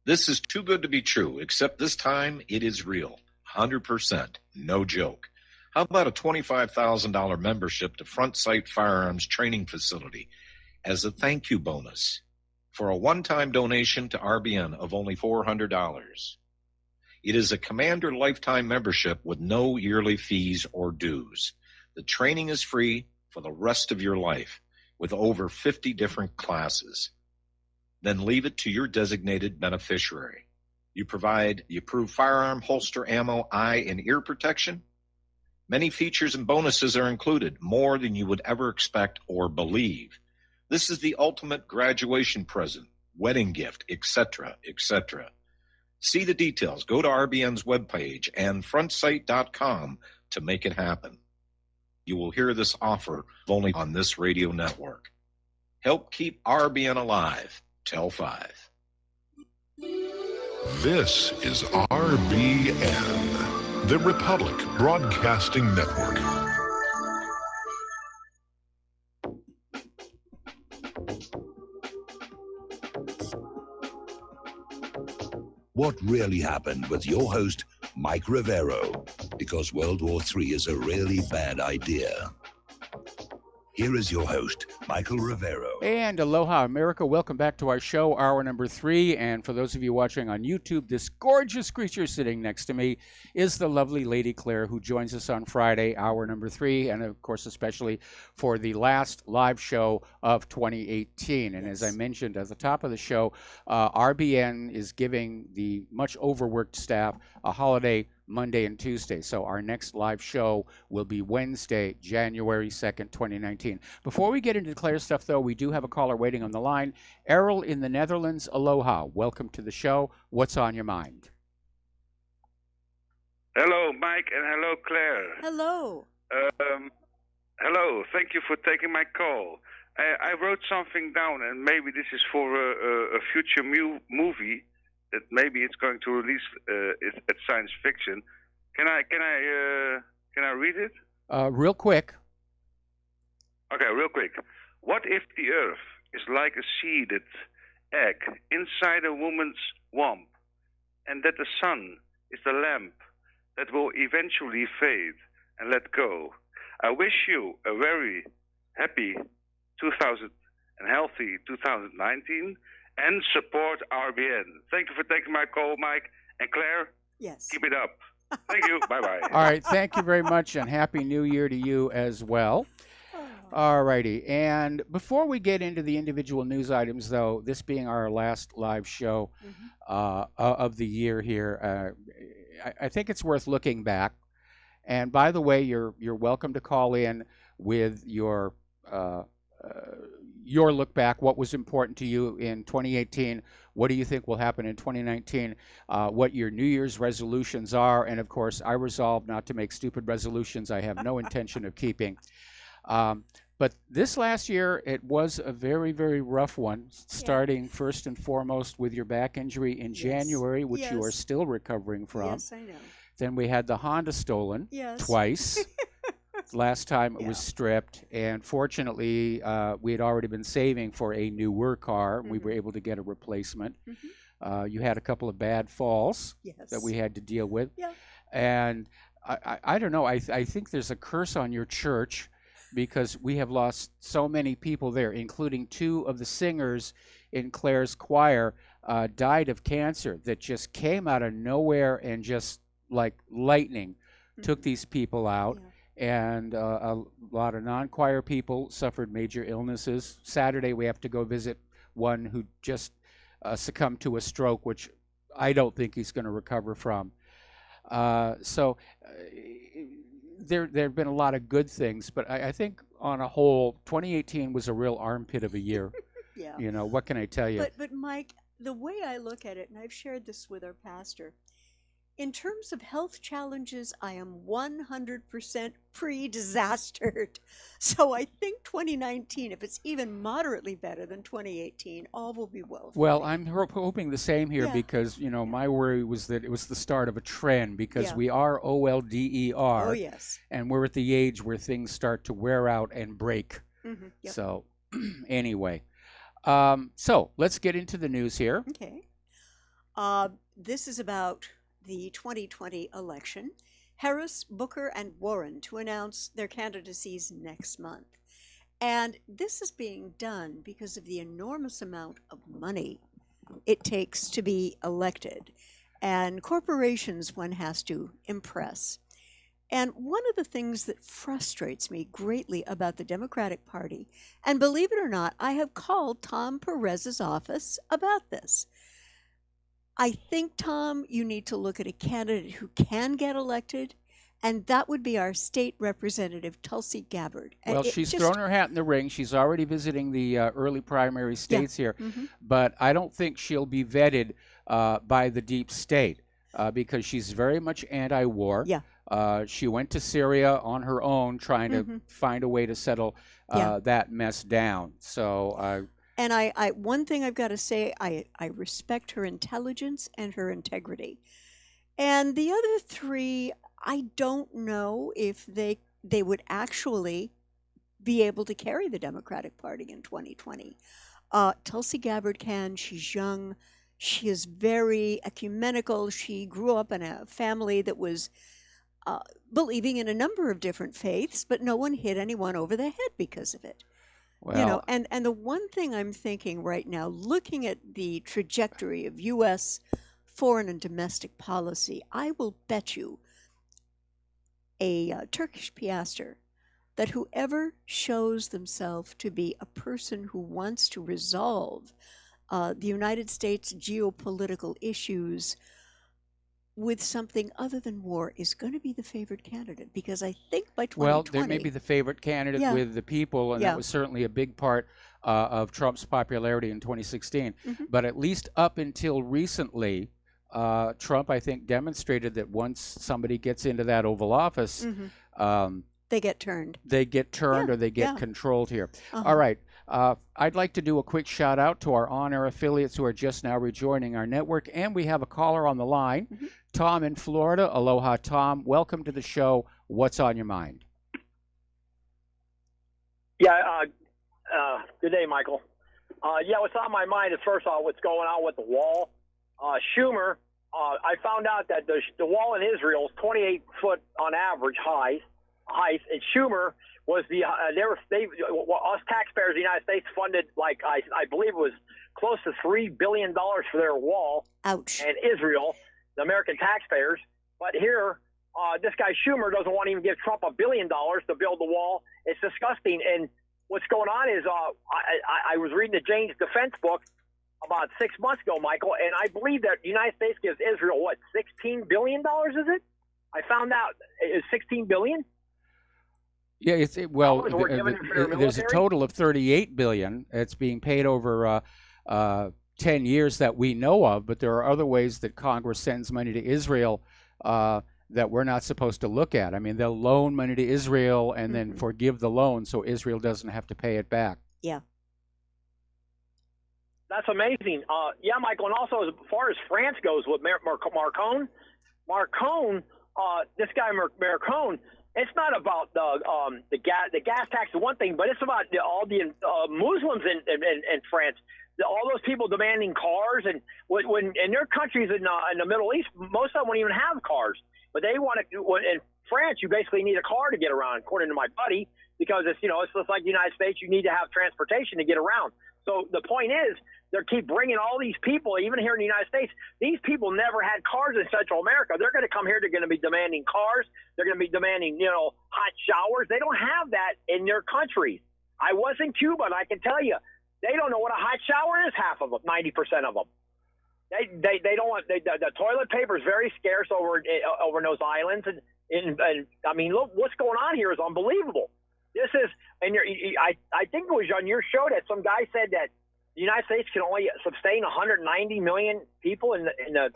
This is too good to be true, except this time it is real. 100%. No joke. How about a $25,000 membership to Front Sight Firearms Training Facility as a thank you bonus for a one-time donation to RBN of only $400? It is a Commander lifetime membership with no yearly fees or dues. The training is free for the rest of your life with over 50 different classes. Then leave it to your designated beneficiary. You provide the approved firearm, holster, ammo, eye, and ear protection. Many features and bonuses are included, more than you would ever expect or believe. This is the ultimate graduation present, wedding gift, etc., etc. See the details. Go to RBN's webpage and frontsight.com to make it happen. You will hear this offer only on this radio network. Help keep RBN alive. Tell 5. This is RBN, the Republic Broadcasting Network. What really happened with your host, Mike Rivero, because World War III is a really bad idea. Here is your host, Michael Rivero. And aloha, America. Welcome back to our show, hour number 3. And for those of you watching on YouTube, this gorgeous creature sitting next to me is the lovely Lady Claire, who joins us on Friday, hour number 3, and of course, especially for the last live show of 2018. And as I mentioned at the top of the show, RBN is giving the much overworked staff a holiday Monday and Tuesday. So our next live show will be Wednesday, January 2nd, 2019. Before we get into Claire's stuff, though, we do have a caller waiting on the line. Errol in the Netherlands, aloha. Welcome to the show. What's on your mind? Hello, Mike, and hello, Claire. Hello. Hello. Thank you for taking my call. I wrote something down, and maybe this is for a future movie. That maybe it's going to release at Science Fiction. Can I read it? Real quick. Okay, real quick. What if the Earth is like a seeded egg inside a woman's womb, and that the sun is the lamp that will eventually fade and let go? I wish you a very happy 2000 and healthy 2019. And support RBN. Thank you for taking my call, Mike. And Claire, yes, keep it up. Thank you. Bye-bye. All right. Thank you very much, and Happy New Year to you as well. All righty. And before we get into the individual news items, though, this being our last live show of the year here, I think it's worth looking back. And by the way, you're welcome to call in with your look back. What was important to you in 2018? What do you think will happen in 2019? What your New Year's resolutions are? And of course, I resolved not to make stupid resolutions I have no intention of keeping. But this last year, it was a very, very rough one, starting first and foremost with your back injury in January, which you are still recovering from. Yes, I know. Then we had the Honda stolen twice. Last time it was stripped, and fortunately, we had already been saving for a newer car, and we were able to get a replacement. You had a couple of bad falls that we had to deal with. And I don't know, I think there's a curse on your church because we have lost so many people there, including 2 of the singers in Claire's choir. died of cancer that just came out of nowhere and just like lightning took these people out. And a lot of non-choir people suffered major illnesses. Saturday, we have to go visit one who just succumbed to a stroke, which I don't think he's going to recover from. So there have been a lot of good things, but I think on a whole, 2018 was a real armpit of a year. Yeah. You know, what can I tell you? But Mike, the way I look at it, and I've shared this with our pastor, in terms of health challenges, I am 100% pre-disastered. So I think 2019, if it's even moderately better than 2018, all will be well. Well, I'm hoping the same here Yeah. because, you know, my worry was that it was the start of a trend because Yeah. we are OLDER. Oh, yes. And we're at the age where things start to wear out and break. Yep. So anyway, so let's get into the news here. Okay. This is about the 2020 election. Harris, Booker, and Warren to announce their candidacies next month. And this is being done because of the enormous amount of money it takes to be elected. And corporations one has to impress. And one of the things that frustrates me greatly about the Democratic Party, and believe it or not, I have called Tom Perez's office about this. I think, Tom, you need to look at a candidate who can get elected, and that would be our state representative, Tulsi Gabbard. Well, she's thrown her hat in the ring. She's already visiting the early primary states here, but I don't think she'll be vetted by the deep state because she's very much anti-war. Yeah. She went to Syria on her own trying to find a way to settle that mess down. So And I one thing I've got to say, I respect her intelligence and her integrity. And the other three, I don't know if they would actually be able to carry the Democratic Party in 2020. Tulsi Gabbard can. She's young. She is very ecumenical. She grew up in a family that was believing in a number of different faiths, but no one hit anyone over the head because of it. Well, you know, and the one thing I'm thinking right now, looking at the trajectory of U.S. foreign and domestic policy, I will bet you a Turkish piastre that whoever shows themselves to be a person who wants to resolve the United States geopolitical issues with something other than war is going to be the favored candidate, because I think by 2020... Well, there may be the favorite candidate with the people, and that was certainly a big part of Trump's popularity in 2016. But at least up until recently, Trump, I think, demonstrated that once somebody gets into that Oval Office, they get turned. They get turned or they get controlled here. Uh-huh. All right. I'd like to do a quick shout out to our on-air affiliates who are just now rejoining our network. And we have a caller on the line, Tom in Florida. Aloha, Tom. Welcome to the show. What's on your mind? Yeah, good day, Michael. What's on my mind is, first of all, what's going on with the wall. Schumer, I found out that the wall in Israel is 28 foot on average height, and Schumer was us taxpayers of the United States funded, like, I believe it was close to $3 billion for their wall. Ouch. And Israel, the American taxpayers. But here, this guy Schumer doesn't want to even give Trump $1 billion to build the wall. It's disgusting. And what's going on is I was reading the Jane's Defense book about 6 months ago, Michael, and I believe that the United States gives Israel, what, $16 billion, is it? I found out it's $16 billion. Yeah, there's a total of $38 billion. It's being paid over 10 years that we know of, but there are other ways that Congress sends money to Israel that we're not supposed to look at. I mean, they'll loan money to Israel and then forgive the loan so Israel doesn't have to pay it back. Yeah. That's amazing. Michael, and also as far as France goes with Macron, this guy Macron, it's not about the gas tax is one thing, but it's about all the Muslims in France. All those people demanding cars, and when in their countries in the Middle East, most of them won't even have cars. But they want to. In France, you basically need a car to get around, according to my buddy. because it's just like the United States. You need to have transportation to get around. So the point is, they keep bringing all these people, even here in the United States. These people never had cars in Central America. They're going to come here. They're going to be demanding cars. They're going to be demanding, hot showers. They don't have that in their countries. I was in Cuba, and I can tell you, they don't know what a hot shower is. Half of them, 90% of them. They don't want. The toilet paper is very scarce over in those islands, and I mean, look, what's going on here is unbelievable. This is, and I think it was on your show that some guy said that the United States can only sustain 190 million people in the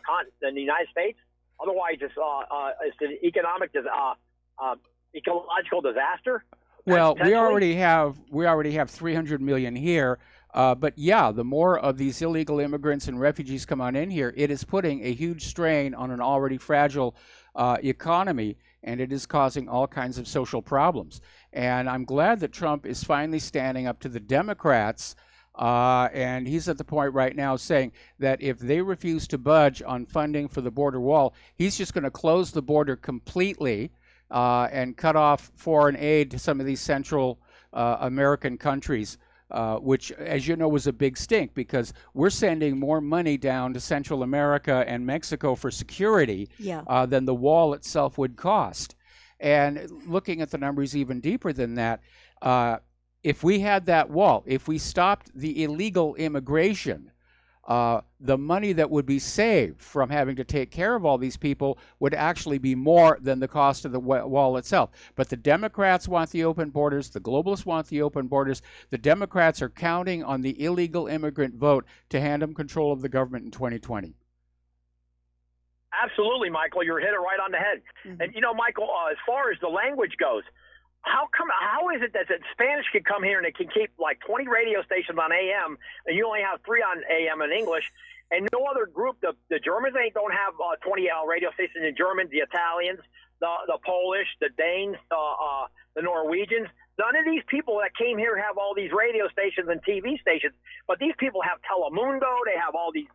United States. Otherwise, it's an ecological disaster. Well, we already have 300 million here. But yeah, the more of these illegal immigrants and refugees come on in here, it is putting a huge strain on an already fragile economy, and it is causing all kinds of social problems. And I'm glad that Trump is finally standing up to the Democrats, and he's at the point right now saying that if they refuse to budge on funding for the border wall, he's just going to close the border completely and cut off foreign aid to some of these Central American countries. Which, as you know, was a big stink because we're sending more money down to Central America and Mexico for security than the wall itself would cost. And looking at the numbers even deeper than that, if we had that wall, if we stopped the illegal immigration, the money that would be saved from having to take care of all these people would actually be more than the cost of the wall itself. But the Democrats want the open borders. The globalists want the open borders. The Democrats are counting on the illegal immigrant vote to hand them control of the government in 2020. Absolutely, Michael. You're hit it right on the head. Mm-hmm. And, Michael, as far as the language goes, how is it that Spanish can come here and it can keep like 20 radio stations on AM and you only have 3 on AM in English, and no other group, the Germans don't have 20 radio stations in German, the Italians, the Polish, the Danes, the Norwegians. None of these people that came here have all these radio stations and TV stations, but these people have Telemundo, they have all these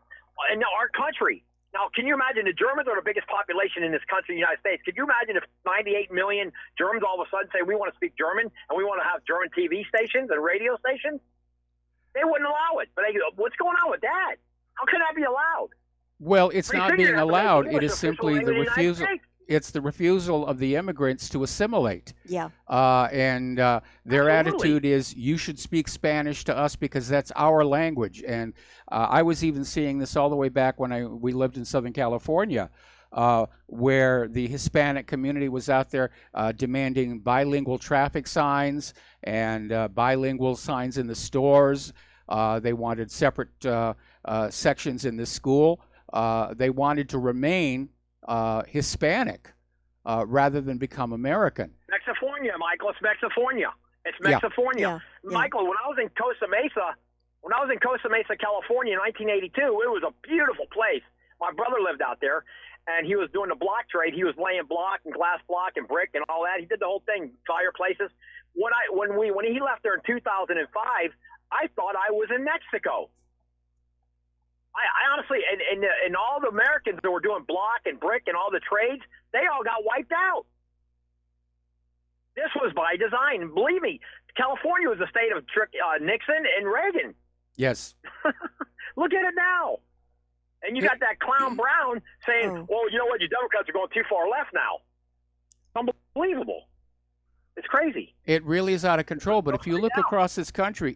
in our country. Now, can you imagine the Germans are the biggest population in this country, the United States? Could you imagine if 98 million Germans all of a sudden say we want to speak German and we want to have German TV stations and radio stations? They wouldn't allow it. But what's going on with that? How can that be allowed? Well, it's not being allowed. It is simply the refusal. It's the refusal of the immigrants to assimilate. Yeah. And their attitude is, you should speak Spanish to us because that's our language. And I was even seeing this all the way back when we lived in Southern California, where the Hispanic community was out there demanding bilingual traffic signs and bilingual signs in the stores. They wanted separate sections in the school. They wanted to remain Hispanic rather than become American. Mexifornia, Michael. It's Mexifornia. It's Mexifornia. Yeah. Michael, when I was in Costa Mesa, California in 1982, it was a beautiful place. My brother lived out there, and he was doing the block trade. He was laying block and glass block and brick and all that. He did the whole thing, fireplaces. When he left there in 2005, I thought I was in Mexico. I honestly, and all the Americans that were doing block and brick and all the trades, they all got wiped out. This was by design. Believe me, California was the state of Nixon and Reagan. Yes. Look at it now. And you got that clown Brown saying, well, you know what, you Democrats are going too far left now. Unbelievable. It's crazy. It really is out of control. But if you look across this country,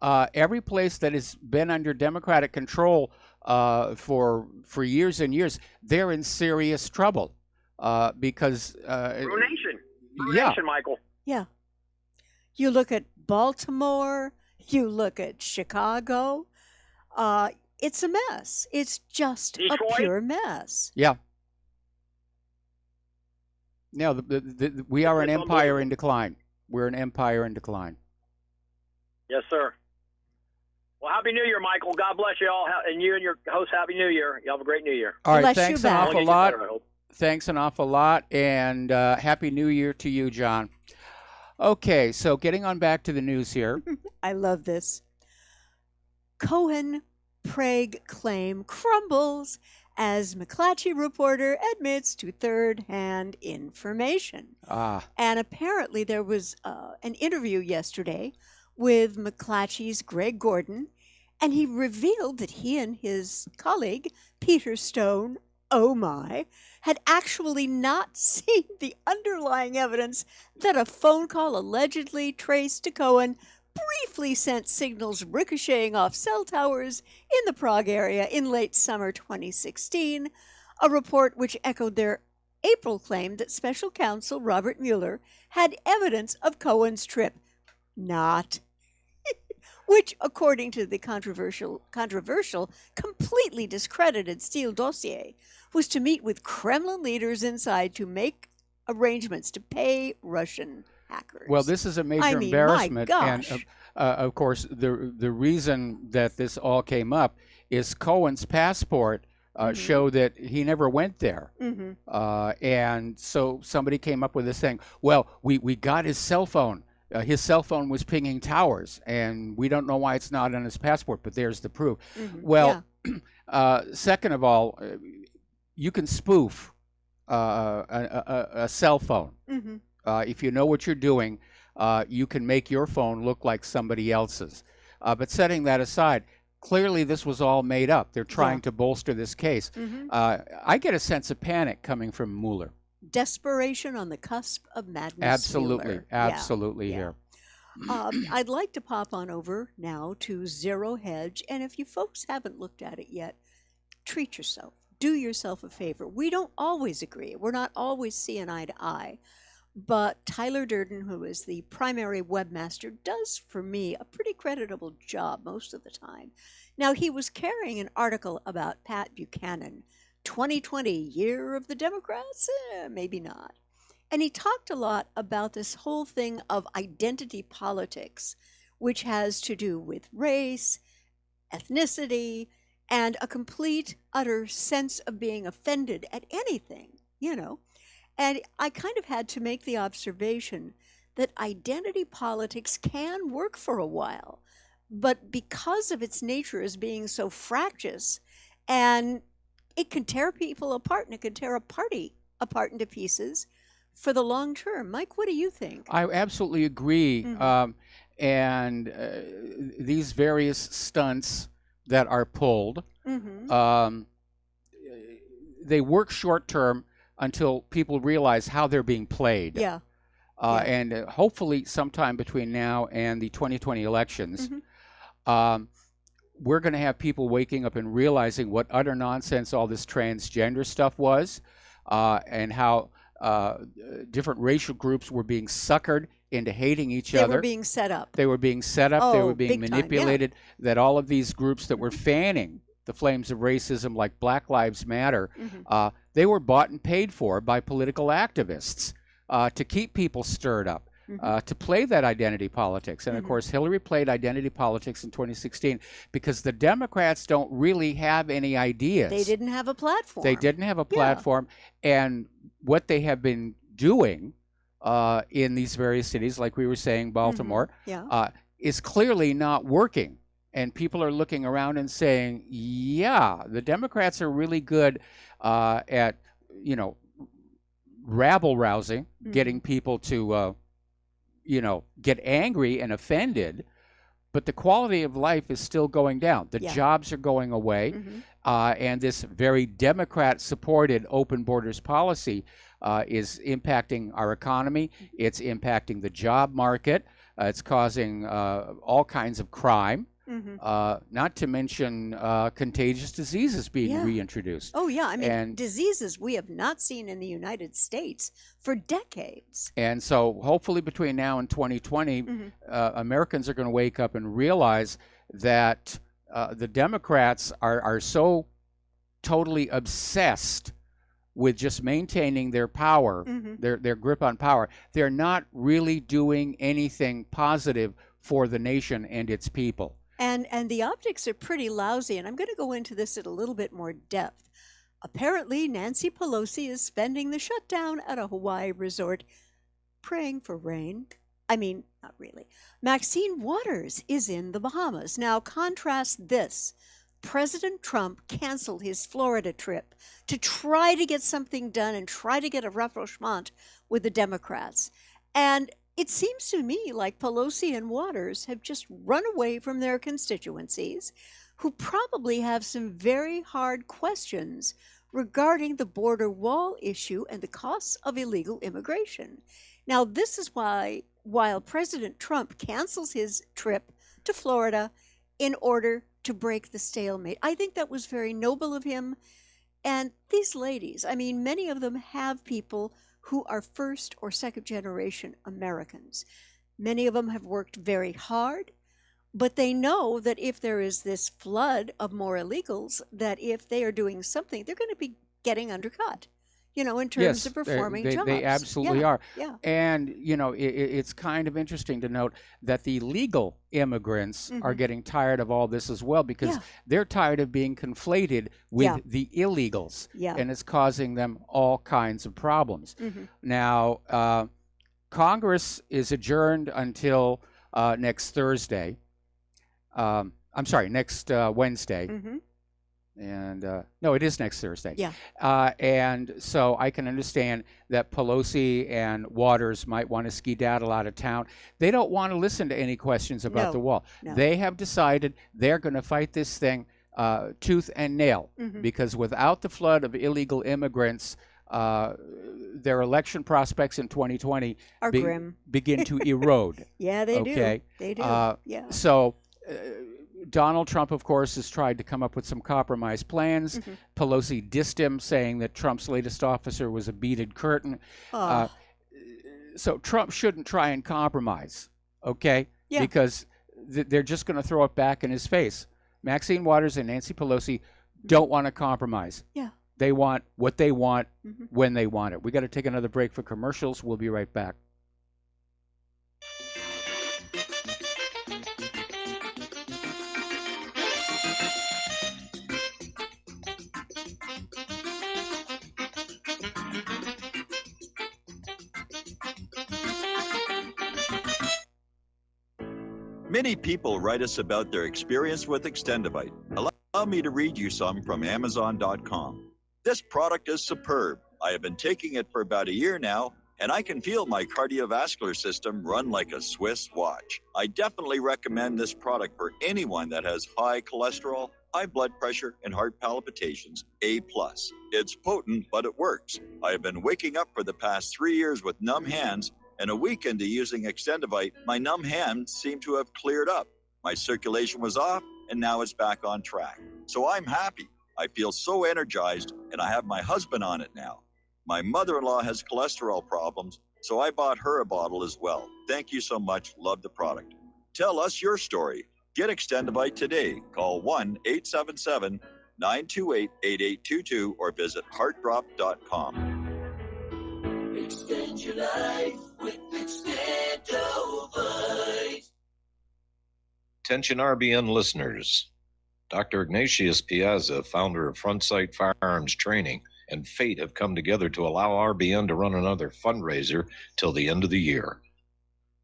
every place that has been under Democratic control for years and years, they're in serious trouble because ruination, Michael. Yeah. You look at Baltimore. You look at Chicago. It's a mess. It's just Detroit? A pure mess. Yeah. No, we are an empire in decline. We're an empire in decline. Yes, sir. Well, Happy New Year, Michael. God bless you all. And you and your host, Happy New Year. You have a great New Year. All right, thanks an awful lot. Thanks an awful lot. And Happy New Year to you, John. Okay, so getting on back to the news here. I love this. Cohen-Prague claim crumbles as McClatchy reporter admits to third-hand information. And apparently there was an interview yesterday with McClatchy's Greg Gordon, and he revealed that he and his colleague, Peter Stone, oh my, had actually not seen the underlying evidence that a phone call allegedly traced to Cohen briefly sent signals ricocheting off cell towers in the Prague area in late summer 2016, a report which echoed their April claim that special counsel Robert Mueller had evidence of Cohen's trip. Not. Which, according to the controversial, completely discredited Steele dossier, was to meet with Kremlin leaders inside to make arrangements to pay Russian hackers. Well, this is a major embarrassment, and of course, the reason that this all came up is Cohen's passport showed that he never went there, and so somebody came up with this thing. Well, we got his cell phone. His cell phone was pinging towers, and we don't know why it's not on his passport, but there's the proof. Well, second of all, you can spoof a cell phone. If you know what you're doing, you can make your phone look like somebody else's. But setting that aside, clearly this was all made up. They're trying to bolster this case. I get a sense of panic coming from Mueller. Desperation on the cusp of madness. Absolutely here. I'd like to pop on over now to Zero Hedge, and if you folks haven't looked at it yet, treat yourself. Do yourself a favor. We don't always agree. We're not always seeing eye to eye. But Tyler Durden, who is the primary webmaster, does, for me, a pretty creditable job most of the time. Now, he was carrying an article about Pat Buchanan, 2020, year of the Democrats? Maybe not. And he talked a lot about this whole thing of identity politics, which has to do with race, ethnicity, and a complete, utter sense of being offended at anything, you know. And I kind of had to make the observation that identity politics can work for a while, but because of its nature as being so fractious, and it can tear people apart, and it can tear a party apart into pieces for the long term. Mike, what do you think? I absolutely agree. And these various stunts that are pulled, they work short term until people realize how they're being played. And hopefully sometime between now and the 2020 elections, we're going to have people waking up and realizing what utter nonsense all this transgender stuff was, and how different racial groups were being suckered into hating each other. They were being set up. They were being set up. They were being big time, manipulated. That all of these groups that were fanning the flames of racism, like Black Lives Matter, they were bought and paid for by political activists to keep people stirred up. To play that identity politics. And of course, Hillary played identity politics in 2016 because the Democrats don't really have any ideas. They didn't have a platform. They didn't have a platform. And what they have been doing in these various cities, like we were saying, Baltimore, is clearly not working. And people are looking around and saying, yeah, the Democrats are really good at, you know, rabble rousing, getting people to get angry and offended, but the quality of life is still going down. The jobs are going away, and this very Democrat-supported open borders policy is impacting our economy. It's impacting the job market. It's causing all kinds of crime. Not to mention contagious diseases being reintroduced. Oh, yeah. I mean, diseases we have not seen in the United States for decades. And so hopefully between now and 2020, Americans are going to wake up and realize that the Democrats are so totally obsessed with just maintaining their power, their grip on power. They're not really doing anything positive for the nation and its people. And the optics are pretty lousy, and I'm going to go into this at a little bit more depth. Apparently, Nancy Pelosi is spending the shutdown at a Hawaii resort praying for rain. I mean, not really. Maxine Waters is in the Bahamas. Now, contrast this. President Trump canceled his Florida trip to try to get something done and try to get a rapprochement with the Democrats. And it seems to me like Pelosi and Waters have just run away from their constituencies, who probably have some very hard questions regarding the border wall issue and the costs of illegal immigration. Now, this is why, while President Trump cancels his trip to Florida in order to break the stalemate, I think that was very noble of him. And these ladies, I mean, many of them have people who are first or second generation Americans. Many of them have worked very hard, but they know that if there is this flood of more illegals, that if they are doing something, they're going to be getting undercut, you know, in terms Yes, of performing jobs. they absolutely Yeah, are. Yeah. And, you know, it's kind of interesting to note that the legal immigrants are getting tired of all this as well, because Yeah. they're tired of being conflated with Yeah. the illegals. Yeah. And it's causing them all kinds of problems. Mhm. Now, Congress is adjourned until next Thursday. I'm sorry, next Wednesday. Mhm. And no, it is next Thursday. Yeah. And so I can understand that Pelosi and Waters might want to skedaddle out of town. They don't want to listen to any questions about No, the wall. no. They have decided they're going to fight this thing tooth and nail, Mhm. because without the flood of illegal immigrants, their election prospects in 2020 Are grim. begin to erode. Yeah, they do. Okay. They do. Yeah. So Donald Trump, of course, has tried to come up with some compromise plans. Mhm. Pelosi dissed him, saying that Trump's latest officer was a beaded curtain. Oh. So Trump shouldn't try and compromise, okay? Yeah. Because they're just going to throw it back in his face. Maxine Waters and Nancy Pelosi don't want to compromise. Yeah. They want what they want Mhm. when they want it. We got to take another break for commercials. We'll be right back. Many people write us about their experience with Extendivite. Allow me to read you some from Amazon.com. This product is superb. I have been taking it for about a year now, and I can feel my cardiovascular system run like a Swiss watch. I definitely recommend this product for anyone that has high cholesterol, high blood pressure, and heart palpitations, A+. It's potent, but it works. I have been waking up for the past 3 years with numb hands, and a week into using Extendivite, my numb hands seem to have cleared up. My circulation was off, and now it's back on track. So I'm happy. I feel so energized, and I have my husband on it now. My mother-in-law has cholesterol problems, so I bought her a bottle as well. Thank you so much. Love the product. Tell us your story. Get Extendivite today. Call 1-877-928-8822 or visit heartdrop.com. Extend your life with Extendovite. Attention RBN listeners. Dr. Ignatius Piazza, founder of Frontsight Firearms Training, and Fate have come together to allow RBN to run another fundraiser till the end of the year.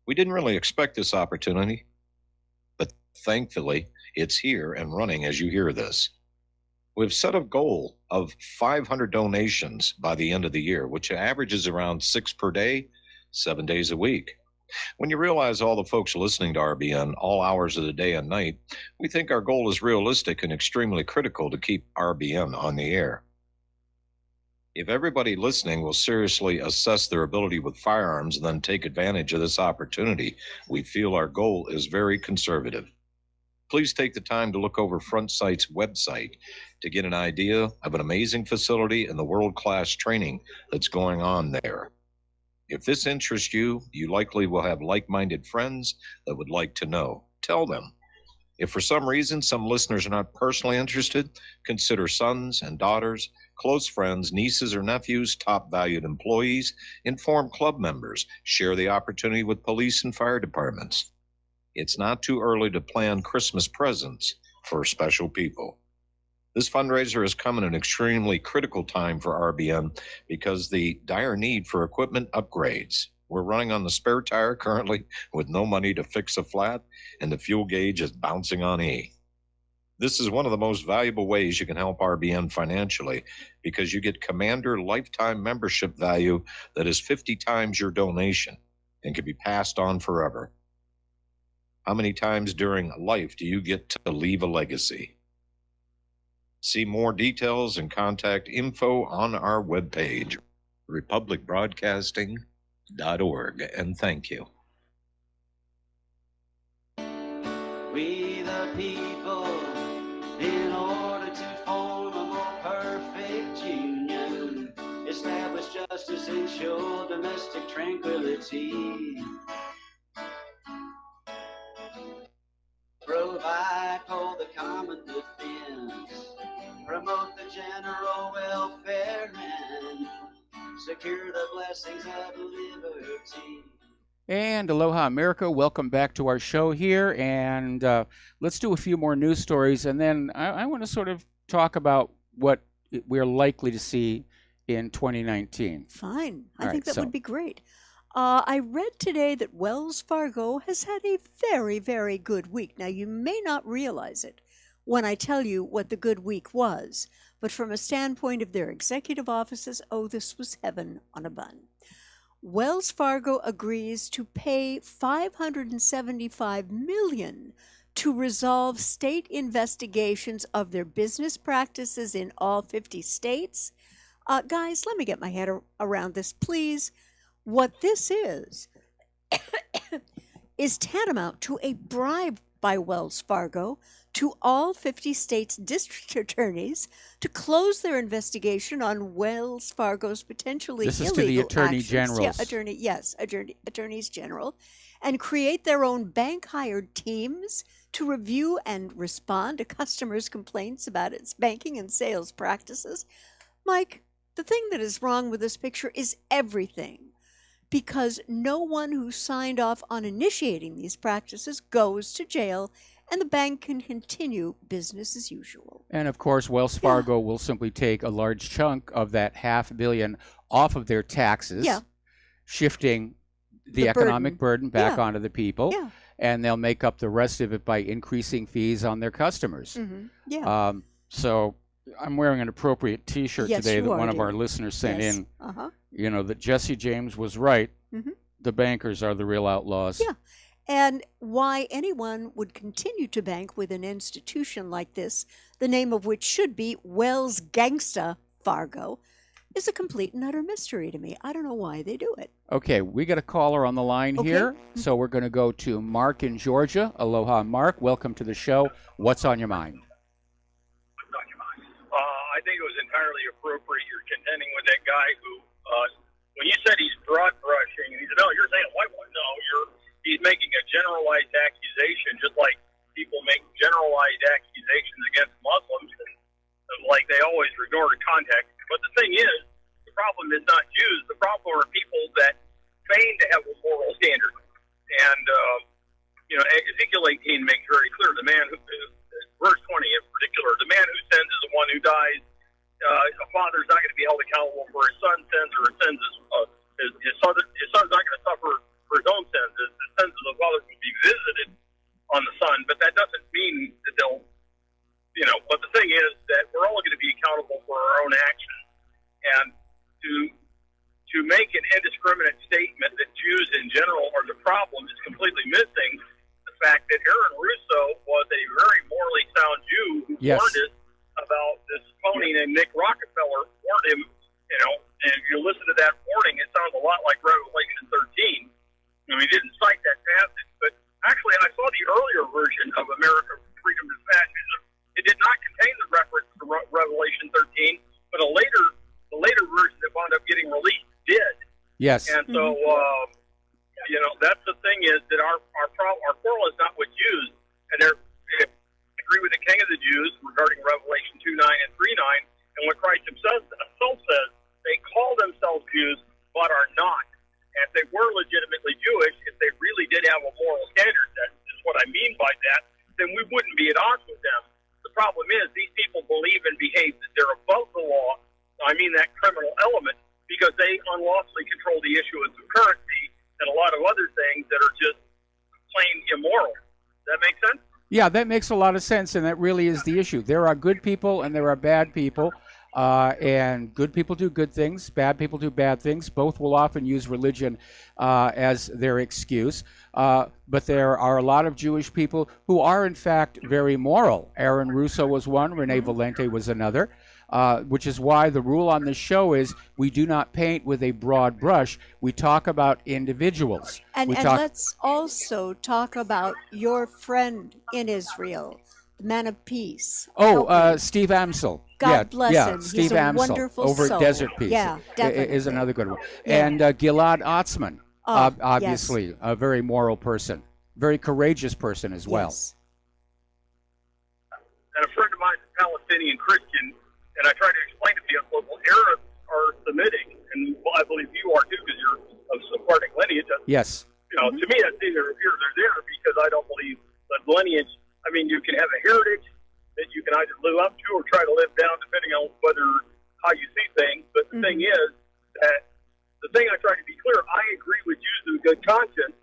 We didn't really expect this opportunity, but thankfully it's here and running as you hear this. We've set a goal of 500 donations by the end of the year, which averages around 6 per day, 7 days a week. When you realize all the folks listening to RBN all hours of the day and night, we think our goal is realistic and extremely critical to keep RBN on the air. If everybody listening will seriously assess their ability with firearms and then take advantage of this opportunity, we feel our goal is very conservative. Please take the time to look over Frontsight's website to get an idea of an amazing facility and the world-class training that's going on there. If this interests you, you likely will have like-minded friends that would like to know. Tell them. If for some reason some listeners are not personally interested, consider sons and daughters, close friends, nieces or nephews, top valued employees, inform club members, share the opportunity with police and fire departments. It's not too early to plan Christmas presents for special people. This fundraiser has come at an extremely critical time for RBN because the dire need for equipment upgrades. We're running on the spare tire currently with no money to fix a flat, and the fuel gauge is bouncing on E. This is one of the most valuable ways you can help RBN financially because you get Commander lifetime membership value that is 50 times your donation and can be passed on forever. How many times during life do you get to leave a legacy? See more details and contact info on our webpage, republicbroadcasting.org, and thank you. We the people, in order to form a more perfect union, establish justice, ensure domestic tranquility, provide for the common defense, promote the general welfare, and secure the blessings of liberty. And aloha, America. Welcome back to our show here. And let's do a few more news stories. And then I want to sort of talk about what we're likely to see in 2019. Fine. I think that would be great. I read today that Wells Fargo has had a very, very good week. Now, you may not realize it when I tell you what the good week was, but from a standpoint of their executive offices, oh, this was heaven on a bun. Wells Fargo agrees to pay $575 million to resolve state investigations of their business practices in all 50 states. Guys, let me get my head around this, please. What this is tantamount to a bribe by Wells Fargo to all 50 states' district attorneys to close their investigation on Wells Fargo's potentially illegal actions. This is to the Attorney Generals. Attorneys General, and create their own bank-hired teams to review and respond to customers' complaints about its banking and sales practices. Mike, the thing that is wrong with this picture is everything, because no one who signed off on initiating these practices goes to jail, and the bank can continue business as usual. And of course, Wells Fargo will simply take a large chunk of that $500 million off of their taxes, shifting the economic burden back onto the people, and they'll make up the rest of it by increasing fees on their customers. So I'm wearing an appropriate T-shirt today that one of our listeners sent in. You know, that Jesse James was right. The bankers are the real outlaws. And why anyone would continue to bank with an institution like this, the name of which should be Wells Gangsta Fargo, is a complete and utter mystery to me. I don't know why they do it. Okay, we got a caller on the line here, so we're going to go to Mark in Georgia. Aloha, Mark. Welcome to the show. What's on your mind? I think it was entirely appropriate you're contending with that guy who, when you said he's broad brushing, he said, "No, you're saying a white one." No, he's making a generalized accusation, just like people make generalized accusations against Muslims, and like they always ignore context. But the thing is, the problem is not Jews. The problem are people that feign to have a moral standard. And Ezekiel 18 makes very clear the man who, verse 20 in particular, the man who sins is the one who dies. A father's not going to be held accountable for his son's sins, or his son's not going to suffer for his own sins. The sins of the father will be visited on the son, but that doesn't mean that they'll, but the thing is that we're all going to be accountable for our own actions. And to make an indiscriminate statement that Jews in general are the problem is completely missing the fact that Aaron Russo was a very morally sound Jew who warned us about this phony named Nick Rockefeller, warned him, and if you listen to that warning, it sounds a lot like Revelation 13. We didn't cite that passage, but actually I saw the earlier version of America Freedom Dispatch. It did not contain the reference to Revelation 13, but the later version that wound up getting released did. Yes. And so, that's the thing is that our quarrel is not with Jews, and I agree with the King of the Jews regarding Revelation 2:9 and 3:9, and what Christ himself says, they call themselves Jews but are not. And if they were legitimately Jewish, if they really did have a moral standard, that is what I mean by that, then we wouldn't be at odds with them. The problem is these people believe and behave that they're above the law. I mean that criminal element, because they unlawfully control the issuance of currency and a lot of other things that are just plain immoral. Does that make sense? Yeah, that makes a lot of sense, and that really is the issue. There are good people and there are bad people, and good people do good things, bad people do bad things. Both will often use religion as their excuse, but there are a lot of Jewish people who are, in fact, very moral. Aaron Russo was one, Renee Valente was another. Which is why the rule on this show is we do not paint with a broad brush. We talk about individuals. And let's also talk about your friend in Israel, the man of peace. Steve Amsel. God bless him. Steve He's a Amsel wonderful over soul. at Desert Peace. Yeah, definitely. Is another good one. Yeah. And Gilad Atzmon, obviously, yes. a very moral person, very courageous person as well. Yes. And a friend of mine is a Palestinian Christian, and I try to explain to people, well, Arabs are Semitic, and I believe you are too, because you're of Sephardic lineage. Yes. You know, to me, that's either here or there, because I don't believe that lineage. I mean, you can have a heritage that you can either live up to or try to live down, depending on how you see things. But the thing is that the thing I try to be clear, I agree with Jews of good conscience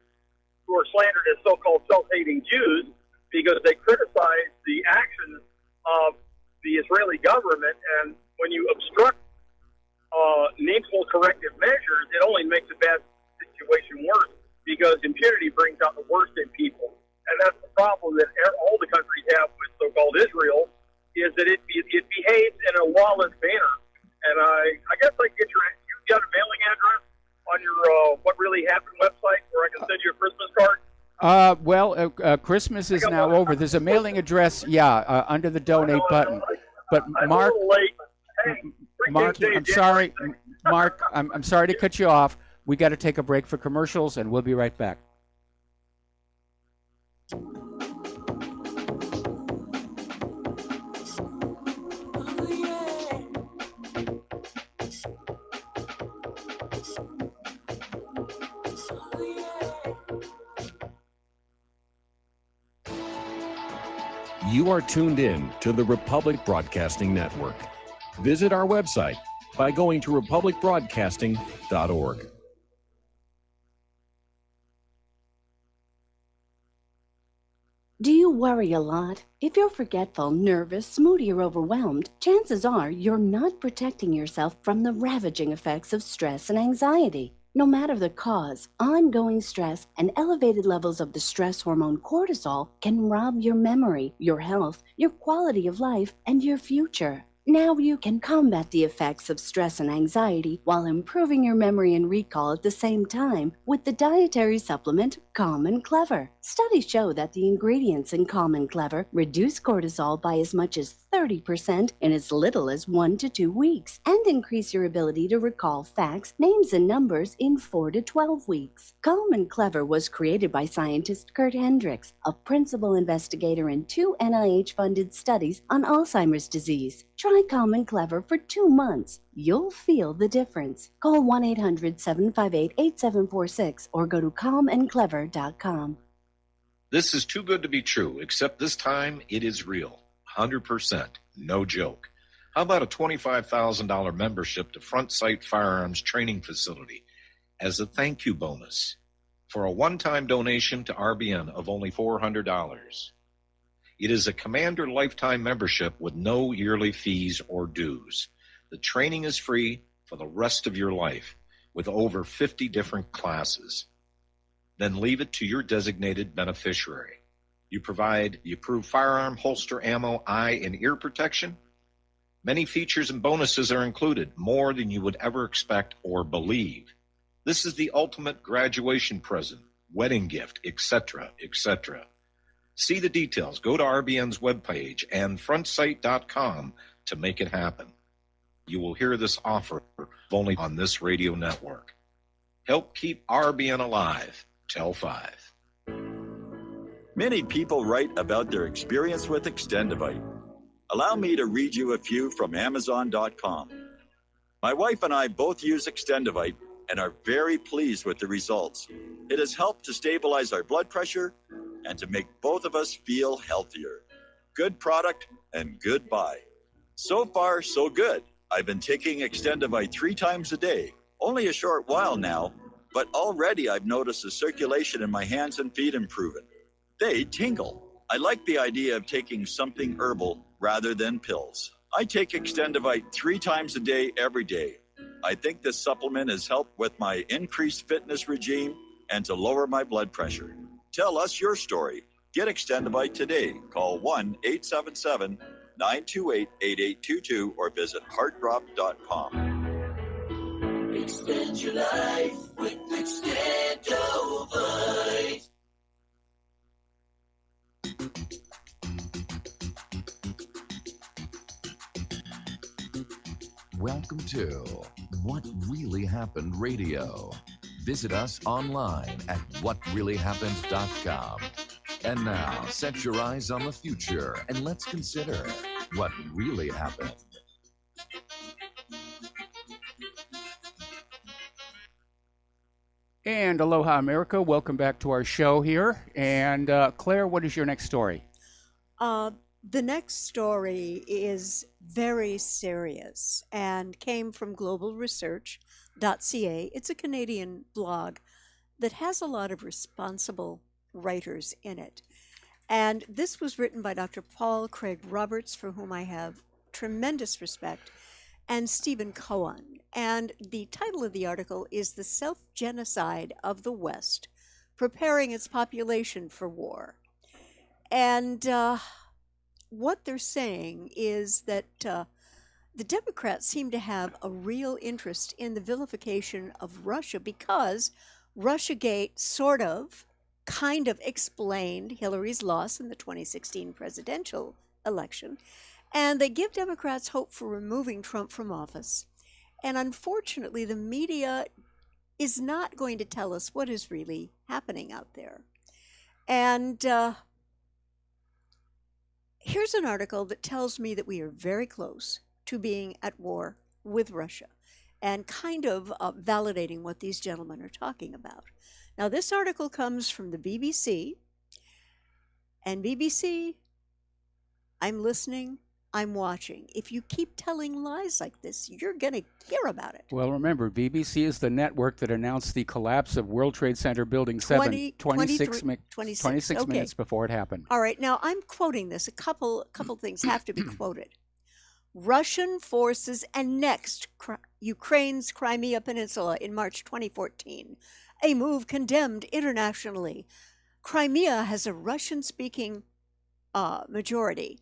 who are slandered as so-called self-hating Jews because they criticize the actions of the Israeli government, and when you obstruct needful corrective measures, it only makes a bad situation worse because impunity brings out the worst in people. And that's the problem that all the countries have with so-called Israel, is that it behaves in a lawless manner. And I guess I get you got a mailing address on your What Really Happened website where I can send you a Christmas card? Christmas is now over. There's a mailing address, under the donate button. But Mark, I'm sorry, Mark, I'm sorry to cut you off. We got to take a break for commercials, and we'll be right back. You are tuned in to the Republic Broadcasting Network. Visit our website by going to republicbroadcasting.org. Do you worry a lot? If you're forgetful, nervous, moody, or overwhelmed, chances are you're not protecting yourself from the ravaging effects of stress and anxiety. No matter the cause, ongoing stress and elevated levels of the stress hormone cortisol can rob your memory, your health, your quality of life, and your future. Now you can combat the effects of stress and anxiety while improving your memory and recall at the same time with the dietary supplement Calm and Clever. Studies show that the ingredients in Calm and Clever reduce cortisol by as much as 30% in as little as 1 to 2 weeks and increase your ability to recall facts, names, and numbers in 4 to 12 weeks. Calm and Clever was created by scientist Kurt Hendricks, a principal investigator in 2 NIH-funded studies on Alzheimer's disease. Try Calm and Clever for 2 months. You'll feel the difference. Call 1-800-758-8746 or go to calmandclever.com. This is too good to be true, except this time it is real. 100%. No joke. How about a $25,000 membership to Front Sight Firearms Training Facility as a thank you bonus for a one-time donation to RBN of only $400? It is a Commander lifetime membership with no yearly fees or dues. The training is free for the rest of your life with over 50 different classes. Then leave it to your designated beneficiary. You provide the approved firearm, holster, ammo, eye, and ear protection. Many features and bonuses are included, more than you would ever expect or believe. This is the ultimate graduation present, wedding gift, etc., etc. See the details. Go to RBN's webpage and frontsight.com to make it happen. You will hear this offer only on this radio network. Help keep RBN alive. Tell 5. Many people write about their experience with Extendivite. Allow me to read you a few from Amazon.com. My wife and I both use Extendivite and are very pleased with the results. It has helped to stabilize our blood pressure and to make both of us feel healthier. Good product and good buy. So far, so good. I've been taking Extendivite 3 times a day, only a short while now, but already I've noticed the circulation in my hands and feet improving. They tingle. I like the idea of taking something herbal rather than pills. I take Extendivite 3 times a day, every day. I think this supplement has helped with my increased fitness regime and to lower my blood pressure. Tell us your story. Get Extendivite today. Call 1-877-928-8822 or visit heartdrop.com. Extend your life with Extendovite. Welcome to What Really Happened Radio. Visit us online at whatreallyhappened.com. And now, set your eyes on the future and let's consider what really happened. And aloha, America. Welcome back to our show here. And Claire, what is your next story? The next story is very serious and came from globalresearch.ca. It's a Canadian blog that has a lot of responsible writers in it. And this was written by Dr. Paul Craig Roberts, for whom I have tremendous respect, and Stephen Cohen. And the title of the article is The Self-Genocide of the West, Preparing Its Population for War. And what they're saying is that the Democrats seem to have a real interest in the vilification of Russia because Russiagate sort of, kind of explained Hillary's loss in the 2016 presidential election. And they give Democrats hope for removing Trump from office. And unfortunately, the media is not going to tell us what is really happening out there. And here's an article that tells me that we are very close to being at war with Russia and kind of validating what these gentlemen are talking about. Now, this article comes from the BBC. And BBC, I'm listening, I'm watching. If you keep telling lies like this, you're going to hear about it. Well, remember, BBC is the network that announced the collapse of World Trade Center Building 7 26 minutes before it happened. All right, now I'm quoting this. A couple things have to be quoted. Russian forces annexed Ukraine's Crimea Peninsula in March 2014, a move condemned internationally. Crimea has a Russian-speaking majority.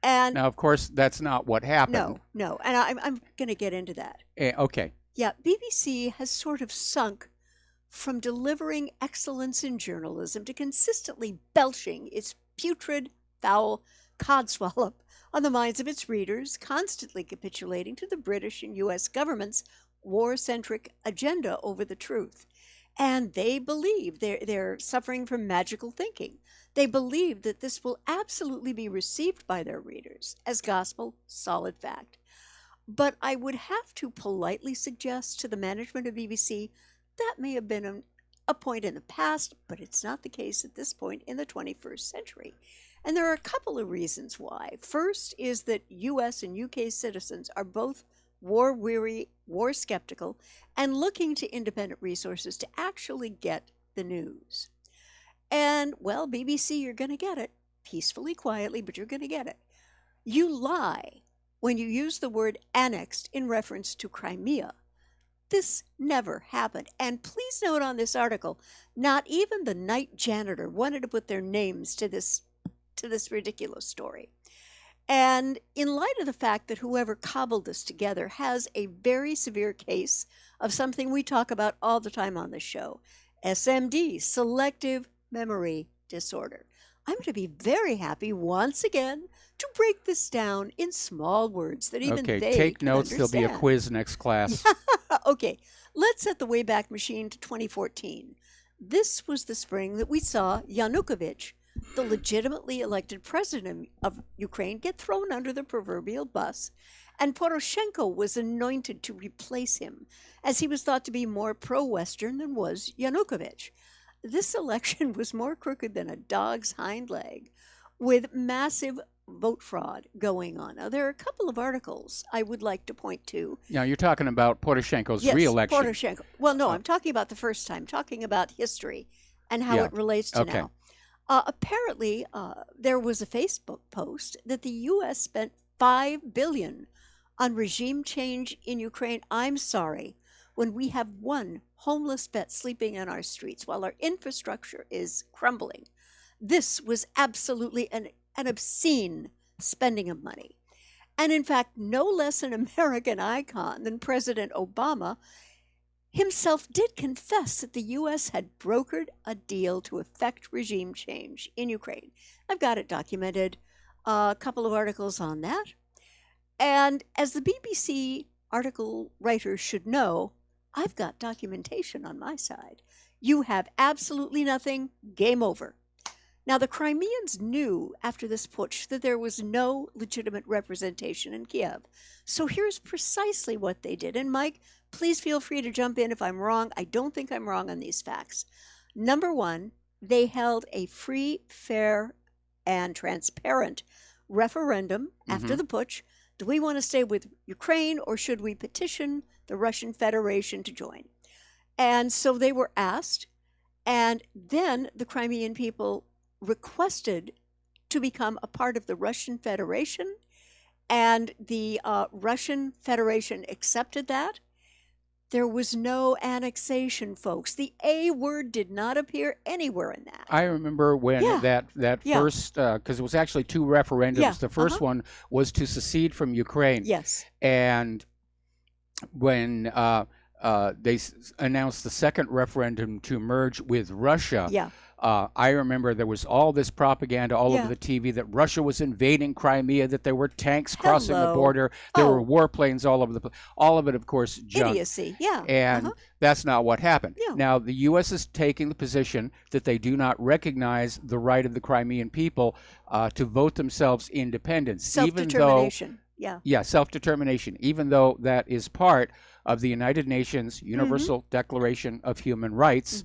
And now, of course, that's not what happened. No, and I'm going to get into that. Okay. Yeah, BBC has sort of sunk from delivering excellence in journalism to consistently belching its putrid, foul codswallop on the minds of its readers, constantly capitulating to the British and U.S. government's war-centric agenda over the truth. And they believe they're suffering from magical thinking. They believe that this will absolutely be received by their readers as gospel, solid fact. But I would have to politely suggest to the management of BBC that may have been a point in the past, but it's not the case at this point in the 21st century. And there are a couple of reasons why. First is that U.S. and U.K. citizens are both war-weary, war-skeptical, and looking to independent resources to actually get the news. And, well, BBC, you're going to get it. Peacefully, quietly, but you're going to get it. You lie when you use the word annexed in reference to Crimea. This never happened. And please note on this article, not even the night janitor wanted to put their names to this ridiculous story. And in light of the fact that whoever cobbled this together has a very severe case of something we talk about all the time on the show, SMD, selective memory disorder, I'm going to be very happy once again to break this down in small words that even they take can notes. understand. There'll be a quiz next class. Okay, let's set the Wayback Machine to 2014. This was the spring that we saw Yanukovych, the legitimately elected president of Ukraine, get thrown under the proverbial bus, and Poroshenko was anointed to replace him, as he was thought to be more pro-Western than was Yanukovych. This election was more crooked than a dog's hind leg, with massive vote fraud going on. Now, there are a couple of articles I would like to point to. Now, you're talking about Poroshenko's Yes, re-election. Poroshenko. Well, no, I'm talking about the first time, talking about history and how it relates to now. Apparently, there was a Facebook post that the U.S. spent $5 billion on regime change in Ukraine. I'm sorry, when we have one homeless vet sleeping in our streets while our infrastructure is crumbling. This was absolutely an obscene spending of money. And in fact, no less an American icon than President Obama himself did confess that the U.S. had brokered a deal to effect regime change in Ukraine. I've got it documented, a couple of articles on that. And as the BBC article writers should know, I've got documentation on my side. You have absolutely nothing, game over. Now, the Crimeans knew after this putsch that there was no legitimate representation in Kiev. So here's precisely what they did. And Mike, please feel free to jump in if I'm wrong. I don't think I'm wrong on these facts. Number one, they held a free, fair, and transparent referendum after the putsch. Do we want to stay with Ukraine or should we petition the Russian Federation to join? And so they were asked, and then the Crimean people requested to become a part of the Russian Federation, and the Russian Federation accepted that. There was no annexation, folks. The A word did not appear anywhere in that. I remember when that first, because it was actually two referendums. Yeah, The first one was to secede from Ukraine. Yes. And when they announced the second referendum to merge with Russia, I remember there was all this propaganda all over the TV that Russia was invading Crimea, that there were tanks crossing the border, there were warplanes all over the place. All of it, of course, junk. Idiocy, yeah. And that's not what happened. Now, the U.S. is taking the position that they do not recognize the right of the Crimean people to vote themselves independence. Self-determination, Yeah, self-determination, even though that is part of the United Nations Universal Declaration of Human Rights,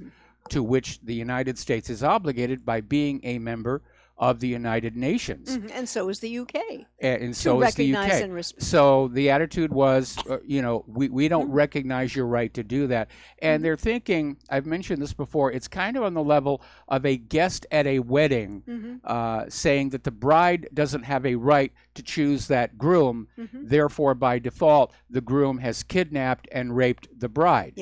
to which the United States is obligated by being a member of the United Nations. And so is the UK. And so is the UK. And So the attitude was, we don't recognize your right to do that. And they're thinking, I've mentioned this before, it's kind of on the level of a guest at a wedding saying that the bride doesn't have a right to choose that groom. Therefore, by default, the groom has kidnapped and raped the bride.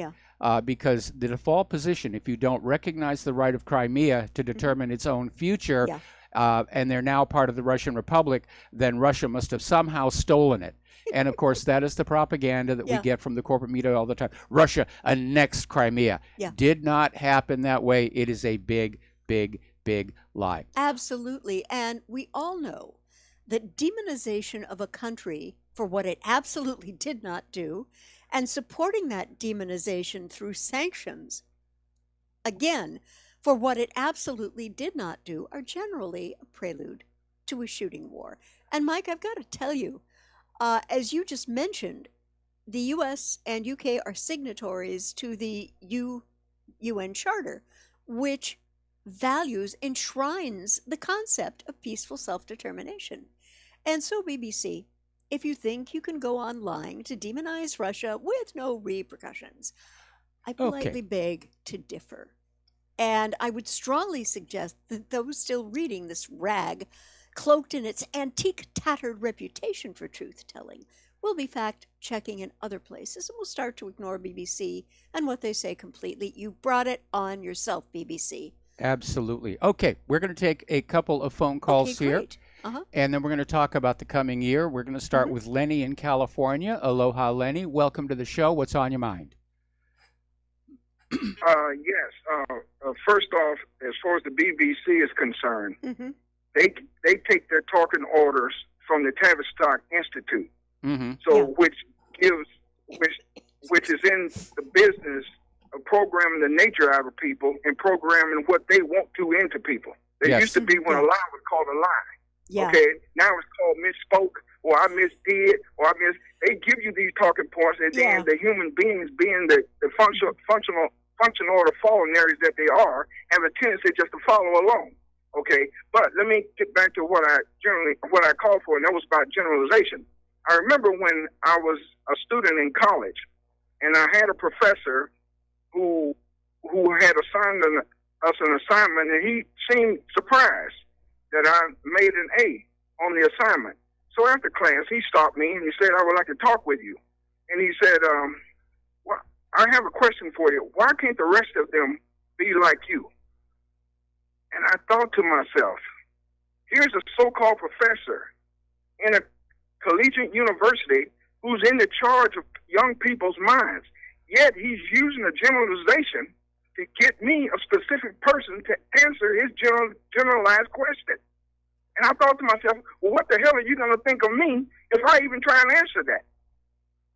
Because the default position, if you don't recognize the right of Crimea to determine its own future, and they're now part of the Russian Republic, then Russia must have somehow stolen it. And of course, that is the propaganda that we get from the corporate media all the time. Russia annexed Crimea. Did not happen that way. It is a big, big, big lie. Absolutely. And we all know that demonization of a country for what it absolutely did not do, and supporting that demonization through sanctions, again, for what it absolutely did not do, are generally a prelude to a shooting war. And Mike, I've got to tell you, as you just mentioned, the US and UK are signatories to the UN Charter, which enshrines the concept of peaceful self-determination. And so, BBC, if you think you can go online to demonize Russia with no repercussions, I politely beg to differ. And I would strongly suggest that those still reading this rag, cloaked in its antique, tattered reputation for truth-telling, will be fact-checking in other places and will start to ignore BBC and what they say completely. You brought it on yourself, BBC. Absolutely. Okay, we're going to take a couple of phone calls here. Great. And then we're going to talk about the coming year. We're going to start with Lenny in California. Aloha, Lenny. Welcome to the show. What's on your mind? Yes. First off, as far as the BBC is concerned, they take their talking orders from the Tavistock Institute. Which is in the business of programming the nature out of people and programming what they want to into people. There used to be when a lie was called a lie. Okay, now it's called misspoke, or I misdid, or they give you these talking points, and then the human beings, being the functional or the falleners that they are, have a tendency just to follow along. Okay, but let me get back to what I called for, and that was about generalization. I remember when I was a student in college, and I had a professor who had assigned us an assignment, and he seemed surprised that I made an A on the assignment. So after class, he stopped me and he said, "I would like to talk with you." And he said, well, "I have a question for you. Why can't the rest of them be like you?" And I thought to myself, here's a so-called professor in a collegiate university who's in the charge of young people's minds, yet he's using a generalization to get me, a specific person, to answer his generalized question. And I thought to myself, well, what the hell are you going to think of me if I even try and answer that?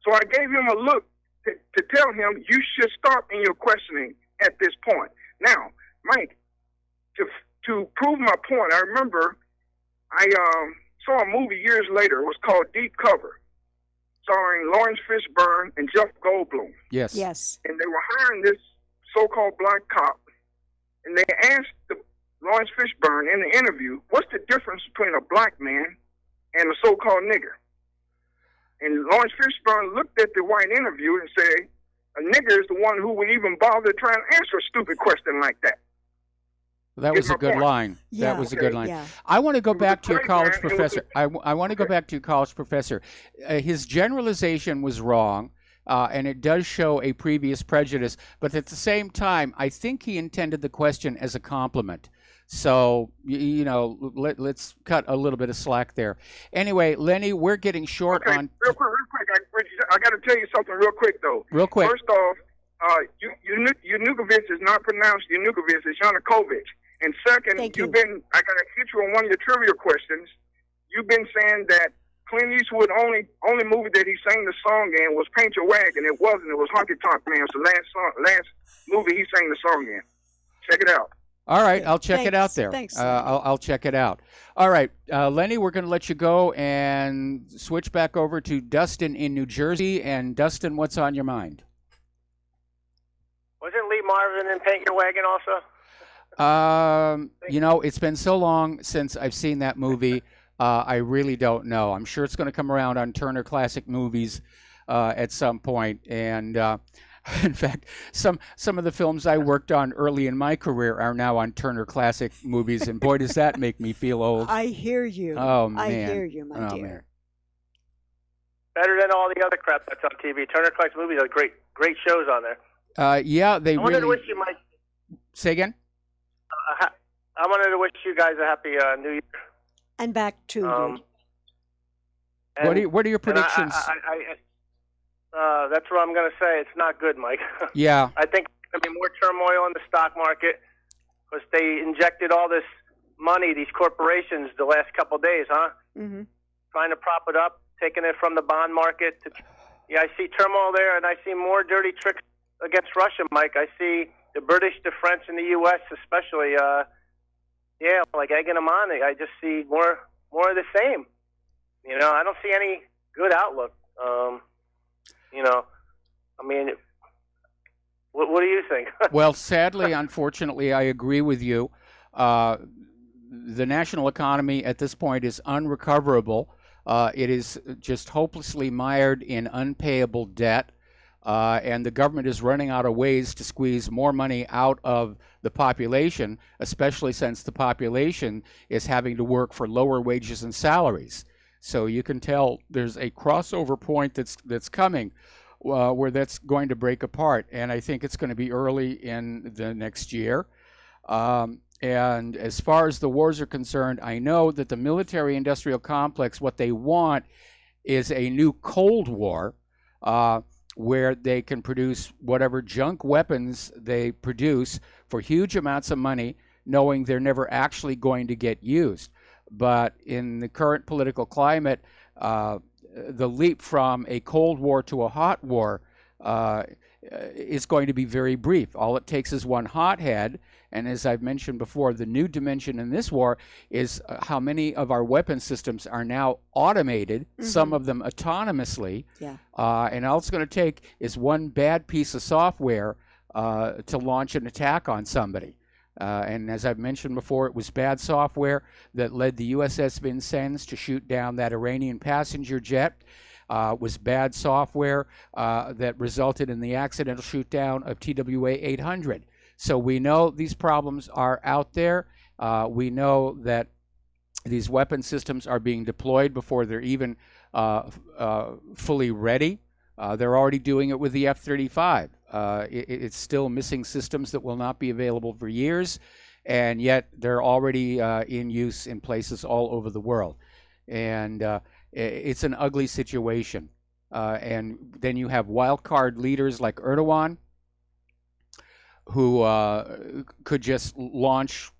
So I gave him a look to tell him, you should stop in your questioning at this point. Now, Mike, to prove my point, I remember I saw a movie years later. It was called Deep Cover, starring Lawrence Fishburne and Jeff Goldblum. Yes. Yes. And they were hiring this so-called black cop, and they asked Lawrence Fishburne in the interview, what's the difference between a black man and a so-called nigger? And Lawrence Fishburne looked at the white interviewer and said, a nigger is the one who would even bother trying to answer a stupid question like that. That was a good line. Yeah. That was a good line. Yeah. I want to go back to your great, college man. It was professor. I want to go back to your college professor. His generalization was wrong, and it does show a previous prejudice. But at the same time, I think he intended the question as a compliment. So, let's cut a little bit of slack there. Anyway, Lenny, we're getting short on... Real quick. I got to tell you something real quick, though. Real quick. First off, Yanukovych is not pronounced Yanukovych, it's Yanukovych. And second, I got to hit you on one of your trivia questions. You've been saying that Clint Eastwood only movie that he sang the song in was Paint Your Wagon. It wasn't. It was Honky Tonk Man. It's the last movie he sang the song in. Check it out. All right, I'll check it out there. Thanks. I'll check it out. All right, Lenny, we're going to let you go and switch back over to Dustin in New Jersey. And Dustin, what's on your mind? Wasn't Lee Marvin in Paint Your Wagon also? It's been so long since I've seen that movie. I really don't know. I'm sure it's going to come around on Turner Classic Movies at some point. And in fact, some of the films I worked on early in my career are now on Turner Classic Movies, and boy, does that make me feel old. I hear you. Oh, man. I hear you, my dear. Man. Better than all the other crap that's on TV. Turner Classic Movies are great shows on there. Yeah, they I wanted really... to wish you, Mike. Say again? I wanted to wish you guys a happy New Year. And back to you. What are your predictions? That's what I'm going to say. It's not good, Mike. Yeah. I think there's going to be more turmoil in the stock market because they injected all this money, these corporations, the last couple of days, huh? Mm-hmm. Trying to prop it up, taking it from the bond market. I see turmoil there, and I see more dirty tricks against Russia, Mike. I see the British, the French, and the U.S. especially, like egging them on. I just see more of the same. I don't see any good outlook. What do you think? Well, sadly, unfortunately, I agree with you. The national economy at this point is unrecoverable. It is just hopelessly mired in unpayable debt. And the government is running out of ways to squeeze more money out of the population, especially since the population is having to work for lower wages and salaries. So you can tell there's a crossover point that's coming where that's going to break apart. And I think it's going to be early in the next year. And as far as the wars are concerned, I know that the military-industrial complex, what they want is a new Cold War, where they can produce whatever junk weapons they produce for huge amounts of money, knowing they're never actually going to get used. But in the current political climate, the leap from a Cold War to a hot war is going to be very brief. All it takes is one hothead. And as I've mentioned before, the new dimension in this war is how many of our weapon systems are now automated, some of them autonomously. Yeah. And all it's going to take is one bad piece of software to launch an attack on somebody. And as I've mentioned before, it was bad software that led the USS Vincennes to shoot down that Iranian passenger jet. Was bad software that resulted in the accidental shoot down of TWA 800. So we know these problems are out there. We know that these weapon systems are being deployed before they're even fully ready. They're already doing it with the F-35. It's still missing systems that will not be available for years, and yet they're already in use in places all over the world. And it's an ugly situation. And then you have wild card leaders like Erdogan, who could just launch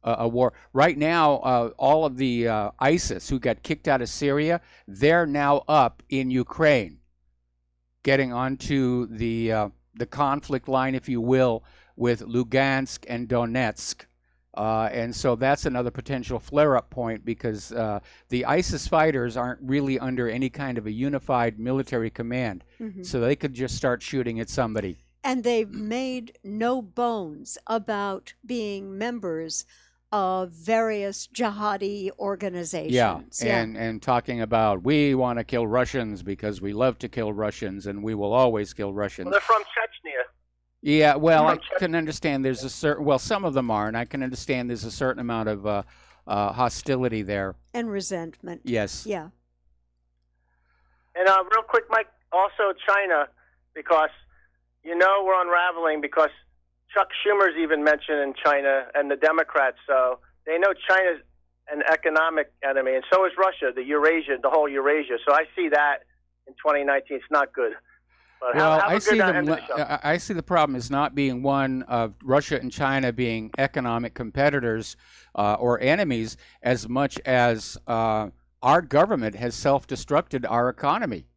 a war. Right now, all of the ISIS who got kicked out of Syria, they're now up in Ukraine, getting onto the conflict line, if you will, with Lugansk and Donetsk. And so that's another potential flare-up point, because the ISIS fighters aren't really under any kind of a unified military command. Mhm. So they could just start shooting at somebody. And they've made no bones about being members of various jihadi organizations. And talking about, we want to kill Russians because we love to kill Russians and we will always kill Russians. Well, they're from Chechnya. Yeah, well, I can understand there's a certain, well, some of them are, and I can understand there's a certain amount of hostility there. And resentment. Yes. Yeah. And real quick, Mike, also China, because you know we're unraveling because Chuck Schumer's even mentioned in China and the Democrats, so they know China's an economic enemy, and so is Russia, the whole Eurasia. So I see that in 2019. It's not good. But Well, have a good end of the show. I see the problem as not being one of Russia and China being economic competitors or enemies, as much as our government has self-destructed our economy.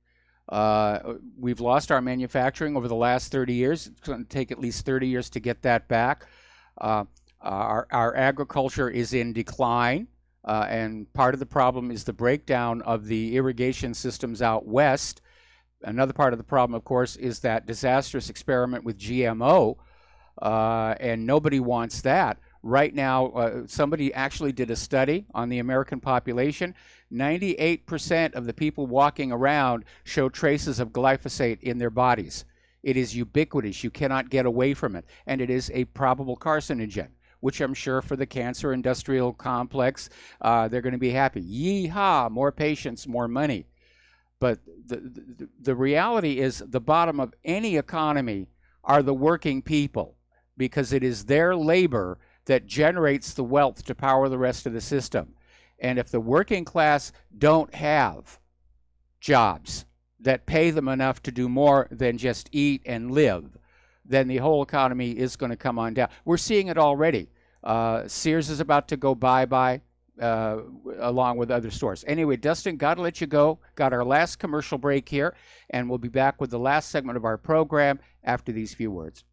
We've lost our manufacturing over the last 30 years. It's going to take at least 30 years to get that back. Our agriculture is in decline, and part of the problem is the breakdown of the irrigation systems out west. Another part of the problem, of course, is that disastrous experiment with GMO, and nobody wants that. Right now, somebody actually did a study on the American population. 98% of the people walking around show traces of glyphosate in their bodies. It is ubiquitous. You cannot get away from it. And it is a probable carcinogen, which I'm sure for the cancer industrial complex, they're going to be happy. Yee-haw, more patients, more money. But the reality is the bottom of any economy are the working people, because it is their labor that generates the wealth to power the rest of the system. And if the working class don't have jobs that pay them enough to do more than just eat and live, then the whole economy is going to come on down. We're seeing it already. Sears is about to go bye-bye, along with other stores. Anyway, Dustin, got to let you go. Got our last commercial break here, and we'll be back with the last segment of our program after these few words.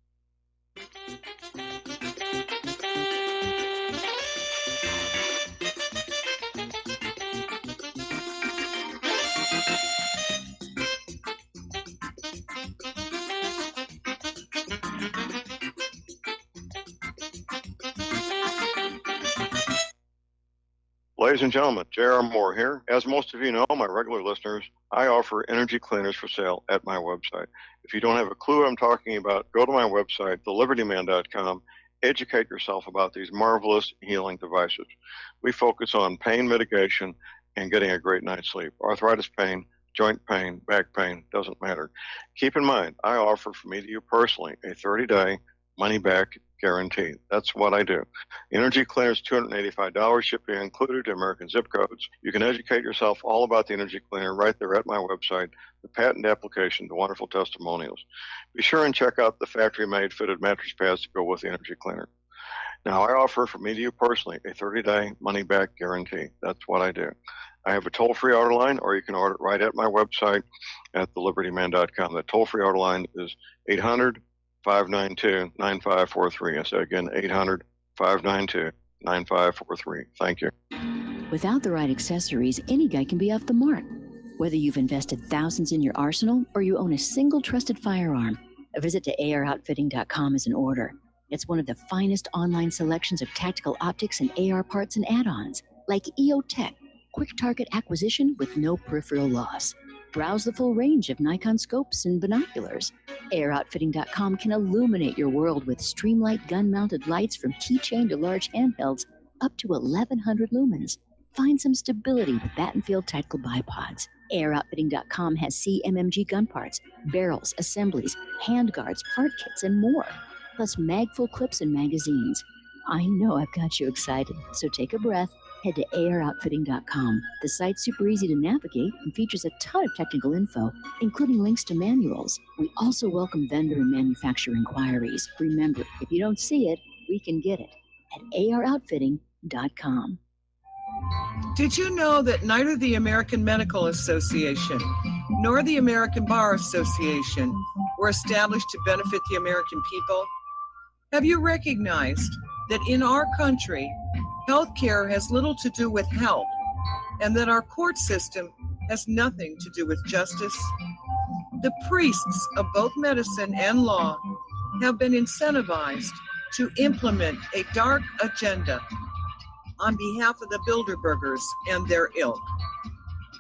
Ladies and gentlemen, J.R. Moore here. As most of you know, my regular listeners, I offer energy cleaners for sale at my website. If you don't have a clue what I'm talking about, go to my website, thelibertyman.com, educate yourself about these marvelous healing devices. We focus on pain mitigation and getting a great night's sleep. Arthritis pain, joint pain, back pain, doesn't matter. Keep in mind, I offer from me to you personally a 30-day money-back guarantee. That's what I do. Energy cleaners, $285, shipping included to American zip codes. You can educate yourself all about the energy cleaner right there at my website, the patent application, the wonderful testimonials. Be sure and check out the factory-made fitted mattress pads to go with the energy cleaner. Now, I offer from me to you personally a 30-day money-back guarantee. That's what I do. I have a toll-free order line, or you can order it right at my website at thelibertyman.com. The toll-free order line is 800-592-9543. I say again, 800-592-9543. Thank you. Without the right accessories, any guy can be off the mark. Whether you've invested thousands in your arsenal or you own a single trusted firearm, a visit to AROutfitting.com is in order. It's one of the finest online selections of tactical optics and AR parts and add-ons, like EOTech, quick target acquisition with no peripheral loss. Browse the full range of Nikon scopes and binoculars. Airoutfitting.com can illuminate your world with Streamlight gun-mounted lights from keychain to large handhelds up to 1,100 lumens. Find some stability with Battenfield Tactical Bipods. Airoutfitting.com has CMMG gun parts, barrels, assemblies, handguards, part kits, and more, plus mag-full clips and magazines. I know I've got you excited, so take a breath. Head to Airoutfitting.com. The site's super easy to navigate and features a ton of technical info, including links to manuals. We also welcome vendor and manufacturer inquiries. Remember, if you don't see it, we can get it at AROutfitting.com. Did you know that neither the American Medical Association nor the American Bar Association were established to benefit the American people? Have you recognized that in our country, healthcare has little to do with health, and that our court system has nothing to do with justice? The priests of both medicine and law have been incentivized to implement a dark agenda on behalf of the Bilderbergers and their ilk.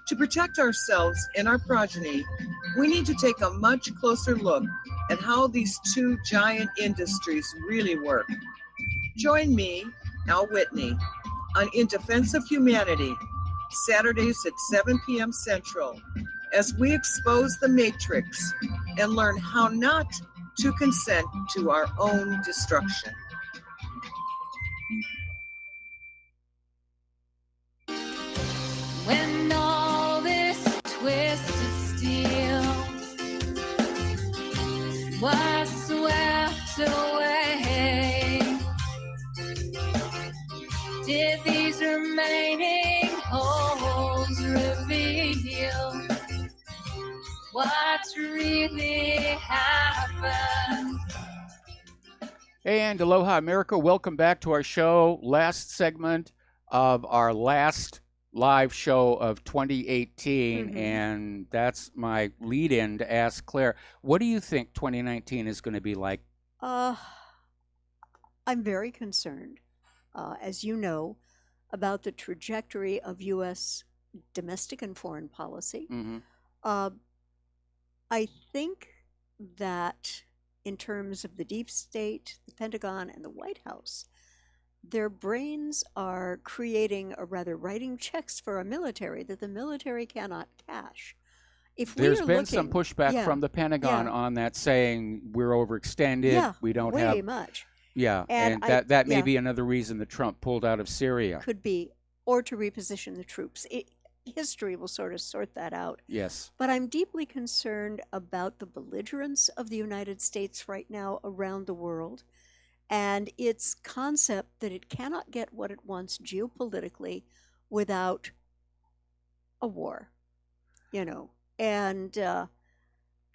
To protect ourselves and our progeny, we need to take a much closer look at how these two giant industries really work. Join me, Al Whitney, on In Defense of Humanity, Saturdays at 7 p.m. Central, as we expose the matrix and learn how not to consent to our own destruction. When all this twisted steel was swept away, did these remaining holes reveal what's really happened? And aloha, America. Welcome back to our show. Last segment of our last live show of 2018, and that's my lead-in to ask Claire, what do you think 2019 is going to be like? I'm very concerned, as you know, about the trajectory of U.S. domestic and foreign policy. I think that in terms of the deep state, the Pentagon, and the White House, their brains are creating, or rather writing checks for a military that the military cannot cash. If There's been some pushback from the Pentagon on that, saying we're overextended, we don't have way much. Yeah, and that may be another reason that Trump pulled out of Syria. Could be, or to reposition the troops. History will sort of sort that out. Yes. But I'm deeply concerned about the belligerence of the United States right now around the world, and its concept that it cannot get what it wants geopolitically without a war, you know. And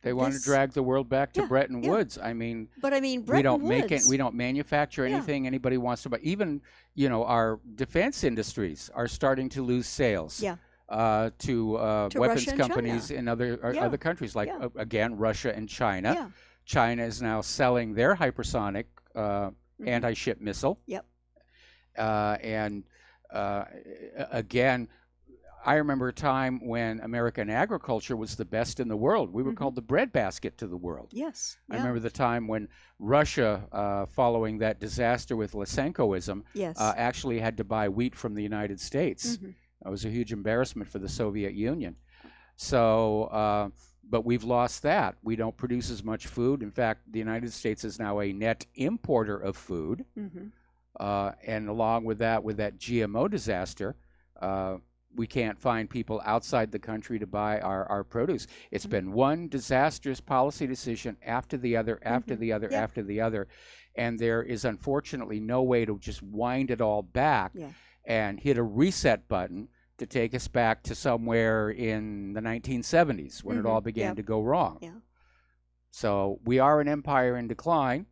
they want to drag the world back to Bretton Woods. I mean, but I mean, we don't make it. We don't manufacture anything anybody wants to buy. Even our defense industries are starting to lose sales. To weapons companies in other countries, like again Russia and China. China is now selling their hypersonic anti-ship missile. Again, I remember a time when American agriculture was the best in the world. We were called the breadbasket to the world. Yes. I remember the time when Russia, following that disaster with Lysenkoism, actually had to buy wheat from the United States. That was a huge embarrassment for the Soviet Union. So, but we've lost that. We don't produce as much food. In fact, the United States is now a net importer of food. And along with that GMO disaster, we can't find people outside the country to buy our produce. It's been one disastrous policy decision after the other, after the other, after the other. And there is unfortunately no way to just wind it all back and hit a reset button to take us back to somewhere in the 1970s when it all began to go wrong. So we are an empire in decline,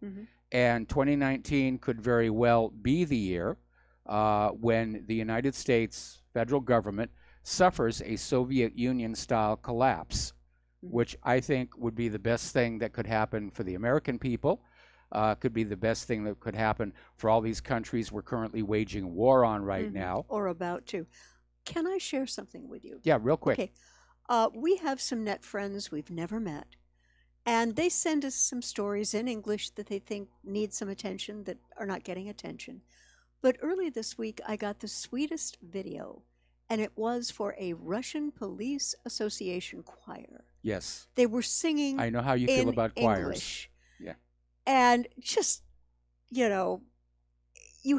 and 2019 could very well be the year when the United States federal government suffers a Soviet Union-style collapse, which I think would be the best thing that could happen for the American people, could be the best thing that could happen for all these countries we're currently waging war on right now. Or about to. Can I share something with you? Yeah, real quick. Okay. We have some net friends we've never met, and they send us some stories in English that they think need some attention that are not getting attention. But early this week, I got the sweetest video, and it was for a Russian Police Association choir. Yes. They were singing I know how you feel in about choirs. English. Yeah. And just, you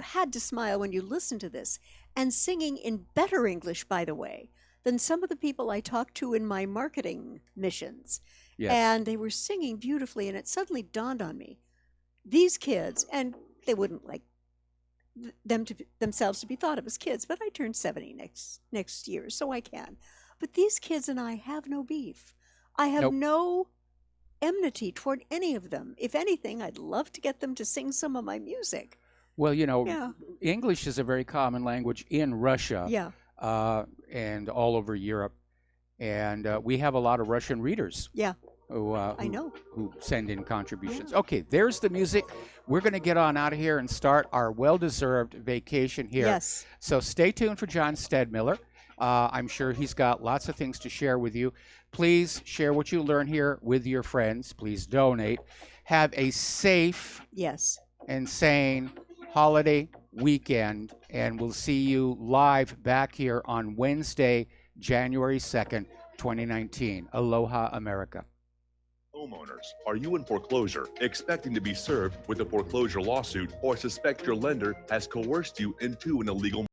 had to smile when you listened to this, and singing in better English, by the way, than some of the people I talked to in my marketing missions. Yes. And they were singing beautifully, and it suddenly dawned on me, these kids, and they wouldn't like themselves to be thought of as kids, but I turned 70 next year, so I can. But these kids and I have no beef. I have no enmity toward any of them. If anything, I'd love to get them to sing some of my music. Well, Yeah. English is a very common language in Russia. Yeah. And all over Europe. And we have a lot of Russian readers. Yeah. I know. Who send in contributions. Okay, there's the music. We're going to get on out of here and start our well-deserved vacation here. Yes. So stay tuned for John Stedmiller. I'm sure he's got lots of things to share with you. Please share what you learn here with your friends. Please donate. Have a safe and sane holiday weekend, and we'll see you live back here on Wednesday, January 2nd, 2019. Aloha, America. Homeowners, are you in foreclosure, expecting to be served with a foreclosure lawsuit, or suspect your lender has coerced you into an illegal